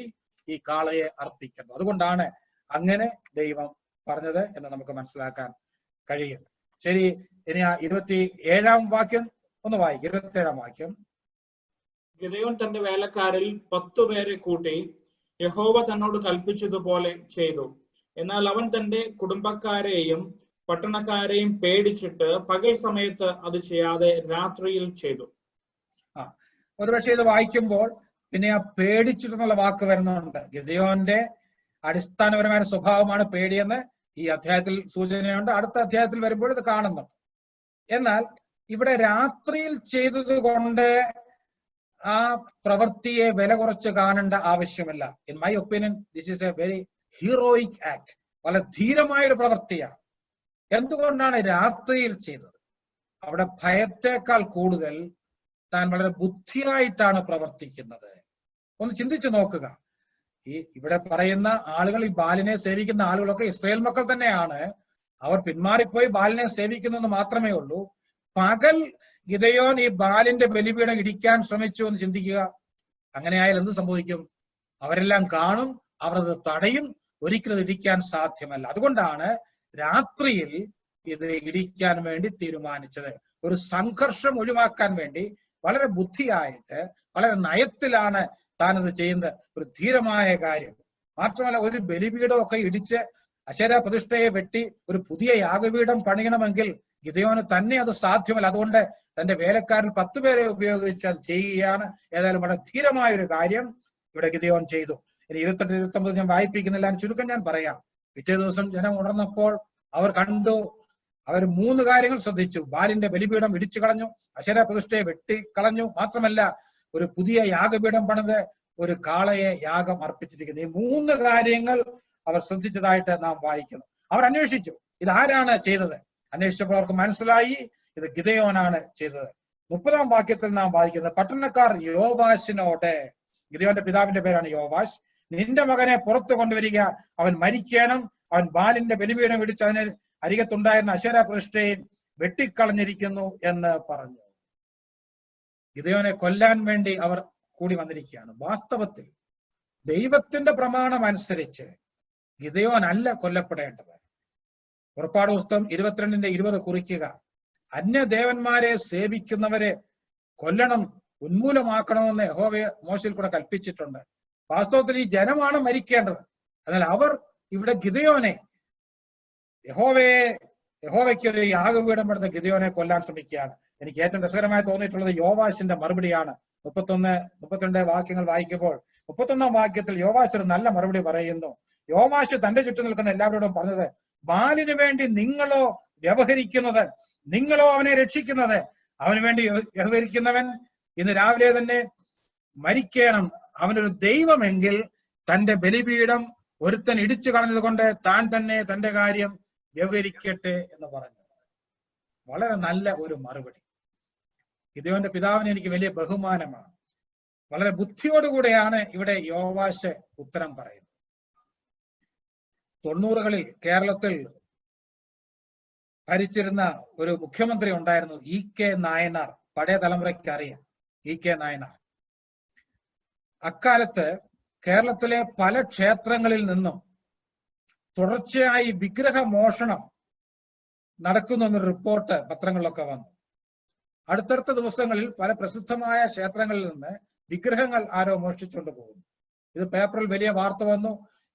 ഈ കാളയെ അർപ്പിക്കണം. അതുകൊണ്ടാണ് അങ്ങനെ ദൈവം പറഞ്ഞത് എന്ന് നമുക്ക് മനസ്സിലാക്കാൻ കഴിയും. ശരി, ഇനി ആ 27-ാം വാക്യം ഒന്ന് വായിക്കും. 27-ാം വാക്യം. ഗിദെയോൻ തന്റെ വേലക്കാരിൽ 10 പേരെ കൂട്ടി യഹോവ തന്നോട് കൽപ്പിച്ചതുപോലെ ചെയ്തു. എന്നാൽ അവൻ തന്റെ കുടുംബക്കാരെയും പട്ടണക്കാരെയും പേടിച്ചിട്ട് പകൽ സമയത്ത് അത് ചെയ്യാതെ രാത്രിയിൽ ചെയ്തു. ഒരുപക്ഷെ ഇത് വായിക്കുമ്പോൾ പിന്നെ ആ പേടിച്ചിട്ടെന്നുള്ള വാക്ക് വരുന്നുണ്ട്. ഗിദെയോന്റെ അടിസ്ഥാനപരമായ സ്വഭാവമാണ് പേടിയെന്ന് ഈ അധ്യായത്തിൽ സൂചനയുണ്ട്. അടുത്ത അധ്യായത്തിൽ വരുമ്പോൾ ഇത് കാണുന്നുണ്ട്. എന്നാൽ ഇവിടെ രാത്രിയിൽ ചെയ്തത് കൊണ്ട് ആ പ്രവൃത്തിയെ വില കുറച്ച് കാണേണ്ട ആവശ്യമില്ല. In my opinion this is A very heroic act. വളരെ ധീരമായൊരു പ്രവൃത്തിയാണ്. എന്തുകൊണ്ടാണ് രാത്രിയിൽ ചെയ്തത്? അവിടെ ഭയത്തേക്കാൾ കൂടുതൽ താൻ വളരെ ബുദ്ധിയായിട്ടാണ് പ്രവർത്തിക്കുന്നത്. ഒന്ന് ചിന്തിച്ചു നോക്കുക. ഇവിടെ പറയുന്ന ആളുകൾ, ഈ ബാലിനെ സേവിക്കുന്ന ആളുകളൊക്കെ ഇസ്രായേൽ മക്കൾ തന്നെയാണ്. അവർ പിന്മാറിപ്പോയി ബാലിനെ സേവിക്കുന്നെന്ന് മാത്രമേ ഉള്ളൂ. പകൽ ഗിദെയോൻ ഈ ബാലിന്റെ ബലിപീഠം ഇടിക്കാൻ ശ്രമിച്ചു എന്ന് ചിന്തിക്കുക. അങ്ങനെയായാൽ എന്ത് സംഭവിക്കും? അവരെല്ലാം കാണും, അവർ അത് തടയും, ഒരിക്കലും ഇത് ഇടിക്കാൻ സാധ്യമല്ല. അതുകൊണ്ടാണ് രാത്രിയിൽ ഇത് ഇടിക്കാൻ വേണ്ടി തീരുമാനിച്ചത്. ഒരു സംഘർഷം ഒഴിവാക്കാൻ വേണ്ടി വളരെ ബുദ്ധിയായിട്ട്, വളരെ നയത്തിലാണ് താനത് ചെയ്യുന്നത്. ഒരു ധീരമായ കാര്യം മാത്രമല്ല, ഒരു ബലിപീഠമൊക്കെ ഇടിച്ച് അശേര പ്രതിഷ്ഠയെ വെട്ടി ഒരു പുതിയ യാഗപീഠം പണിയണമെങ്കിൽ ഗിദെയോന് തന്നെ അത് സാധ്യമല്ല. അതുകൊണ്ട് തന്റെ വേലക്കാരിൽ 10 പേരെ ഉപയോഗിച്ച് അത് ചെയ്യുകയാണ്. ഏതായാലും വളരെ ധീരമായ ഒരു കാര്യം ഇവിടെ ഗിദെയോൻ ചെയ്തു. ഇനി 28, 29 ഞാൻ വായിപ്പിക്കുന്നില്ല, ചുരുക്കം ഞാൻ പറയാം. പിറ്റേ ദിവസം ജനം ഉണർന്നപ്പോൾ അവർ കണ്ടു, അവർ 3 കാര്യങ്ങൾ ശ്രദ്ധിച്ചു. ബാലിന്റെ ബലിപീഠം ഇടിച്ചു കളഞ്ഞു, അശേര പ്രതിഷ്ഠയെ വെട്ടിക്കളഞ്ഞു, മാത്രമല്ല ഒരു പുതിയ യാഗപീഠം പണിത് ഒരു കാളയെ യാഗം അർപ്പിച്ചിരിക്കുന്നു. ഈ 3 കാര്യങ്ങൾ അവർ ശ്രദ്ധിച്ചതായിട്ട് നാം വായിക്കുന്നു. അവർ അന്വേഷിച്ചു ഇതാരാണ് ചെയ്തത്. അന്വേഷിച്ചപ്പോൾ അവർക്ക് മനസ്സിലായി ഇത് ഗിദെയോനാണ് ചെയ്തത്. 30-ാം വാക്യത്തിൽ നാം വായിക്കുന്നത്, പട്ടണക്കാർ യോവാശിനോട്, ഗിദെയോന്റെ പിതാവിന്റെ പേരാണ് യോവാശ്, നിന്റെ മകനെ പുറത്തു കൊണ്ടുവരിക, അവൻ മരിക്കണം, അവൻ ബാലിന്റെ ബലിപീഠം ഇടിച്ച് അതിന് അരികത്തുണ്ടായിരുന്ന അശേര പ്രതിഷ്ഠയെ വെട്ടിക്കളഞ്ഞിരിക്കുന്നു എന്ന് പറഞ്ഞു. ഗിദെയോനെ കൊല്ലാൻ വേണ്ടി അവർ കൂടി വന്നിരിക്കുകയാണ്. വാസ്തവത്തിൽ ദൈവത്തിന്റെ പ്രമാണം അനുസരിച്ച് ഗിദെയോൻ അല്ല കൊല്ലപ്പെടേണ്ടത്. പുറപ്പാട് പുസ്തകം 22:20 കുറിക്കുക, അന്യദേവന്മാരെ സേവിക്കുന്നവരെ കൊല്ലണം, ഉന്മൂലമാക്കണമെന്ന് യഹോവയെ മോശയിൽ കൂടെ കൽപ്പിച്ചിട്ടുണ്ട്. വാസ്തവത്തിൽ ഈ ജനമാണ് മരിക്കേണ്ടത്. എന്നാൽ അവർ ഇവിടെ ഗിദെയോനെ, യഹോവയ്ക്ക് ഒരു യാഗപീഠം പണിത ഗിദെയോനെ കൊല്ലാൻ ശ്രമിക്കുകയാണ്. എനിക്ക് ഏറ്റവും രസകരമായി തോന്നിയിട്ടുള്ളത് യോവാശിന്റെ മറുപടിയാണ്. 31, 32 വാക്യങ്ങൾ വായിക്കുമ്പോൾ 31-ാം വാക്യത്തിൽ യോവാശ് ഒരു നല്ല മറുപടി പറയുന്നു. യോവാശ് തന്റെ ചുറ്റും നിൽക്കുന്ന എല്ലാവരോടും പറഞ്ഞത്, ബാലിന് വേണ്ടി നിങ്ങളോ വ്യവഹരിക്കുന്നത്, നിങ്ങളോ അവനെ രക്ഷിക്കുന്നത്? അവന് വേണ്ടി വ്യവഹരിക്കുന്നവൻ ഇന്ന് രാവിലെ തന്നെ മരിക്കണം. അവനൊരു ദൈവമെങ്കിൽ തന്റെ ബലിപീഠം ഒരുത്തൻ ഇടിച്ചു കളഞ്ഞത് കൊണ്ട് താൻ തന്നെ തന്റെ കാര്യം വ്യവഹരിക്കട്ടെ എന്ന് പറഞ്ഞു. വളരെ നല്ല ഒരു മറുപടി. ഗിദെയോന്റെ പിതാവിന് എനിക്ക് വലിയ ബഹുമാനമാണ്. വളരെ ബുദ്ധിയോടുകൂടെയാണ് ഇവിടെ യോവാശ് ഉത്തരം പറയുന്നത്. 90-കളിൽ കേരളത്തിൽ ഭരിച്ചിരുന്ന ഒരു മുഖ്യമന്ത്രി ഉണ്ടായിരുന്നു, E.K. നായനാർ. പഴയ തലമുറയ്ക്ക് അറിയാം E.K. നായനാർ. അക്കാലത്ത് കേരളത്തിലെ പല ക്ഷേത്രങ്ങളിൽ നിന്നും തുടർച്ചയായി വിഗ്രഹ മോഷണം നടക്കുന്നു എന്നൊരു റിപ്പോർട്ട് പത്രങ്ങളിലൊക്കെ വന്നു. അടുത്തടുത്ത ദിവസങ്ങളിൽ പല പ്രസിദ്ധമായ ക്ഷേത്രങ്ങളിൽ നിന്ന് വിഗ്രഹങ്ങൾ ആരോ മോഷ്ടിച്ചുകൊണ്ട് പോകുന്നു. ഇത് പേപ്പറിൽ വലിയ വാർത്ത വന്നു.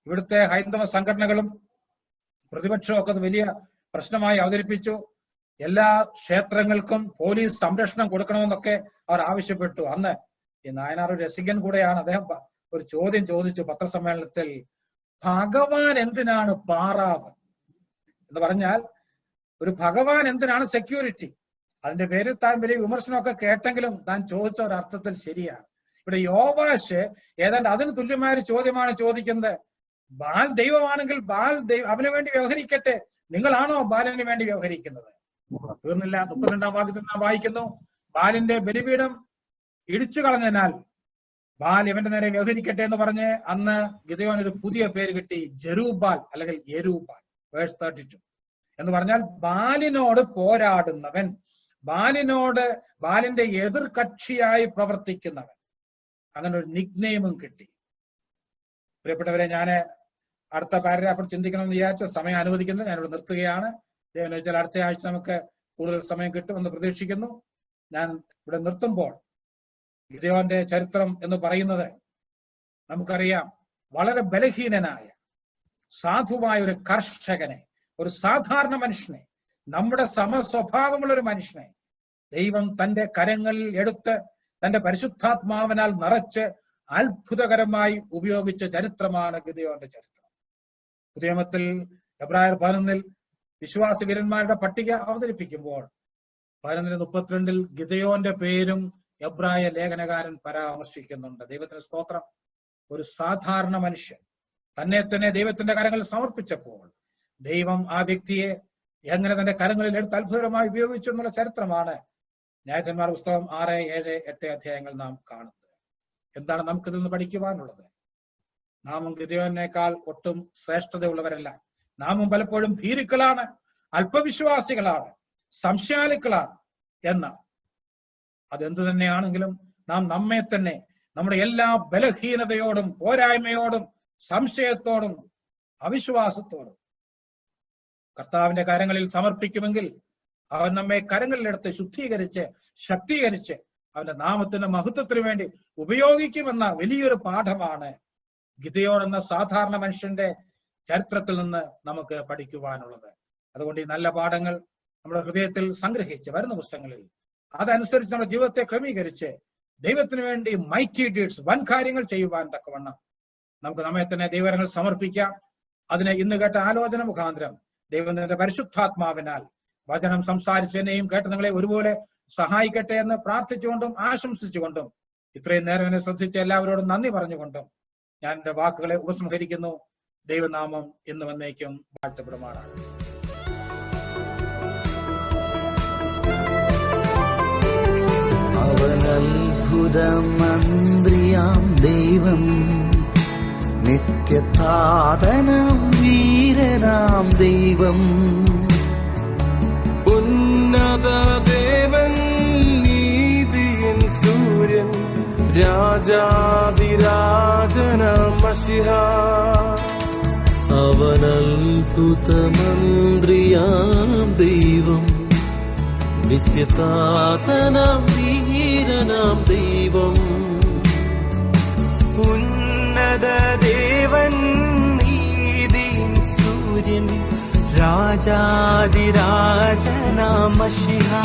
ഇവിടുത്തെ ഹൈന്ദവ സംഘടനകളും പ്രതിപക്ഷവും ഒക്കെ അത് വലിയ പ്രശ്നമായി അവതരിപ്പിച്ചു. എല്ലാ ക്ഷേത്രങ്ങൾക്കും പോലീസ് സംരക്ഷണം കൊടുക്കണമെന്നൊക്കെ അവർ ആവശ്യപ്പെട്ടു. അന്ന് ഈ നായനാർ ഒരു രസികൻ കൂടെയാണ്. അദ്ദേഹം ഒരു ചോദ്യം ചോദിച്ചു പത്രസമ്മേളനത്തിൽ, ഭഗവാൻ എന്തിനാണ് പാറാവ് എന്ന് പറഞ്ഞാൽ ഒരു ഭഗവാൻ എന്തിനാണ് സെക്യൂരിറ്റി? അതിന്റെ പേരിൽ താൻ വലിയ വിമർശനമൊക്കെ കേട്ടെങ്കിലും താൻ ചോദിച്ച ഒരു അർത്ഥത്തിൽ ശരിയാണ്. ഇവിടെ യോവാശ് ഏതാണ്ട് അതിന് തുല്യമായ ഒരു ചോദ്യമാണ് ചോദിക്കുന്നത്. ബാൽ ദൈവമാണെങ്കിൽ അവന് വേണ്ടി വ്യവഹരിക്കട്ടെ, നിങ്ങളാണോ ബാലിന് വേണ്ടി വ്യവഹരിക്കുന്നത്? തീർന്നില്ല. 32-ാം വാക്യത്തിൽ നാം വായിക്കുന്നു, ബാലിന്റെ ബലിപീഠം ഇടിച്ചു കളഞ്ഞതിനാൽ ബാൽ ഇവന്റെ നേരെ വ്യവഹരിക്കട്ടെ എന്ന് പറഞ്ഞ് അന്ന് ഗിദെയോൻ ഒരു പുതിയ പേര് കിട്ടി, ജെറുബാൽ അല്ലെങ്കിൽ യെരൂബാൽ. വേഴ്സ് 32 എന്ന് പറഞ്ഞാൽ ബാലിനോട് പോരാടുന്നവൻ, ബാലിന്റെ എതിർ കക്ഷിയായി പ്രവർത്തിക്കുന്നവൻ. അങ്ങനെ ഒരു നിക്നെയിമും കിട്ടി. പ്രിയപ്പെട്ടവരെ, ഞാൻ അടുത്ത പാരഗ്രാഫിൽ ചിന്തിക്കണമെന്ന് വിചാരിച്ച സമയം അനുവദിക്കുന്നത് ഞാനിവിടെ നിർത്തുകയാണ്. എന്ന് വെച്ചാൽ അടുത്ത ആഴ്ച നമുക്ക് കൂടുതൽ സമയം കിട്ടുമെന്ന് പ്രതീക്ഷിക്കുന്നു. ഞാൻ ഇവിടെ നിർത്തുമ്പോൾ ഗിദെയോന്റെ ചരിത്രം എന്ന് പറയുന്നത് നമുക്കറിയാം, വളരെ ബലഹീനനായ സാധുവായ ഒരു കർഷകനെ, ഒരു സാധാരണ മനുഷ്യനെ, നമ്മുടെ സമസ്വഭാവമുള്ള ഒരു മനുഷ്യനെ ദൈവം തന്റെ കരങ്ങളിൽ എടുത്ത് തന്റെ പരിശുദ്ധാത്മാവിനാൽ നിറച്ച് അത്ഭുതകരമായി ഉപയോഗിച്ച ചരിത്രമാണ് ഗിദെയോന്റെ ചരിത്രം. പുതിയമത്തിൽ എബ്രായർ 11 വിശ്വാസ വീരന്മാരുടെ പട്ടിക അവതരിപ്പിക്കുമ്പോൾ 11:32 ഗിദെയോന്റെ പേരും എബ്രായ ലേഖനകാരൻ പരാമർശിക്കുന്നുണ്ട്. ദൈവത്തിന് സ്തോത്രം. ഒരു സാധാരണ മനുഷ്യൻ, തന്നെ തന്നെ ദൈവത്തിന്റെ കരങ്ങളിൽ സമർപ്പിച്ചപ്പോൾ ദൈവം ആ വ്യക്തിയെ എങ്ങനെ തന്റെ കരങ്ങളിൽ എടുത്ത് അത്ഭുതകരമായി ഉപയോഗിച്ചു എന്നുള്ള ചരിത്രമാണ് ന്യായാധിപന്മാർ പുസ്തകം 6, 7, 8 അധ്യായങ്ങൾ നാം കാണുന്നത്. എന്താണ് നമുക്കിതിൽ നിന്ന് പഠിക്കുവാനുള്ളത്? നാമും ഗിദെയോനേക്കാൾ ഒട്ടും ശ്രേഷ്ഠതയുള്ളവരല്ല. നാമും പലപ്പോഴും ഭീരുക്കളാണ്, അല്പവിശ്വാസികളാണ്, സംശയാലുക്കളാണ്. എന്നാൽ അതെന്തു തന്നെയാണെങ്കിലും നാം നമ്മെ തന്നെ നമ്മുടെ എല്ലാ ബലഹീനതയോടും പോരായ്മയോടും സംശയത്തോടും അവിശ്വാസത്തോടും കർത്താവിന്റെ കരങ്ങളിൽ സമർപ്പിക്കുമെങ്കിൽ അവൻ നമ്മെ കരങ്ങളിലെടുത്ത് ശുദ്ധീകരിച്ച് ശക്തീകരിച്ച് അവന്റെ നാമത്തിന്റെ മഹത്വത്തിന് വേണ്ടി ഉപയോഗിക്കുമെന്ന വലിയൊരു പാഠമാണ് ഗിദെയോൻ എന്ന സാധാരണ മനുഷ്യന്റെ ചരിത്രത്തിൽ നിന്ന് നമുക്ക് പഠിക്കുവാനുള്ളത്. അതുകൊണ്ട് ഈ നല്ല പാഠങ്ങൾ നമ്മുടെ ഹൃദയത്തിൽ സംഗ്രഹിച്ച് വരുന്ന ദിവസങ്ങളിൽ അതനുസരിച്ച് നമ്മുടെ ജീവിതത്തെ ക്രമീകരിച്ച് ദൈവത്തിന് വേണ്ടി മൈറ്റി ഡീഡ്സ്, വൻ കാര്യങ്ങൾ ചെയ്യുവാൻ തക്കവണ്ണം നമുക്ക് നമ്മെ തന്നെ ദൈവങ്ങൾ സമർപ്പിക്കാം. അതിന് ഇന്ന് കേട്ട ആലോചന മുഖാന്തരം ദൈവത്തിന്റെ പരിശുദ്ധാത്മാവിനാൽ വചനം സംസാരിച്ചതിനെയും കേട്ട് നിങ്ങളെ ഒരുപോലെ സഹായിക്കട്ടെ എന്ന് പ്രാർത്ഥിച്ചുകൊണ്ടും ആശംസിച്ചുകൊണ്ടും ഇത്രയും നേരം എന്നെ ശ്രദ്ധിച്ച എല്ലാവരോടും നന്ദി പറഞ്ഞുകൊണ്ടും ഞാൻ എന്റെ വാക്കുകളെ ഉപസംഹരിക്കുന്നു. ദൈവനാമം ഇന്നും എന്നേക്കും വാഴ്ത്തപ്പെടുമാറാണ്. അവനത്ഭുതമന്ത്രിയാം ദൈവം, നിത്യതാതനാം വീരനാം ദൈവം, ഉന്നത ദേവൻ, നീതിയിൻ സൂര്യൻ, രാജാതിരാജനാം മശിഹാ. അവനത്ഭുതമന്ത്രിയാം ദൈവം, നിത്യതാതനാം വീരനാം ദൈവം, ഉന്നത ദേവൻ, നീതിയിൻ സൂര്യൻ, രാജാതിരാജനാം മശിഹാ.